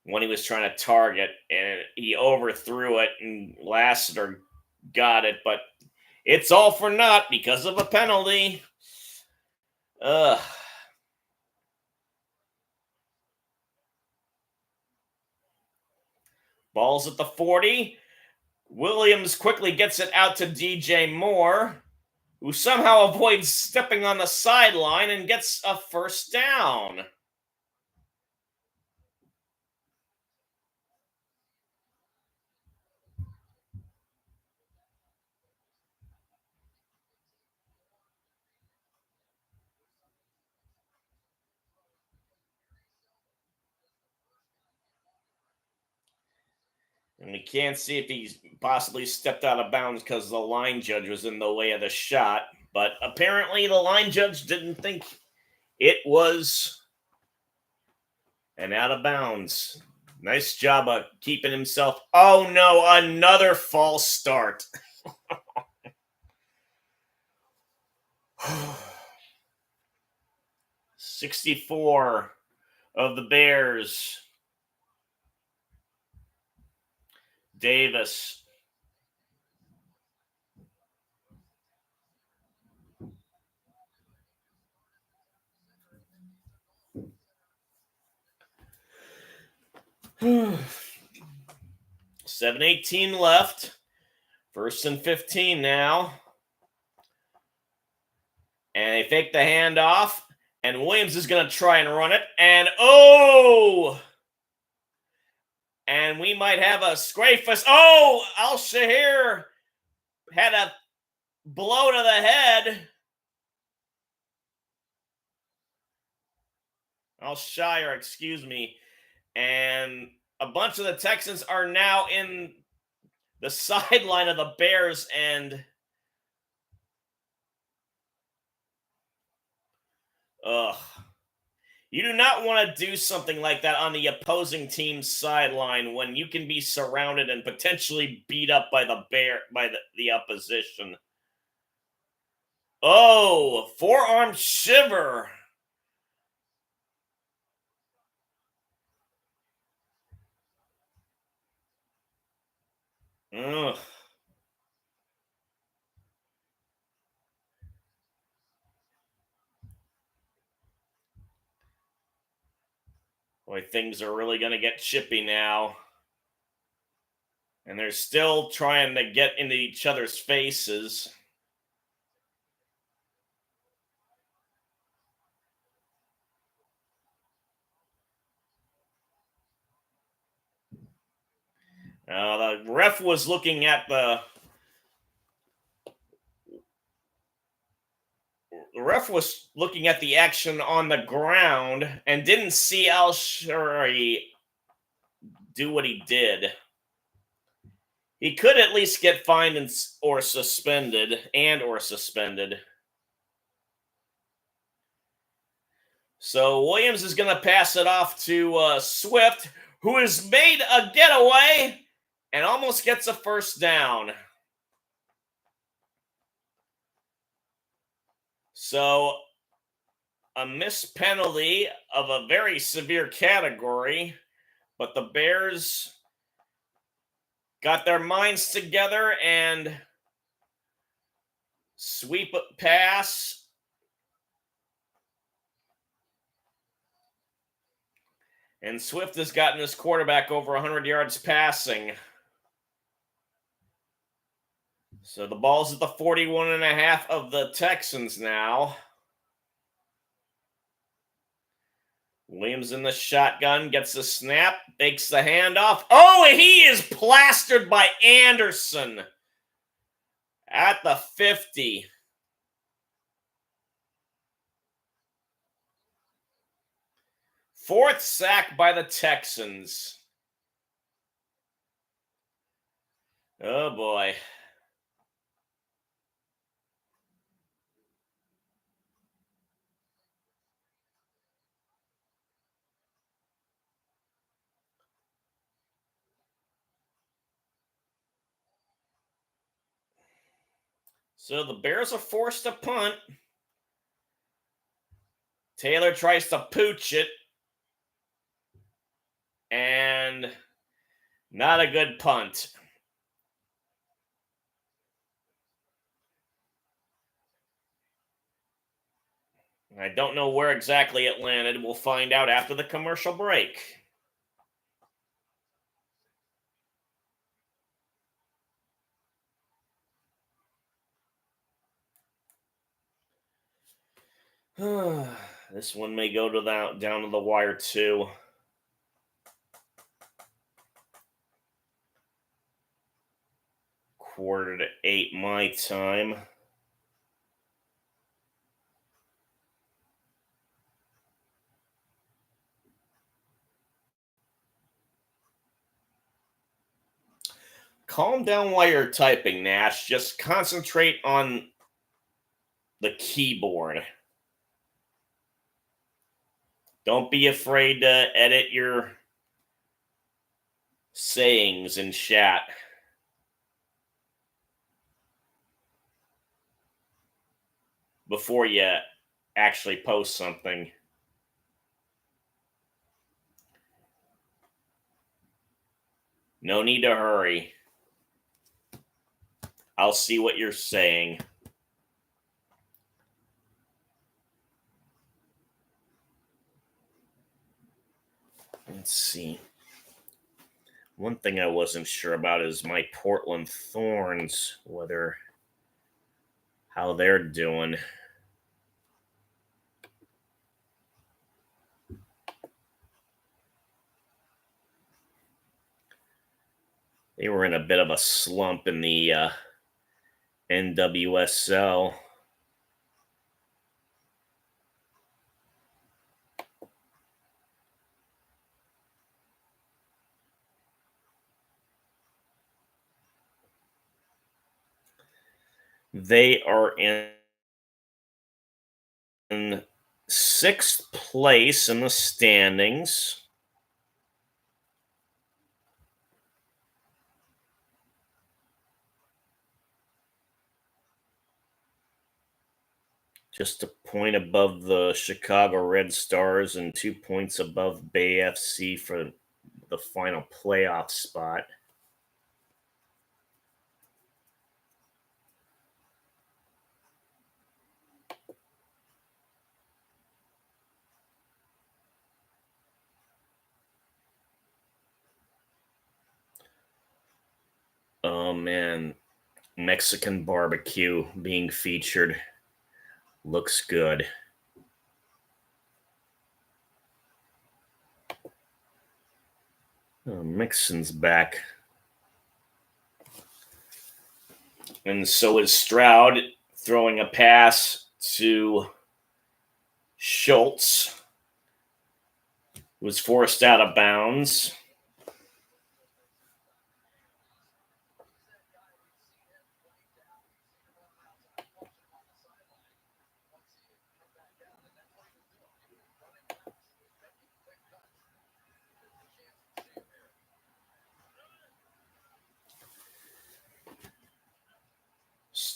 one he was trying to target, and he overthrew it, and Lassiter got it, but it's all for naught because of a penalty. Ugh. Ball's at the 40. Williams quickly gets it out to DJ Moore, who somehow avoids stepping on the sideline and gets a 1st down. And we can't see if he's possibly stepped out of bounds because the line judge was in the way of the shot. But apparently the line judge didn't think it was an out of bounds. Nice job of keeping himself. Oh no, another false start. 64 of the Bears. Davis. Hmm. 7:18 left. 1st and 15 now. And they fake the handoff. And Williams is going to try and run it. And oh! And we might have a Scrafus. Oh! Al-Shahir had a blow to the head. Al-Shire, excuse me. And a bunch of the Texans are now in the sideline of the Bears, and you do not want to do something like that on the opposing team's sideline when you can be surrounded and potentially beat up by the opposition. Oh, forearm shiver. Ugh. Boy, things are really going to get chippy now. And they're still trying to get into each other's faces. The ref was looking at the action on the ground and didn't see Al-Shari do what he did. He could at least get fined or suspended. So Williams is going to pass it off to Swift, who has made a getaway and almost gets a first down. So a missed penalty of a very severe category, but the Bears got their minds together and sweep pass. And Swift has gotten his quarterback over 100 yards passing. So the ball's at the 41.5 of the Texans now. Williams in the shotgun, gets the snap, takes the handoff. Oh, and he is plastered by Anderson at the 50. Fourth sack by the Texans. Oh, boy. So the Bears are forced to punt. Taylor tries to pooch it. And not a good punt. I don't know where exactly it landed. We'll find out after the commercial break. This one may go to down to the wire too. Quarter to 8 my time. Calm down while you're typing, Nash. Just concentrate on the keyboard. Don't be afraid to edit your sayings in chat. Before you actually post something. No need to hurry. I'll see what you're saying. Let's see. One thing I wasn't sure about is my Portland Thorns, how they're doing. They were in a bit of a slump in the NWSL. They are in 6th place in the standings. Just a point above the Chicago Red Stars and 2 points above Bay FC for the final playoff spot. Oh man, Mexican barbecue being featured. Looks good. Oh, Mixon's back. And so is Stroud, throwing a pass to Schultz, who was forced out of bounds.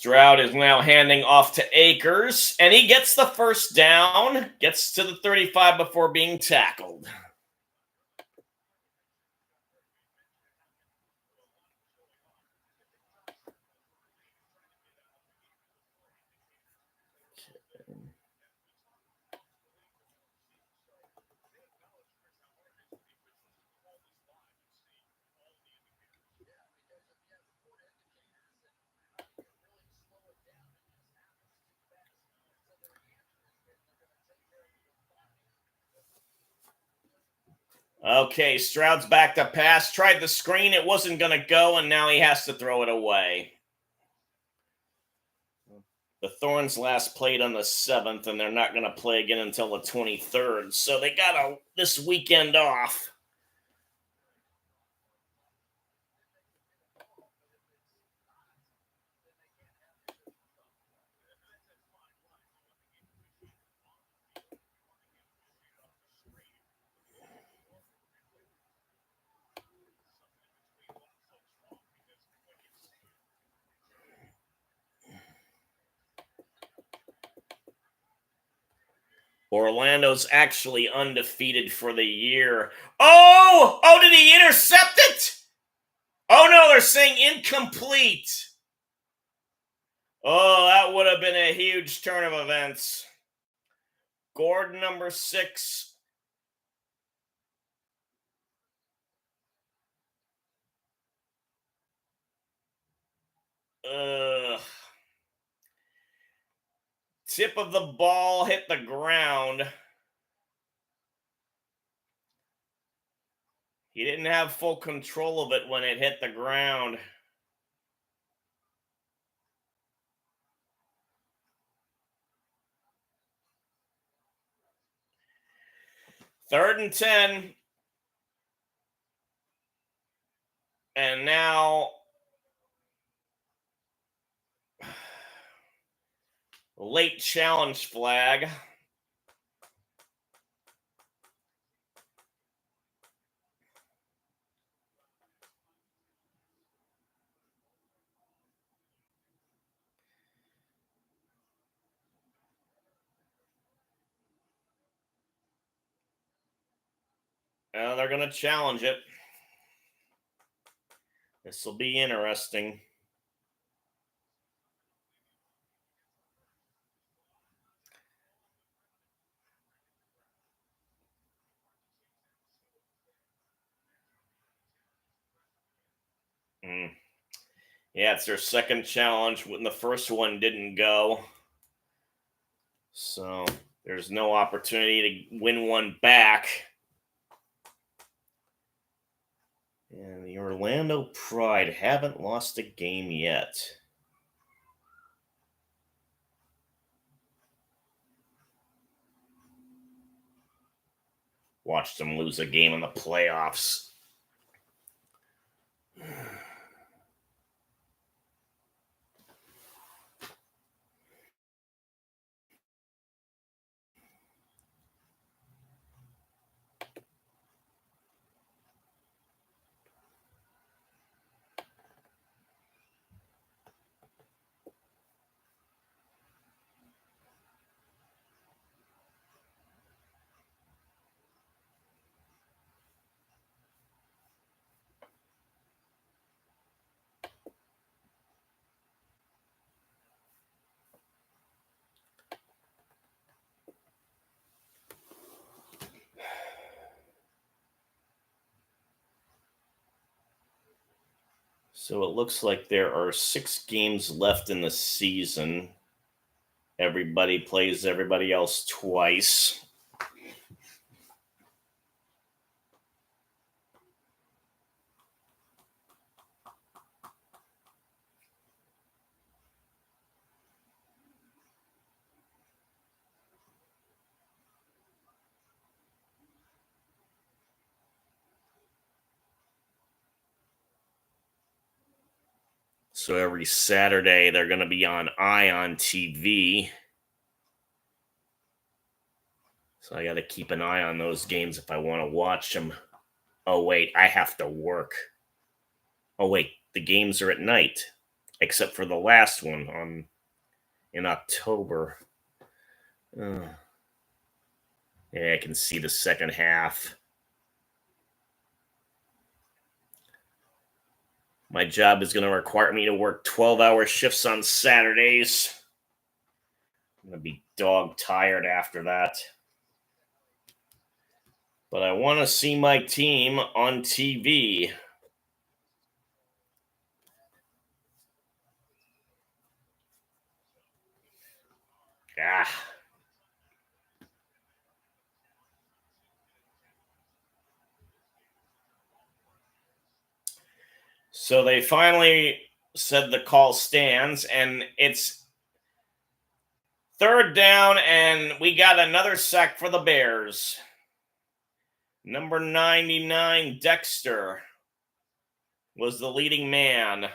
Stroud is now handing off to Akers, and he gets the first down, gets to the 35 before being tackled. Okay, Stroud's back to pass. Tried the screen. It wasn't going to go, and now he has to throw it away. The Thorns last played on the 7th, and they're not going to play again until the 23rd. So they got this weekend off. Orlando's actually undefeated for the year. Oh, did he intercept it? Oh, no, they're saying incomplete. Oh, that would have been a huge turn of events. Gordon, number 6. Tip of the ball hit the ground. He didn't have full control of it when it hit the ground. Third and 10. And now late challenge flag. They're going to challenge it. This will be interesting. Yeah, it's their second challenge when the first one didn't go. So there's no opportunity to win one back. And the Orlando Pride haven't lost a game yet. Watched them lose a game in the playoffs. So it looks like there are 6 games left in the season. Everybody plays everybody else twice. So every Saturday they're going to be on Ion TV. So I got to keep an eye on those games if I want to watch them. Oh, wait, I have to work. Oh, wait, the games are at night. except for the last one in October. Yeah, I can see the second half. My job is going to require me to work 12-hour shifts on Saturdays. I'm going to be dog tired after that. But I want to see my team on TV. Ah. So they finally said the call stands, and it's third down, and we got another sack for the Bears. Number 99, Dexter, was the leading man.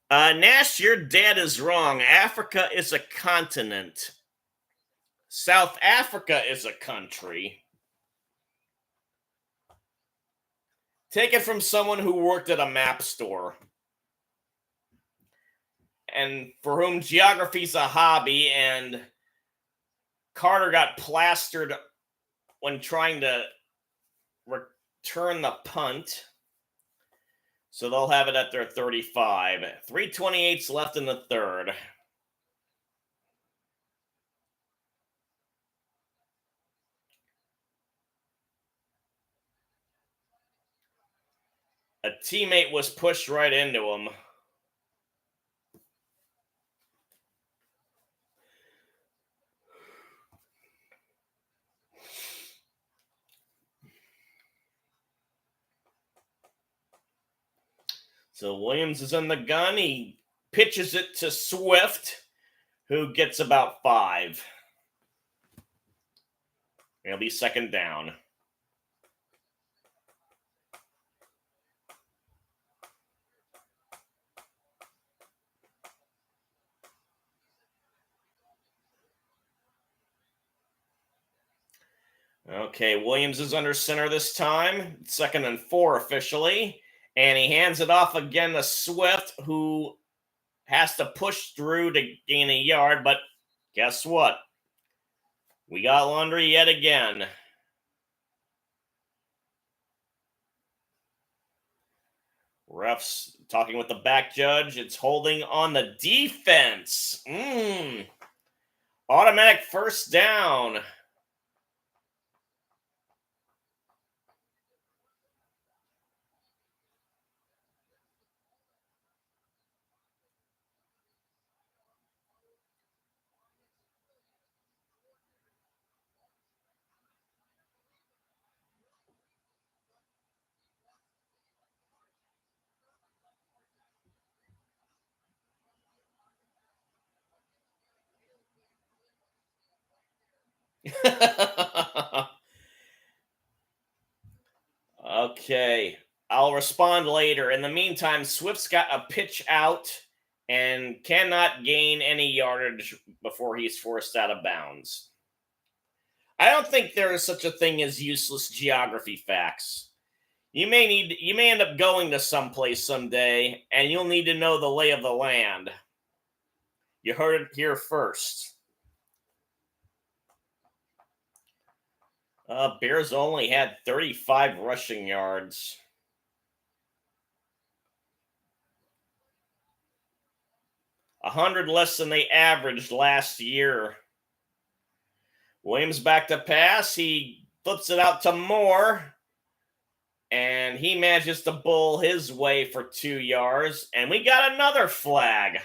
Nash, your dad is wrong. Africa is a continent. South Africa is a country. Take it from someone who worked at a map store and for whom geography's a hobby, and Carter got plastered when trying to return the punt. So they'll have it at their 35. 3:28 left in the third. A teammate was pushed right into him. So Williams is in the gun. He pitches it to Swift, who gets about 5. It'll be second down. Okay, Williams is under center this time. 2nd and 4 officially. And he hands it off again to Swift, who has to push through to gain a yard. But guess what? We got laundry yet again. Refs talking with the back judge. It's holding on the defense. Automatic first down. Okay, I'll respond later. In the meantime, Swift's got a pitch out and cannot gain any yardage before he's forced out of bounds. I don't think there is such a thing as useless geography facts. You may end up going to someplace someday, and you'll need to know the lay of the land. You heard it here first. Bears only had 35 rushing yards. 100 less than they averaged last year. Williams back to pass. He flips it out to Moore. And he manages to bull his way for 2 yards. And we got another flag.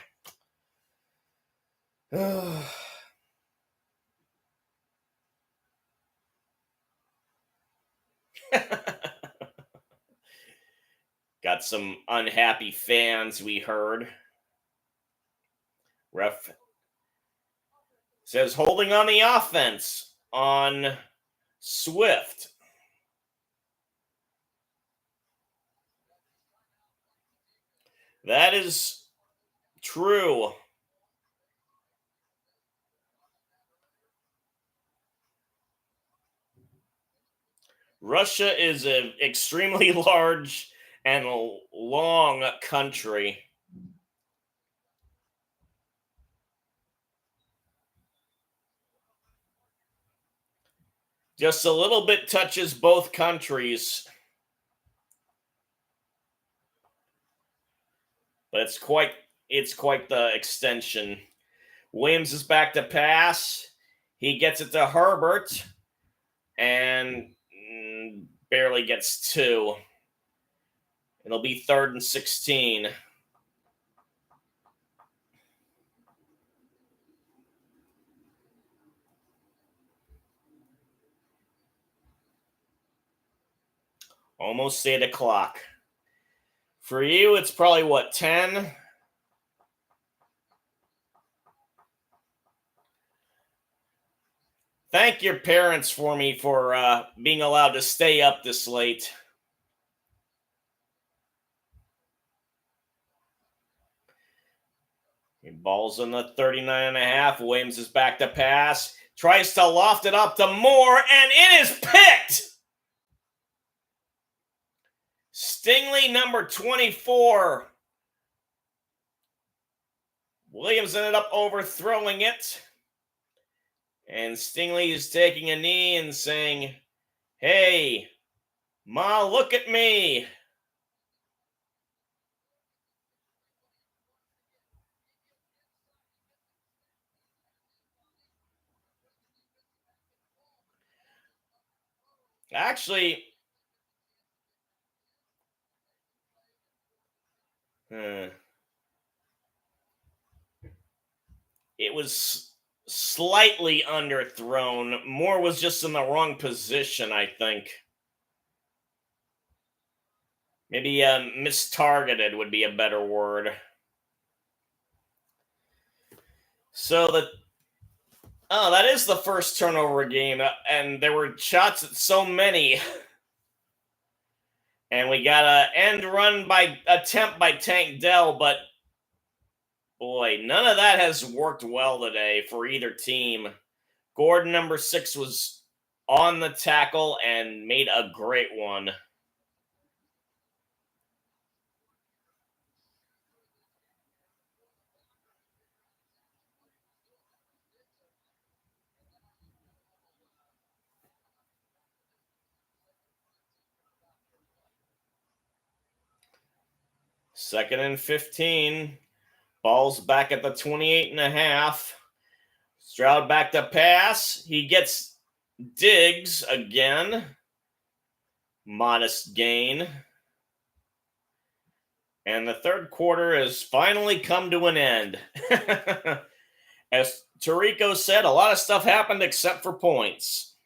Got some unhappy fans, we heard. Ref says holding on the offense on Swift. That is true. Russia is an extremely large and long country. Just a little bit touches both countries, but it's quite the extension. Williams is back to pass. He gets it to Herbert and barely gets two. It'll be 3rd and 16. Almost 8 o'clock. For you, it's probably what, 10? Thank your parents for me for being allowed to stay up this late. Ball's in the 39.5. Williams is back to pass. Tries to loft it up to Moore, and it is picked. Stingley, number 24. Williams ended up overthrowing it. And Stingley is taking a knee and saying, "Hey, Ma, look at me." Actually, it was slightly underthrown. Moore was just in the wrong position, I think. Maybe mistargeted would be a better word. So that is the first turnover game, and there were shots at so many. And we got a end run by attempt by Tank Dell, but boy, none of that has worked well today for either team. Gordon, number 6, was on the tackle and made a great one. Second and 15. Ball's back at the 28.5. Stroud back to pass. He gets Diggs again. Modest gain. And the third quarter has finally come to an end. As Tirico said, a lot of stuff happened except for points.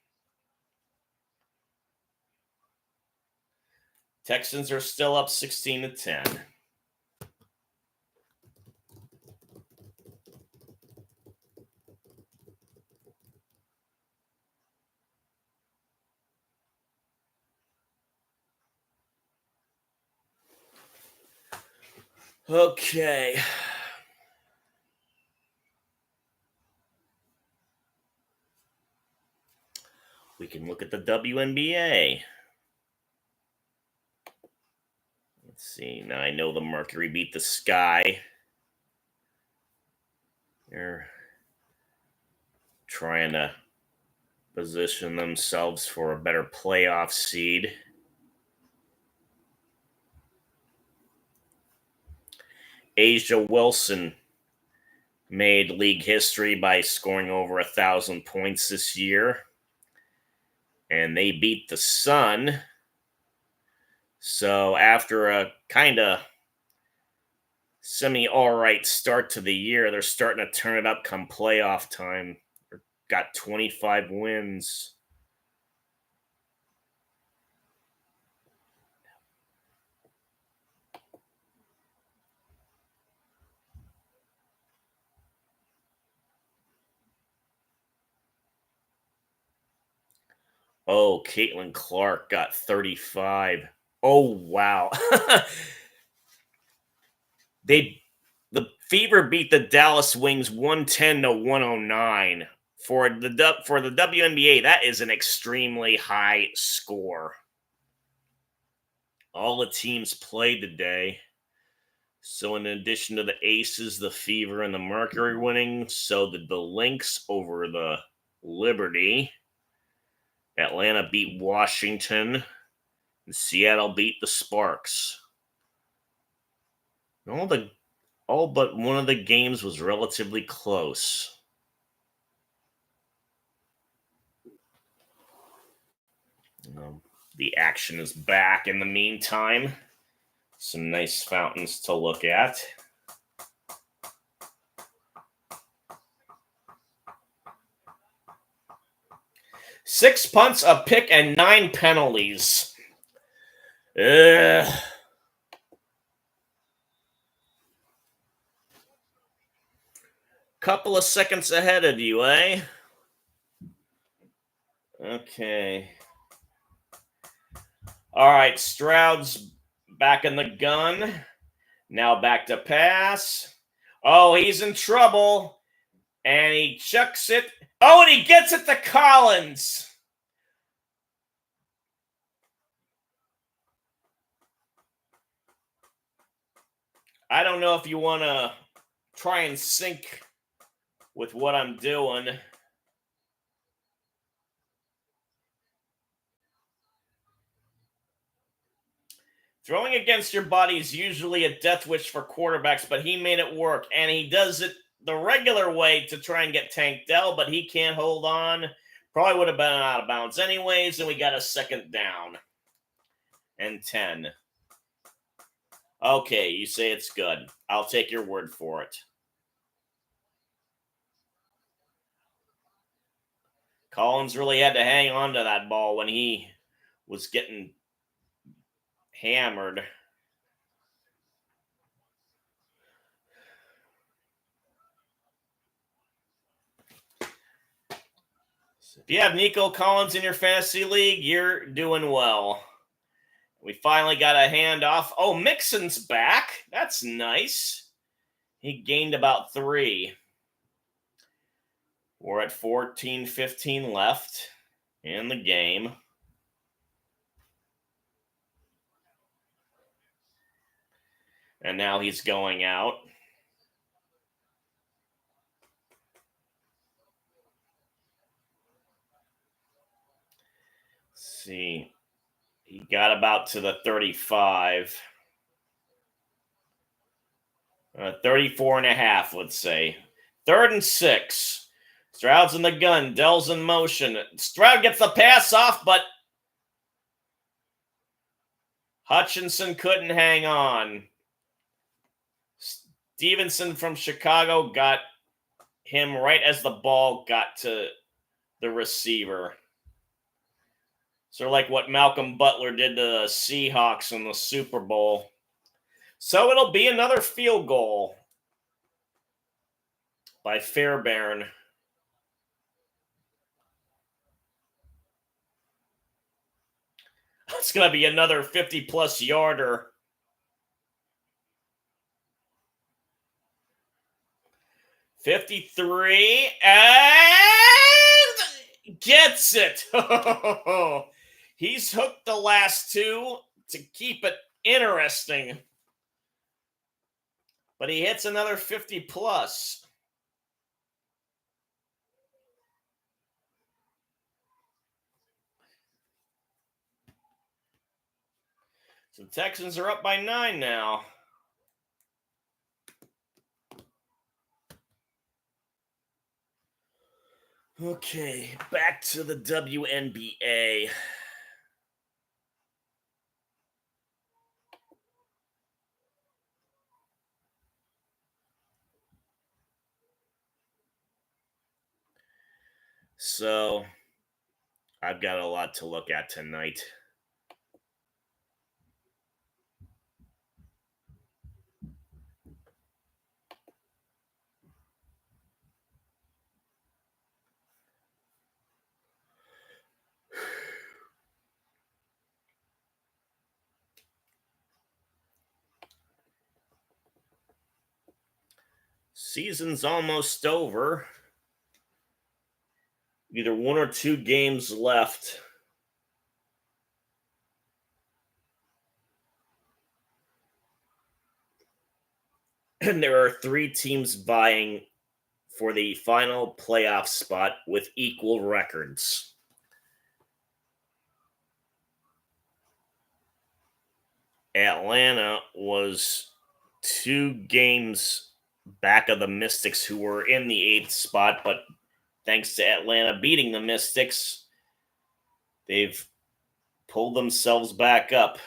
Texans are still up 16-10. Okay. We can look at the WNBA. Let's see. Now I know the Mercury beat the Sky. They're trying to position themselves for a better playoff seed. Asia Wilson made league history by scoring over 1,000 points this year. And they beat the Sun. So after a kind of semi-all-right start to the year, they're starting to turn it up come playoff time. They've got 25 wins. Oh, Caitlin Clark got 35. Oh, wow. The Fever beat the Dallas Wings 110-109. For the WNBA, that is an extremely high score. All the teams played today. So in addition to the Aces, the Fever, and the Mercury winning, so did the Lynx over the Liberty. Atlanta beat Washington, and Seattle beat the Sparks. All but one of the games was relatively close. The action is back in the meantime. Some nice fountains to look at. Six punts, a pick, and 9 penalties. Couple of seconds ahead of you, eh? Okay. All right, Stroud's back in the gun. Now back to pass. Oh, he's in trouble. And he chucks it. Oh, and he gets it to Collins. I don't know if you want to try and sync with what I'm doing. Throwing against your body is usually a death wish for quarterbacks, but he made it work. And he does it the regular way to try and get Tank Dell, but he can't hold on. Probably would have been out of bounds anyways, and we got a second down. And 10. Okay, you say it's good. I'll take your word for it. Collins really had to hang on to that ball when he was getting hammered. If you have Nico Collins in your fantasy league, you're doing well. We finally got a handoff. Oh, Mixon's back. That's nice. He gained about 3. We're at 14-15 left in the game. And now he's going out. Let's see. He got about to the 35. 34 and a half, let's say. 3rd and 6. Stroud's in the gun. Dell's in motion. Stroud gets the pass off, but Hutchinson couldn't hang on. Stevenson from Chicago got him right as the ball got to the receiver. Sort of like what Malcolm Butler did to the Seahawks in the Super Bowl. So it'll be another field goal by Fairbairn. It's going to be another 50-plus yarder. $53 and gets it. He's hooked the last 2 to keep it interesting. But he hits another 50-plus. So the Texans are up by 9 now. Okay, back to the WNBA. So, I've got a lot to look at tonight. Season's almost over. either 1 or 2 games left. And there are 3 teams vying for the final playoff spot with equal records. Atlanta was 2 games back of the Mystics, who were in the 8th spot, but thanks to Atlanta beating the Mystics, they've pulled themselves back up.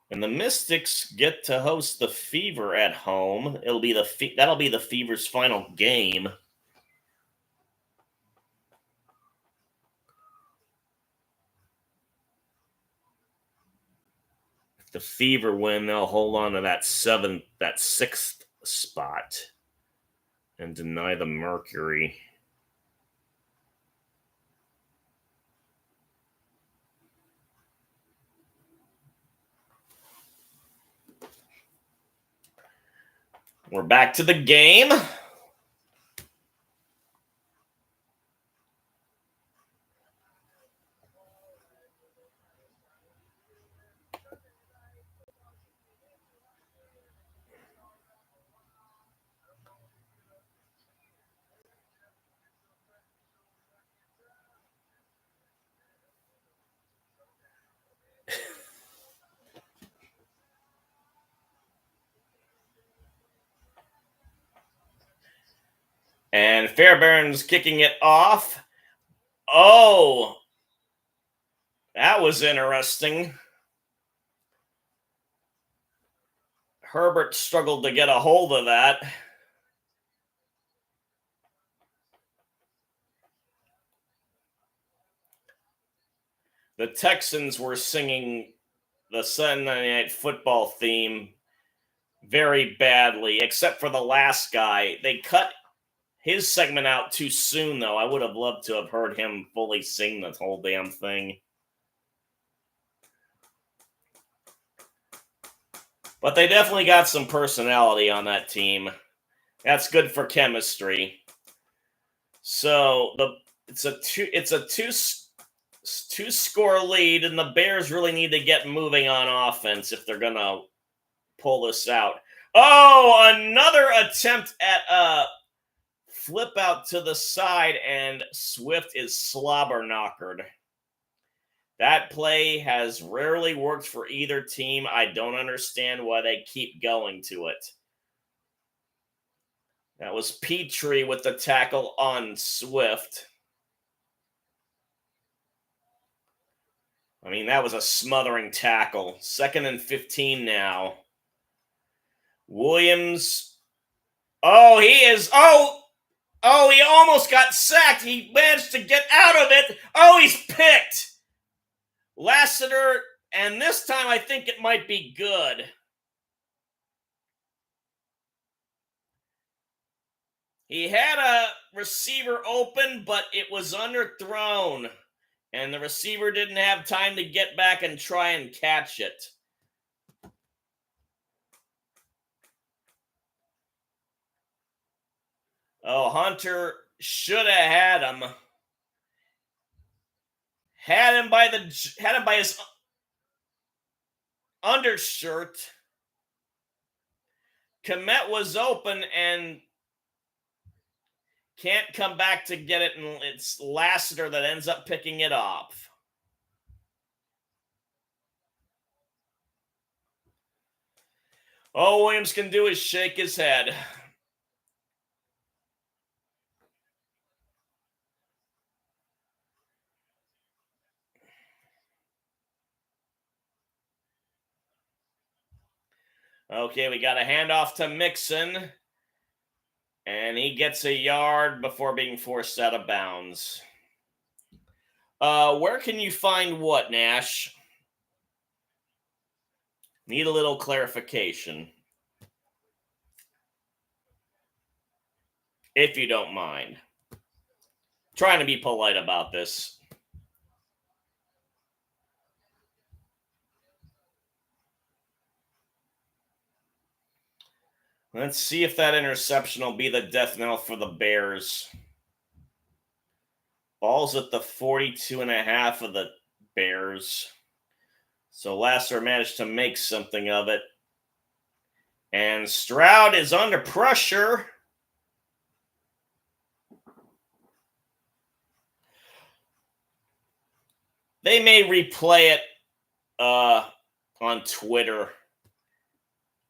And the Mystics get to host the Fever at home. That'll be the Fever's final game. If the Fever win, they'll hold on to that 6th spot and deny the Mercury. We're back to the game. And Fairbairn's kicking it off. Oh, that was interesting. Herbert struggled to get a hold of that. The Texans were singing the Sunday Night Football theme very badly, except for the last guy. They cut his segment out too soon, though. I would have loved to have heard him fully sing the whole damn thing. But they definitely got some personality on that team. That's good for chemistry. So it's a two-score lead, and the Bears really need to get moving on offense if they're gonna pull this out. Oh, another attempt at a flip out to the side, and Swift is slobber knockered. That play has rarely worked for either team. I don't understand why they keep going to it. That was Petrie with the tackle on Swift. I mean, that was a smothering tackle. 2nd and 15 now. Williams. Oh, he is. Oh, he almost got sacked. He managed to get out of it. Oh, he's picked. Lassiter, and this time I think it might be good. He had a receiver open, but it was underthrown, and the receiver didn't have time to get back and try and catch it. Oh, Hunter should have had him. Had him by his undershirt. Komet was open and can't come back to get it, and it's Lassiter that ends up picking it off. All Williams can do is shake his head. Okay, we got a handoff to Mixon, and he gets a yard before being forced out of bounds. Where can you find what, Nash? Need a little clarification. If you don't mind. Trying to be polite about this. Let's see if that interception will be the death knell for the Bears. Ball's at the 42.5 of the Bears. So Lasser managed to make something of it. And Stroud is under pressure. They may replay it on Twitter.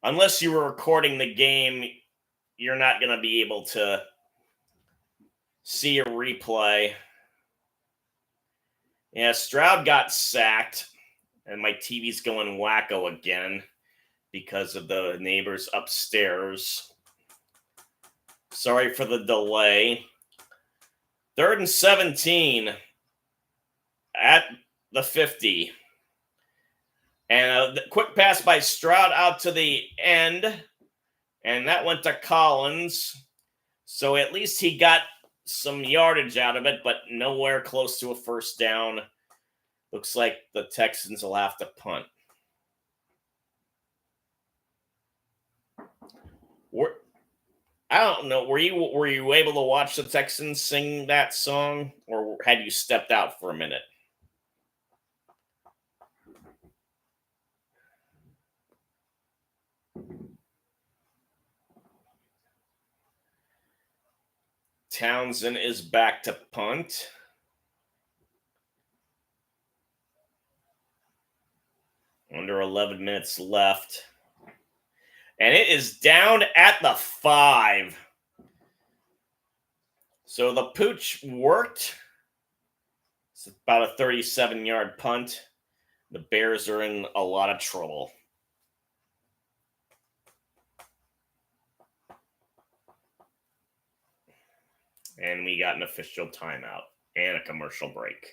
Unless you were recording the game, you're not going to be able to see a replay. Yeah, Stroud got sacked, and my TV's going wacko again because of the neighbors upstairs. Sorry for the delay. 3rd and 17 at the 50. And a quick pass by Stroud out to the end. And that went to Collins. So at least he got some yardage out of it, but nowhere close to a first down. Looks like the Texans will have to punt. I don't know. Were you able to watch the Texans sing that song, or had you stepped out for a minute? Townsend is back to punt. Under 11 minutes left. And it is down at the 5. So the pooch worked. It's about a 37-yard punt. The Bears are in a lot of trouble. And we got an official timeout and a commercial break.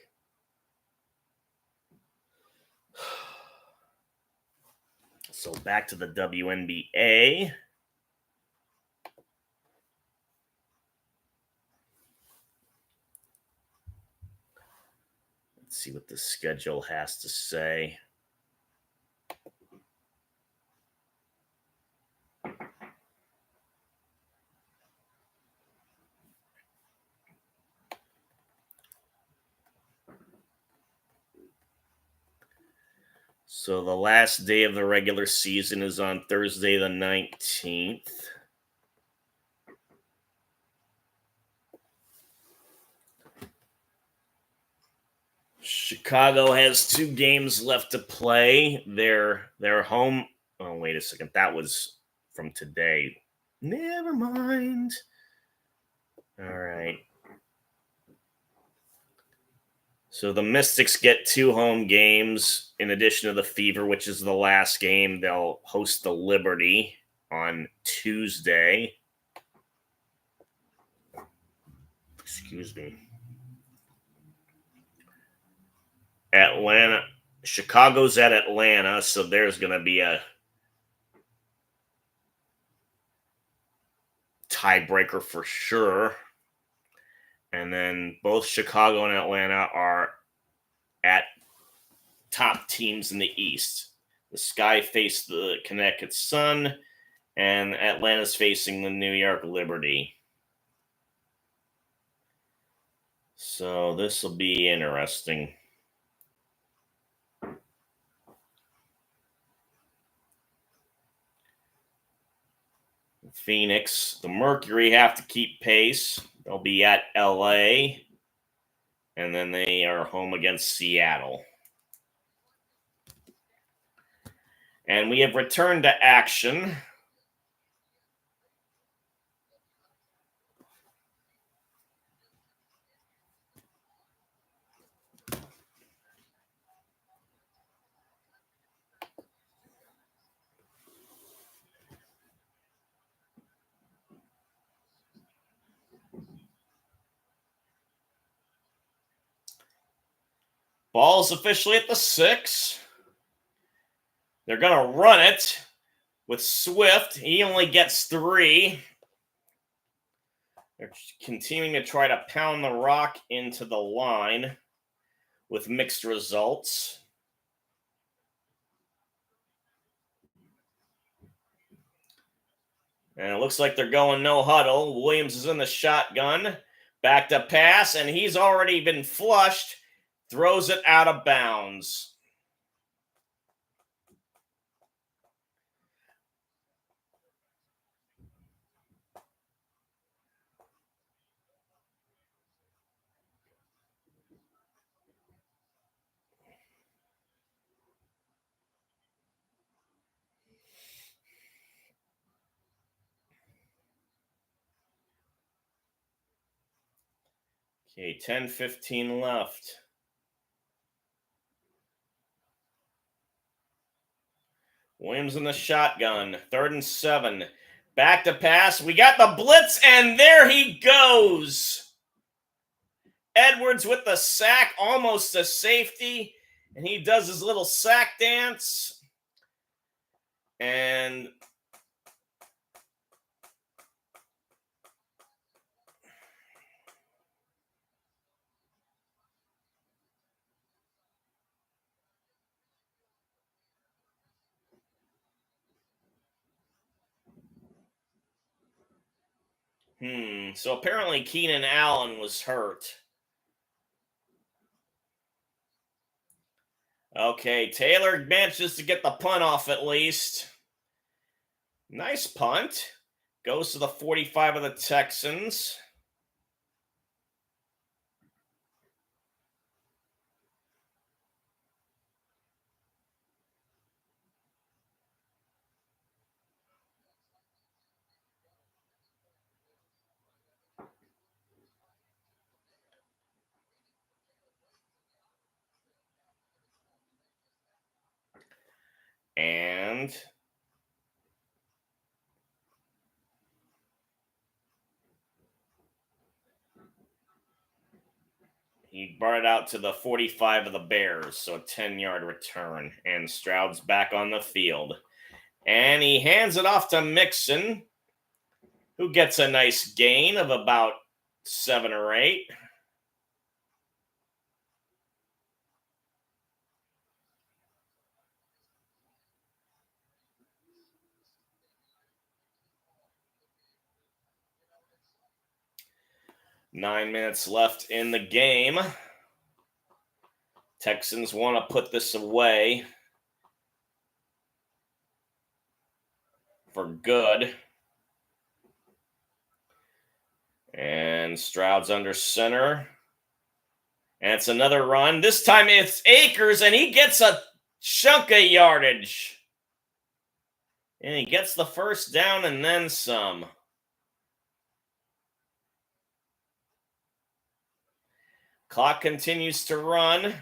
So back to the WNBA. Let's see what the schedule has to say. So the last day of the regular season is on Thursday the 19th. Chicago has 2 games left to play. They're home. Oh, wait a second. That was from today. Never mind. All right. So the Mystics get 2 home games in addition to the Fever, which is the last game. They'll host the Liberty on Tuesday. Excuse me. Chicago's at Atlanta, so there's going to be a tiebreaker for sure. And then both Chicago and Atlanta are at top teams in the East. The Sky face the Connecticut Sun, and Atlanta's facing the New York Liberty. So this will be interesting. Phoenix, the Mercury have to keep pace. They'll be at LA, and then they are home against Seattle. And we have returned to action. Ball's officially at the 6. They're going to run it with Swift. He only gets 3. They're continuing to try to pound the rock into the line with mixed results. And it looks like they're going no huddle. Williams is in the shotgun. Back to pass, and he's already been flushed. Throws it out of bounds. Okay, 10-15 left. Williams in the shotgun. 3rd and 7. Back to pass. We got the blitz, and there he goes. Edwards with the sack, almost a safety. And he does his little sack dance. And so apparently Keenan Allen was hurt. Okay, Taylor manages to get the punt off at least. Nice punt. Goes to the 45 of the Texans. And he brought it out to the 45 of the Bears, so a 10-yard return. And Stroud's back on the field. And he hands it off to Mixon, who gets a nice gain of about 7 or 8. Nine minutes left in the game. Texans want to put this away for good. And Stroud's under center. And it's another run. This time it's Akers, and he gets a chunk of yardage. And he gets the first down and then some. Clock continues to run.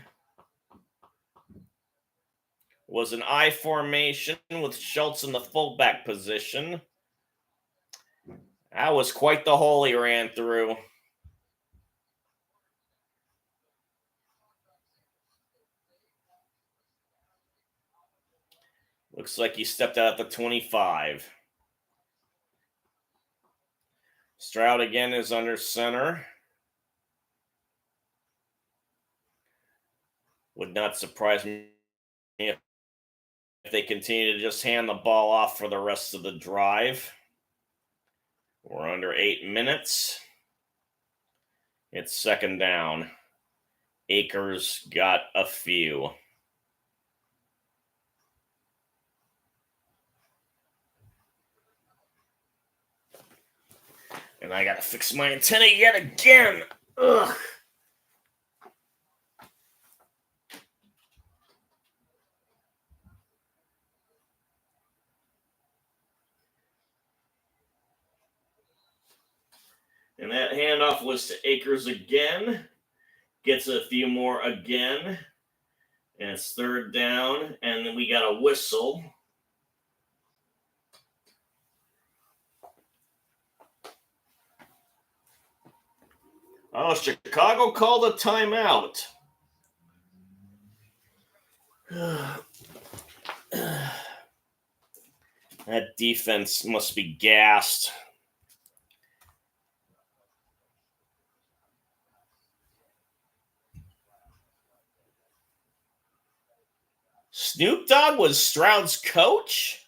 Was an I formation with Schultz in the fullback position. That was quite the hole he ran through. Looks like he stepped out at the 25. Stroud again is under center. Would not surprise me if they continue to just hand the ball off for the rest of the drive. We're under 8 minutes. It's second down. Akers got a few. And I gotta fix my antenna yet again. Ugh. And that handoff was to Akers again. Gets a few more again. And it's third down. And then we got a whistle. Oh, Chicago called a timeout. That defense must be gassed. Snoop Dogg was Stroud's coach?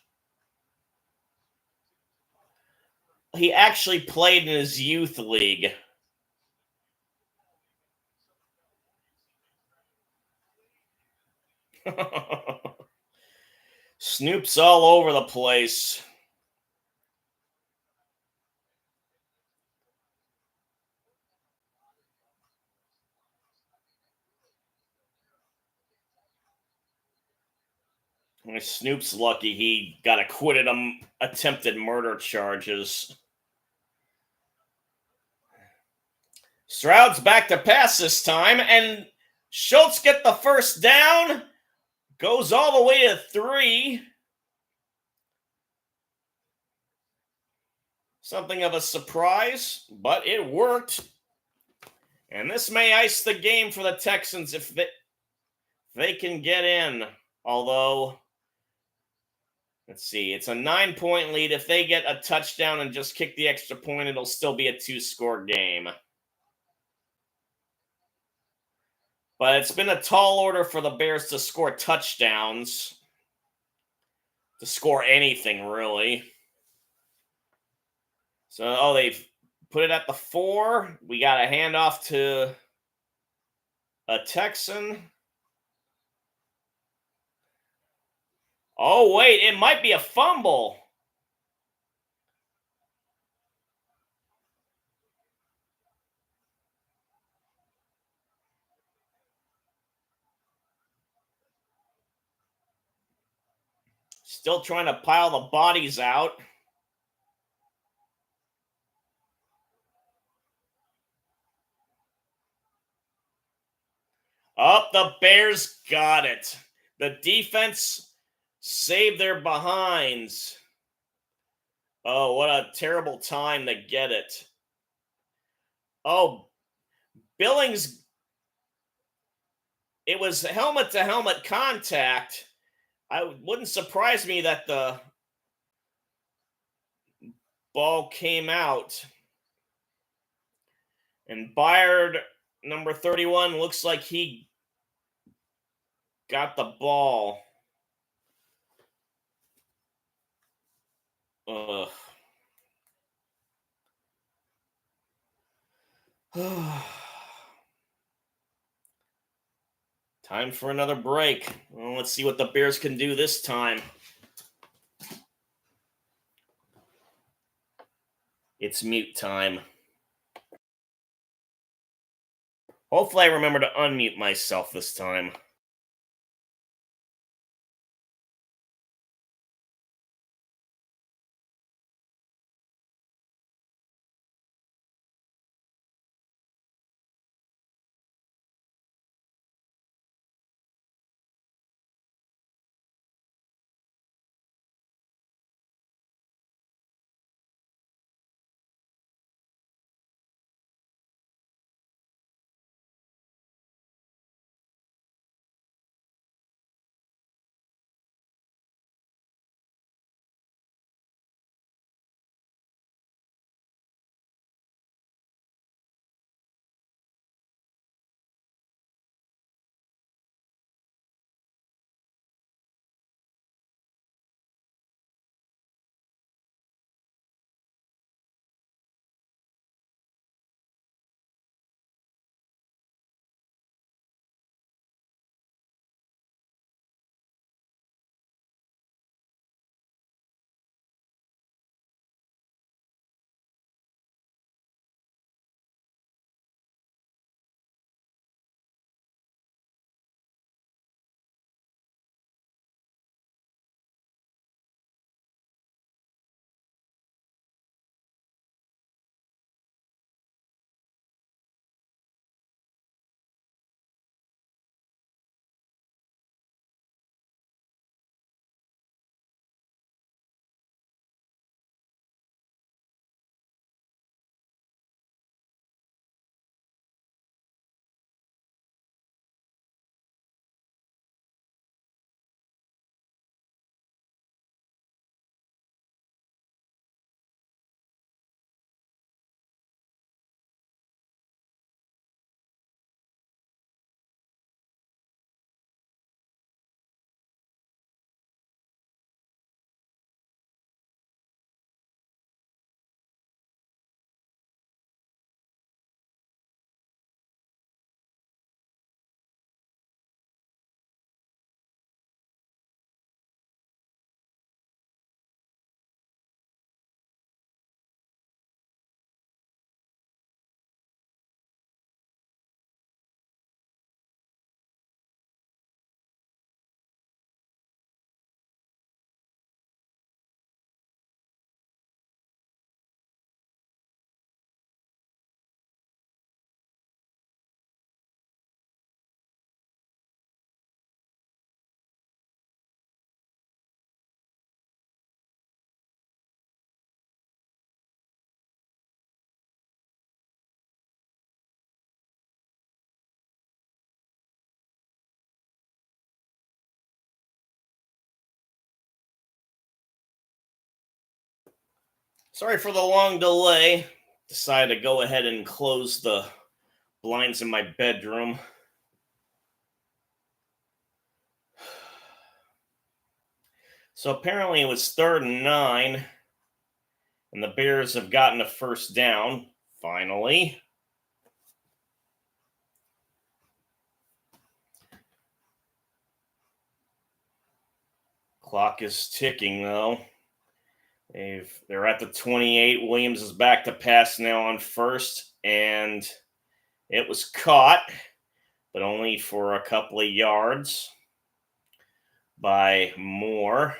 he actually played in his youth league. Snoop's all over the place. Snoop's lucky he got acquitted of attempted murder charges. Stroud's back to pass this time, and Schultz get the first down. Goes all the way to 3. Something of a surprise, but it worked. And this may ice the game for the Texans if they can get in. Although, let's see, it's a 9-point lead. If they get a touchdown and just kick the extra point, it'll still be a 2-score game. But it's been a tall order for the Bears to score touchdowns, to score anything, really. So, they've put it at the 4. We got a handoff to a Texan. Oh, wait, it might be a fumble. Still trying to pile the bodies out. Up, the Bears got it. The defense saved their behinds. Oh, what a terrible time to get it. Oh, Billings, it was helmet-to-helmet contact. I wouldn't surprise me that the ball came out. And Byard, number 31, looks like he got the ball. Ugh. Time for another break. Well, let's see what the Bears can do this time. It's mute time. Hopefully I remember to unmute myself this time. Sorry for the long delay. Decided to go ahead and close the blinds in my bedroom. So apparently it was 3rd and 9, and the Bears have gotten a first down, finally. Clock is ticking, though. They're at the 28. Williams is back to pass now on first, and it was caught, but only for a couple of yards by Moore.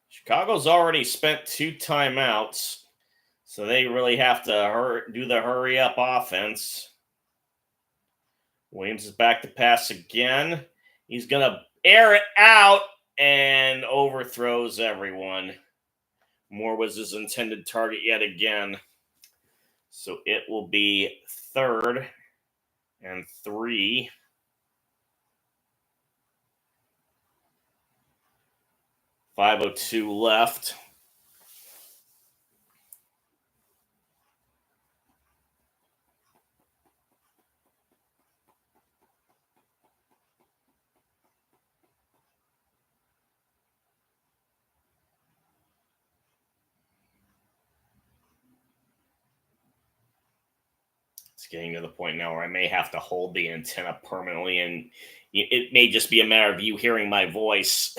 Chicago's already spent 2 timeouts, so they really have to do the hurry up offense. Williams is back to pass again. He's going to air it out and overthrows everyone. Moore was his intended target yet again. So it will be 3rd and 3. .502 left. It's getting to the point now where I may have to hold the antenna permanently, and it may just be a matter of you hearing my voice.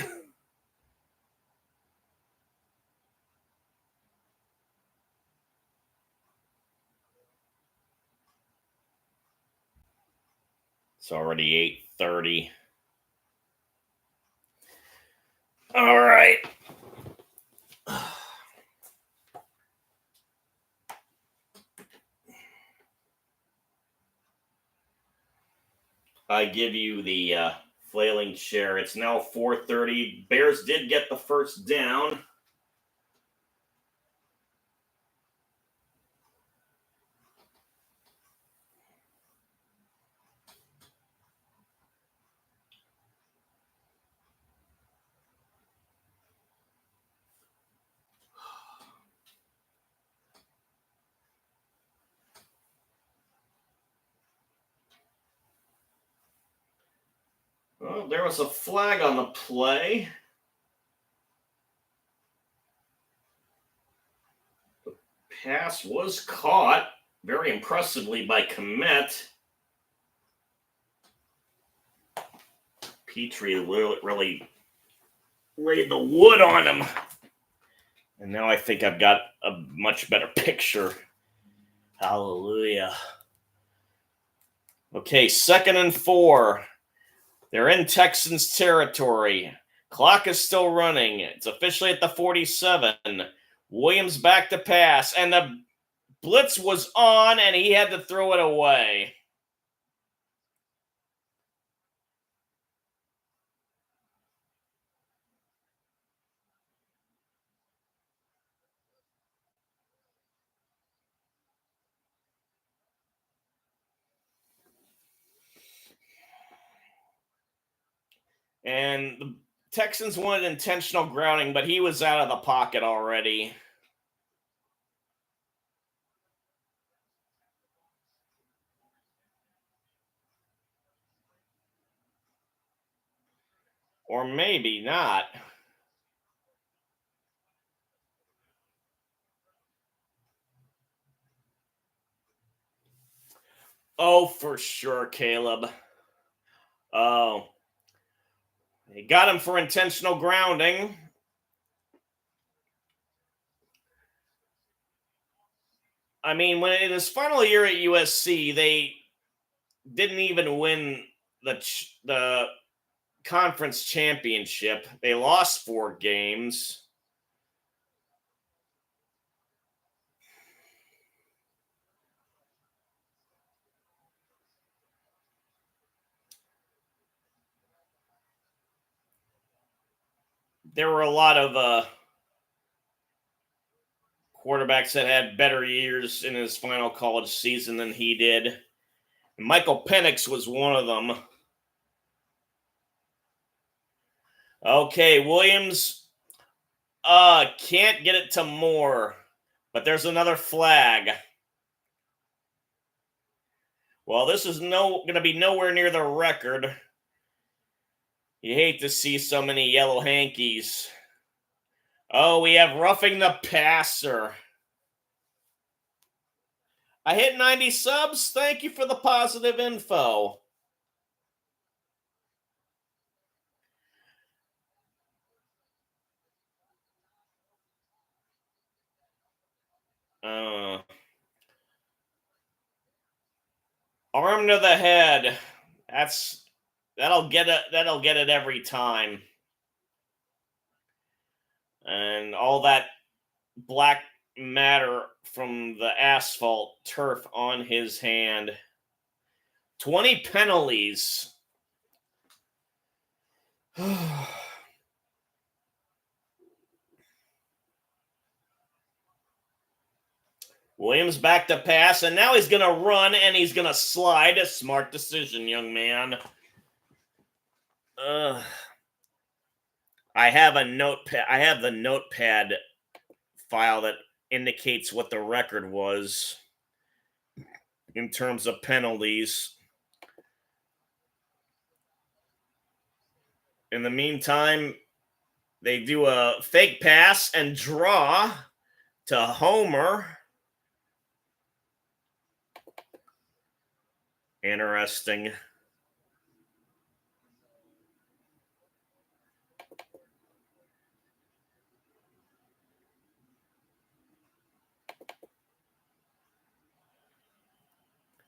It's already 8:30. All right. I give you the flailing chair. It's now 4:30. Bears did get the first down. Well, there was a flag on the play. The pass was caught very impressively by Komet. Petrie really laid the wood on him. And now I think I've got a much better picture. Hallelujah. Okay, 2nd and 4. They're in Texans territory. Clock is still running. It's officially at the 47. Williams back to pass, and the blitz was on, and he had to throw it away. And the Texans wanted intentional grounding, but he was out of the pocket already. Or maybe not. Oh, for sure, Caleb. Oh. They got him for intentional grounding. I mean, when in his final year at USC, they didn't even win the conference championship. They lost 4 games. There were a lot of quarterbacks that had better years in his final college season than he did. Michael Penix was one of them. Okay, Williams Can't get it to Moore, but there's another flag. Well, this is going to be nowhere near the record. You hate to see so many yellow hankies. Oh, we have roughing the passer. I hit 90 subs. Thank you for the positive info. Arm to the head. That'll get it every time. And all that black matter from the asphalt turf on his hand. 20 penalties. Williams back to pass, and now he's going to run, and he's going to slide. A smart decision, young man. I have a notepad. I have the notepad file that indicates what the record was in terms of penalties. In the meantime, they do a fake pass and draw to Homer. Interesting.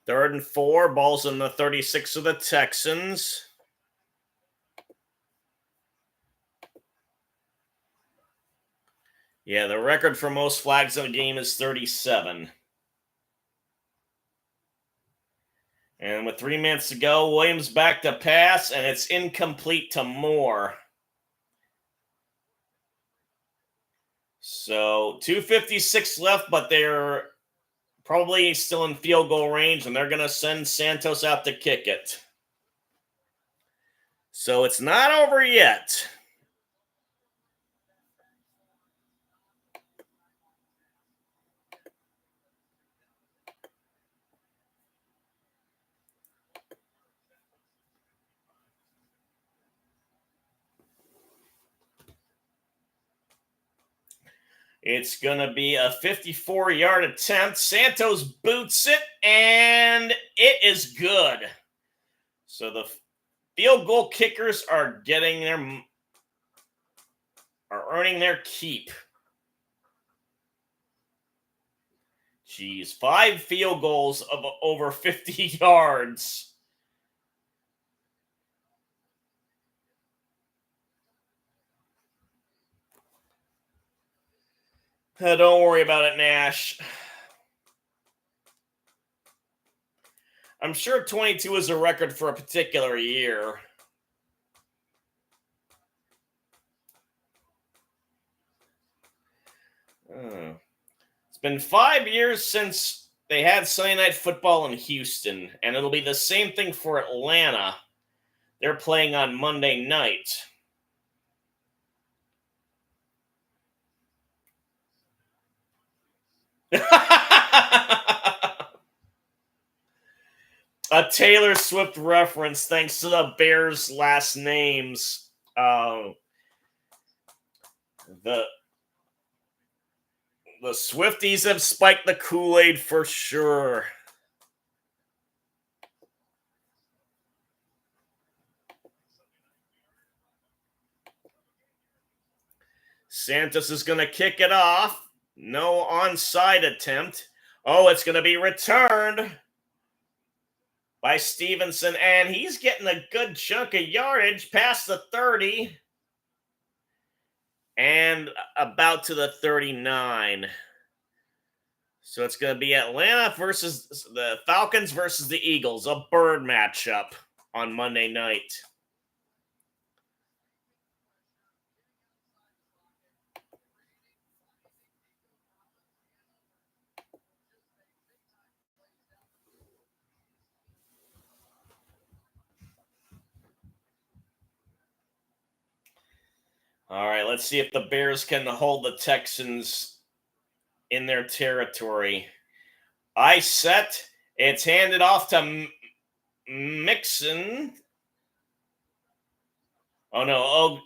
Third and 4, balls in the 36 of the Texans. Yeah, the record for most flags in a game is 37. And with 3 minutes to go, Williams back to pass, and it's incomplete to Moore. So 2:56 left, but they're probably still in field goal range, and they're going to send Santos out to kick it. So it's not over yet. It's going to be a 54-yard attempt. Santos boots it, and it is good. So the field goal kickers are earning their keep. Jeez, 5 field goals of over 50 yards. Don't worry about it, Nash. I'm sure 22 is a record for a particular year. It's been 5 years since they had Sunday Night Football in Houston, and it'll be the same thing for Atlanta. They're playing on Monday night. A Taylor Swift reference thanks to the Bears' last names. The Swifties have spiked the Kool-Aid for sure. Santos is going to kick it off. No onside attempt. Oh, it's going to be returned by Stevenson, and he's getting a good chunk of yardage past the 30 and about to the 39. So it's going to be Atlanta versus the Falcons versus the Eagles, a bird matchup on Monday night. All right, let's see if the Bears can hold the Texans in their territory. I set. It's handed off to Mixon. Oh no,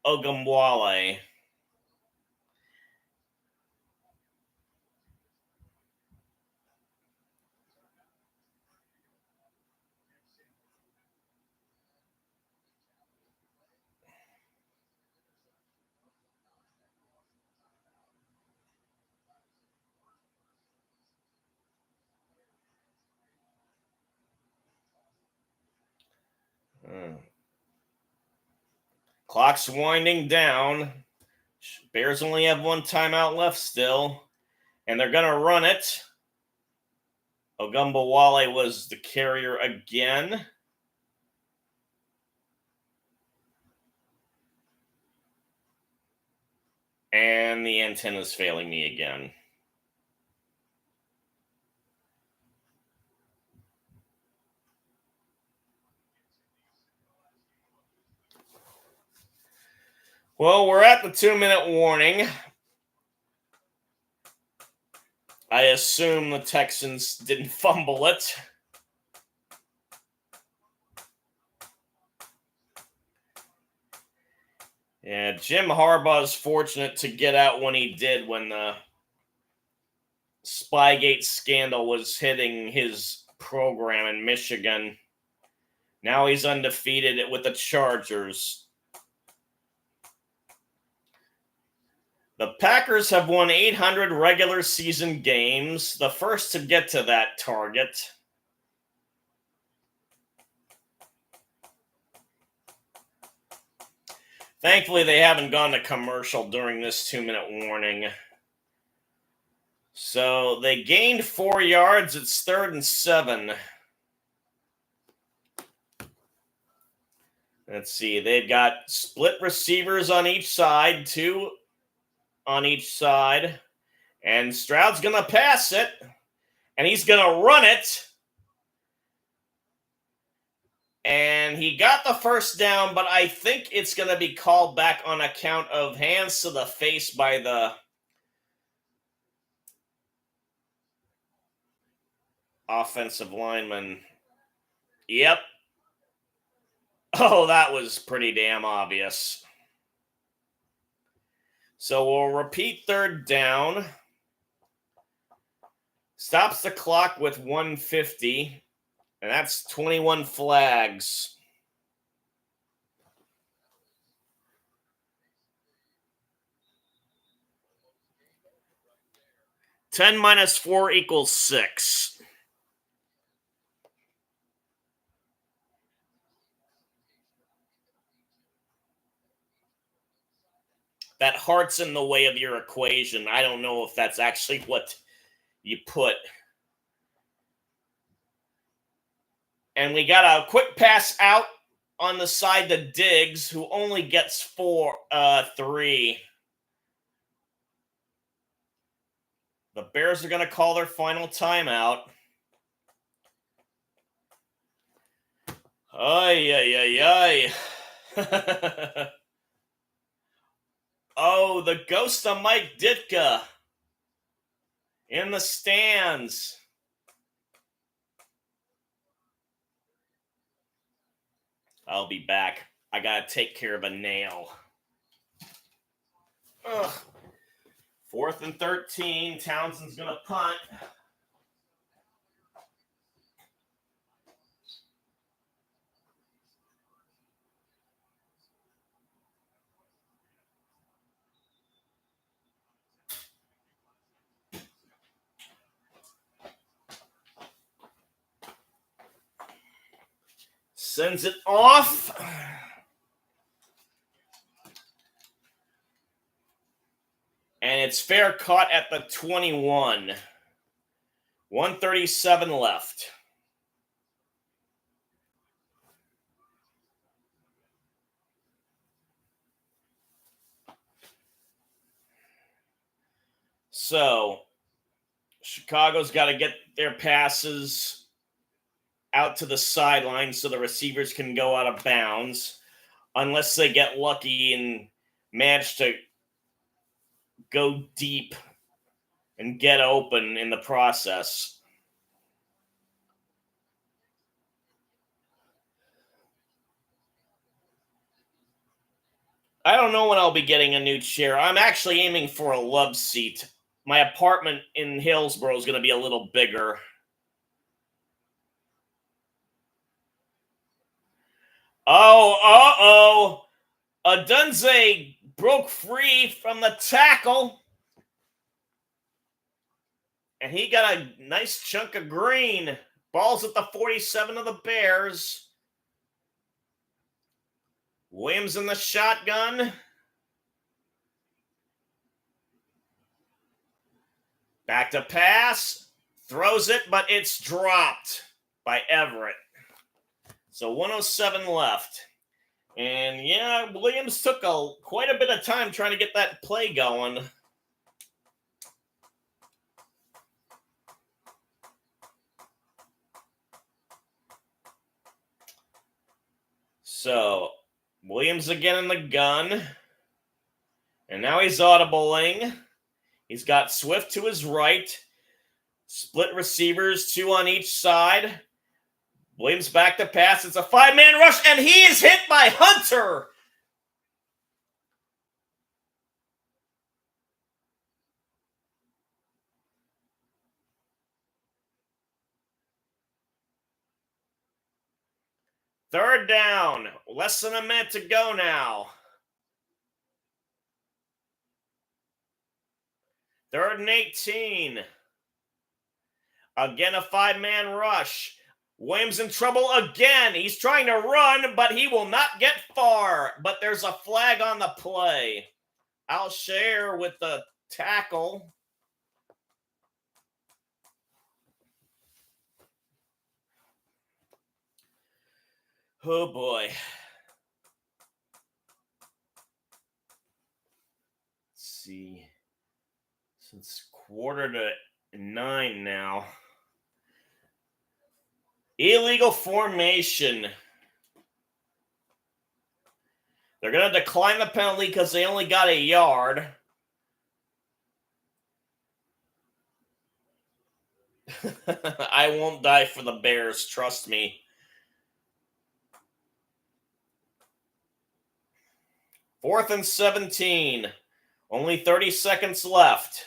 Ogumwale. Clock's winding down. Bears only have one timeout left still, and they're going to run it. Ogumbawale was the carrier again. And the antenna's failing me again. Well, we're at the 2-minute warning. I assume the Texans didn't fumble it. Yeah, Jim Harbaugh's fortunate to get out when he did when the Spygate scandal was hitting his program in Michigan. Now he's undefeated with the Chargers. The Packers have won 800 regular season games, the first to get to that target. Thankfully, they haven't gone to commercial during this 2-minute warning. So they gained 4 yards. It's 3rd and 7. Let's see. They've got split receivers on each side, 2 on each side. And Stroud's going to pass it. And he's going to run it. And he got the first down, but I think it's going to be called back on account of hands to the face by the offensive lineman. Yep. Oh, that was pretty damn obvious. So we'll repeat 3rd down. Stops the clock with 1:50, and that's 21 flags. Ten minus 4 equals 6. That heart's in the way of your equation. I don't know if that's actually what you put. And we got a quick pass out on the side to Diggs, who only gets 3. The Bears are going to call their final timeout. Ay, ay, ay, ay. Oh, the ghost of Mike Ditka in the stands. I'll be back. I got to take care of a nail. Ugh. 4th and 13. Townsend's going to punt. Sends it off. And it's fair caught at the 21. 1:37 left. So, Chicago's got to get their passes out to the sideline so the receivers can go out of bounds, unless they get lucky and managed to go deep and get open in the process. I don't know when I'll be getting a new chair. I'm actually aiming for a love seat. My apartment in Hillsboro is going to be a little bigger. Oh, Adunze broke free from the tackle. And he got a nice chunk of green. Ball's at the 47 of the Bears. Williams in the shotgun. Back to pass. Throws it, but it's dropped by Everett. So 107 left. And yeah, Williams took quite a bit of time trying to get that play going. So Williams again in the gun. And now he's audibling. He's got Swift to his right. Split receivers, 2 on each side. Williams back to pass. It's a 5-man rush, and he is hit by Hunter. Third down. Less than a minute to go now. Third and 18. Again, a 5-man rush. Williams in trouble again. He's trying to run, but he will not get far. But there's a flag on the play. Alshire with the tackle. Oh, boy. Let's see. Since 8:45 now. Illegal formation. They're going to decline the penalty because they only got a yard. I won't die for the Bears, trust me. 4th and 17. Only 30 seconds left.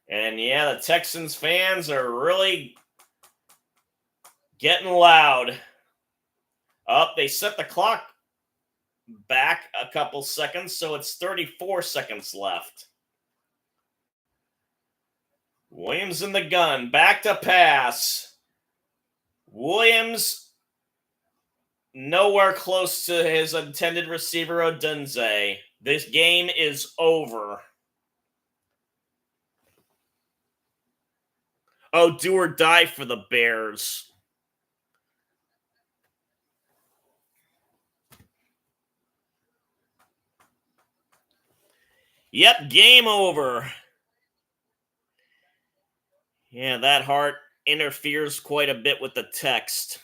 And yeah, the Texans fans are really getting loud. They set the clock back a couple seconds, so it's 34 seconds left. Williams in the gun, back to pass. Williams nowhere close to his intended receiver, Odunze. This game is over. Oh, do or die for the Bears. Yep, game over. Yeah, that heart interferes quite a bit with the text.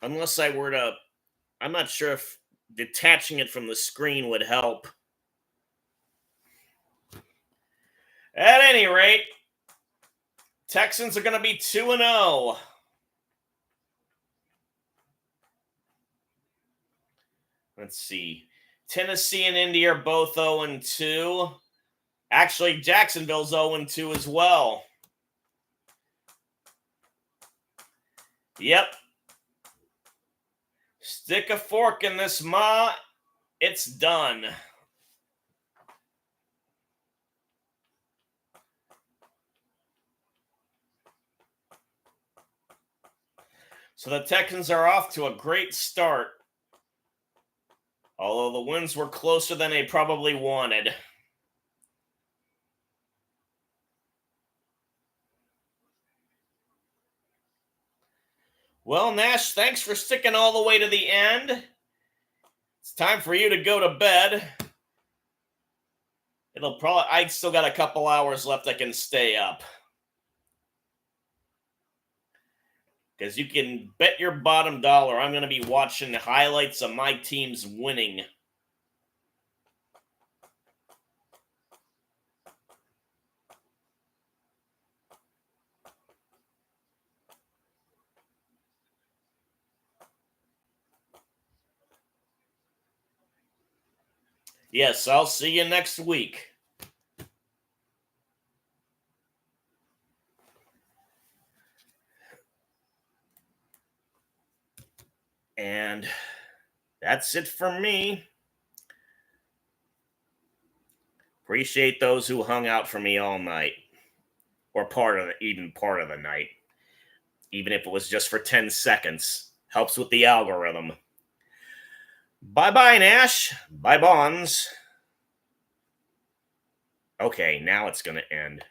Unless I were to... I'm not sure if detaching it from the screen would help. At any rate, Texans are going to be 2-0. Let's see. Tennessee and Indy are both 0-2. Actually, Jacksonville's 0-2 as well. Yep. Stick a fork in this maw. It's done. So the Texans are off to a great start. Although the wins were closer than they probably wanted. Well, Nash, thanks for sticking all the way to the end. It's time for you to go to bed. I still got a couple hours left I can stay up. because you can bet your bottom dollar I'm going to be watching the highlights of my teams winning. Yes, I'll see you next week. And that's it for me. Appreciate those who hung out for me all night, or even part of the night, even if it was just for 10 seconds. Helps with the algorithm. Bye-bye, Nash. Bye, Bonds. Okay, now it's going to end.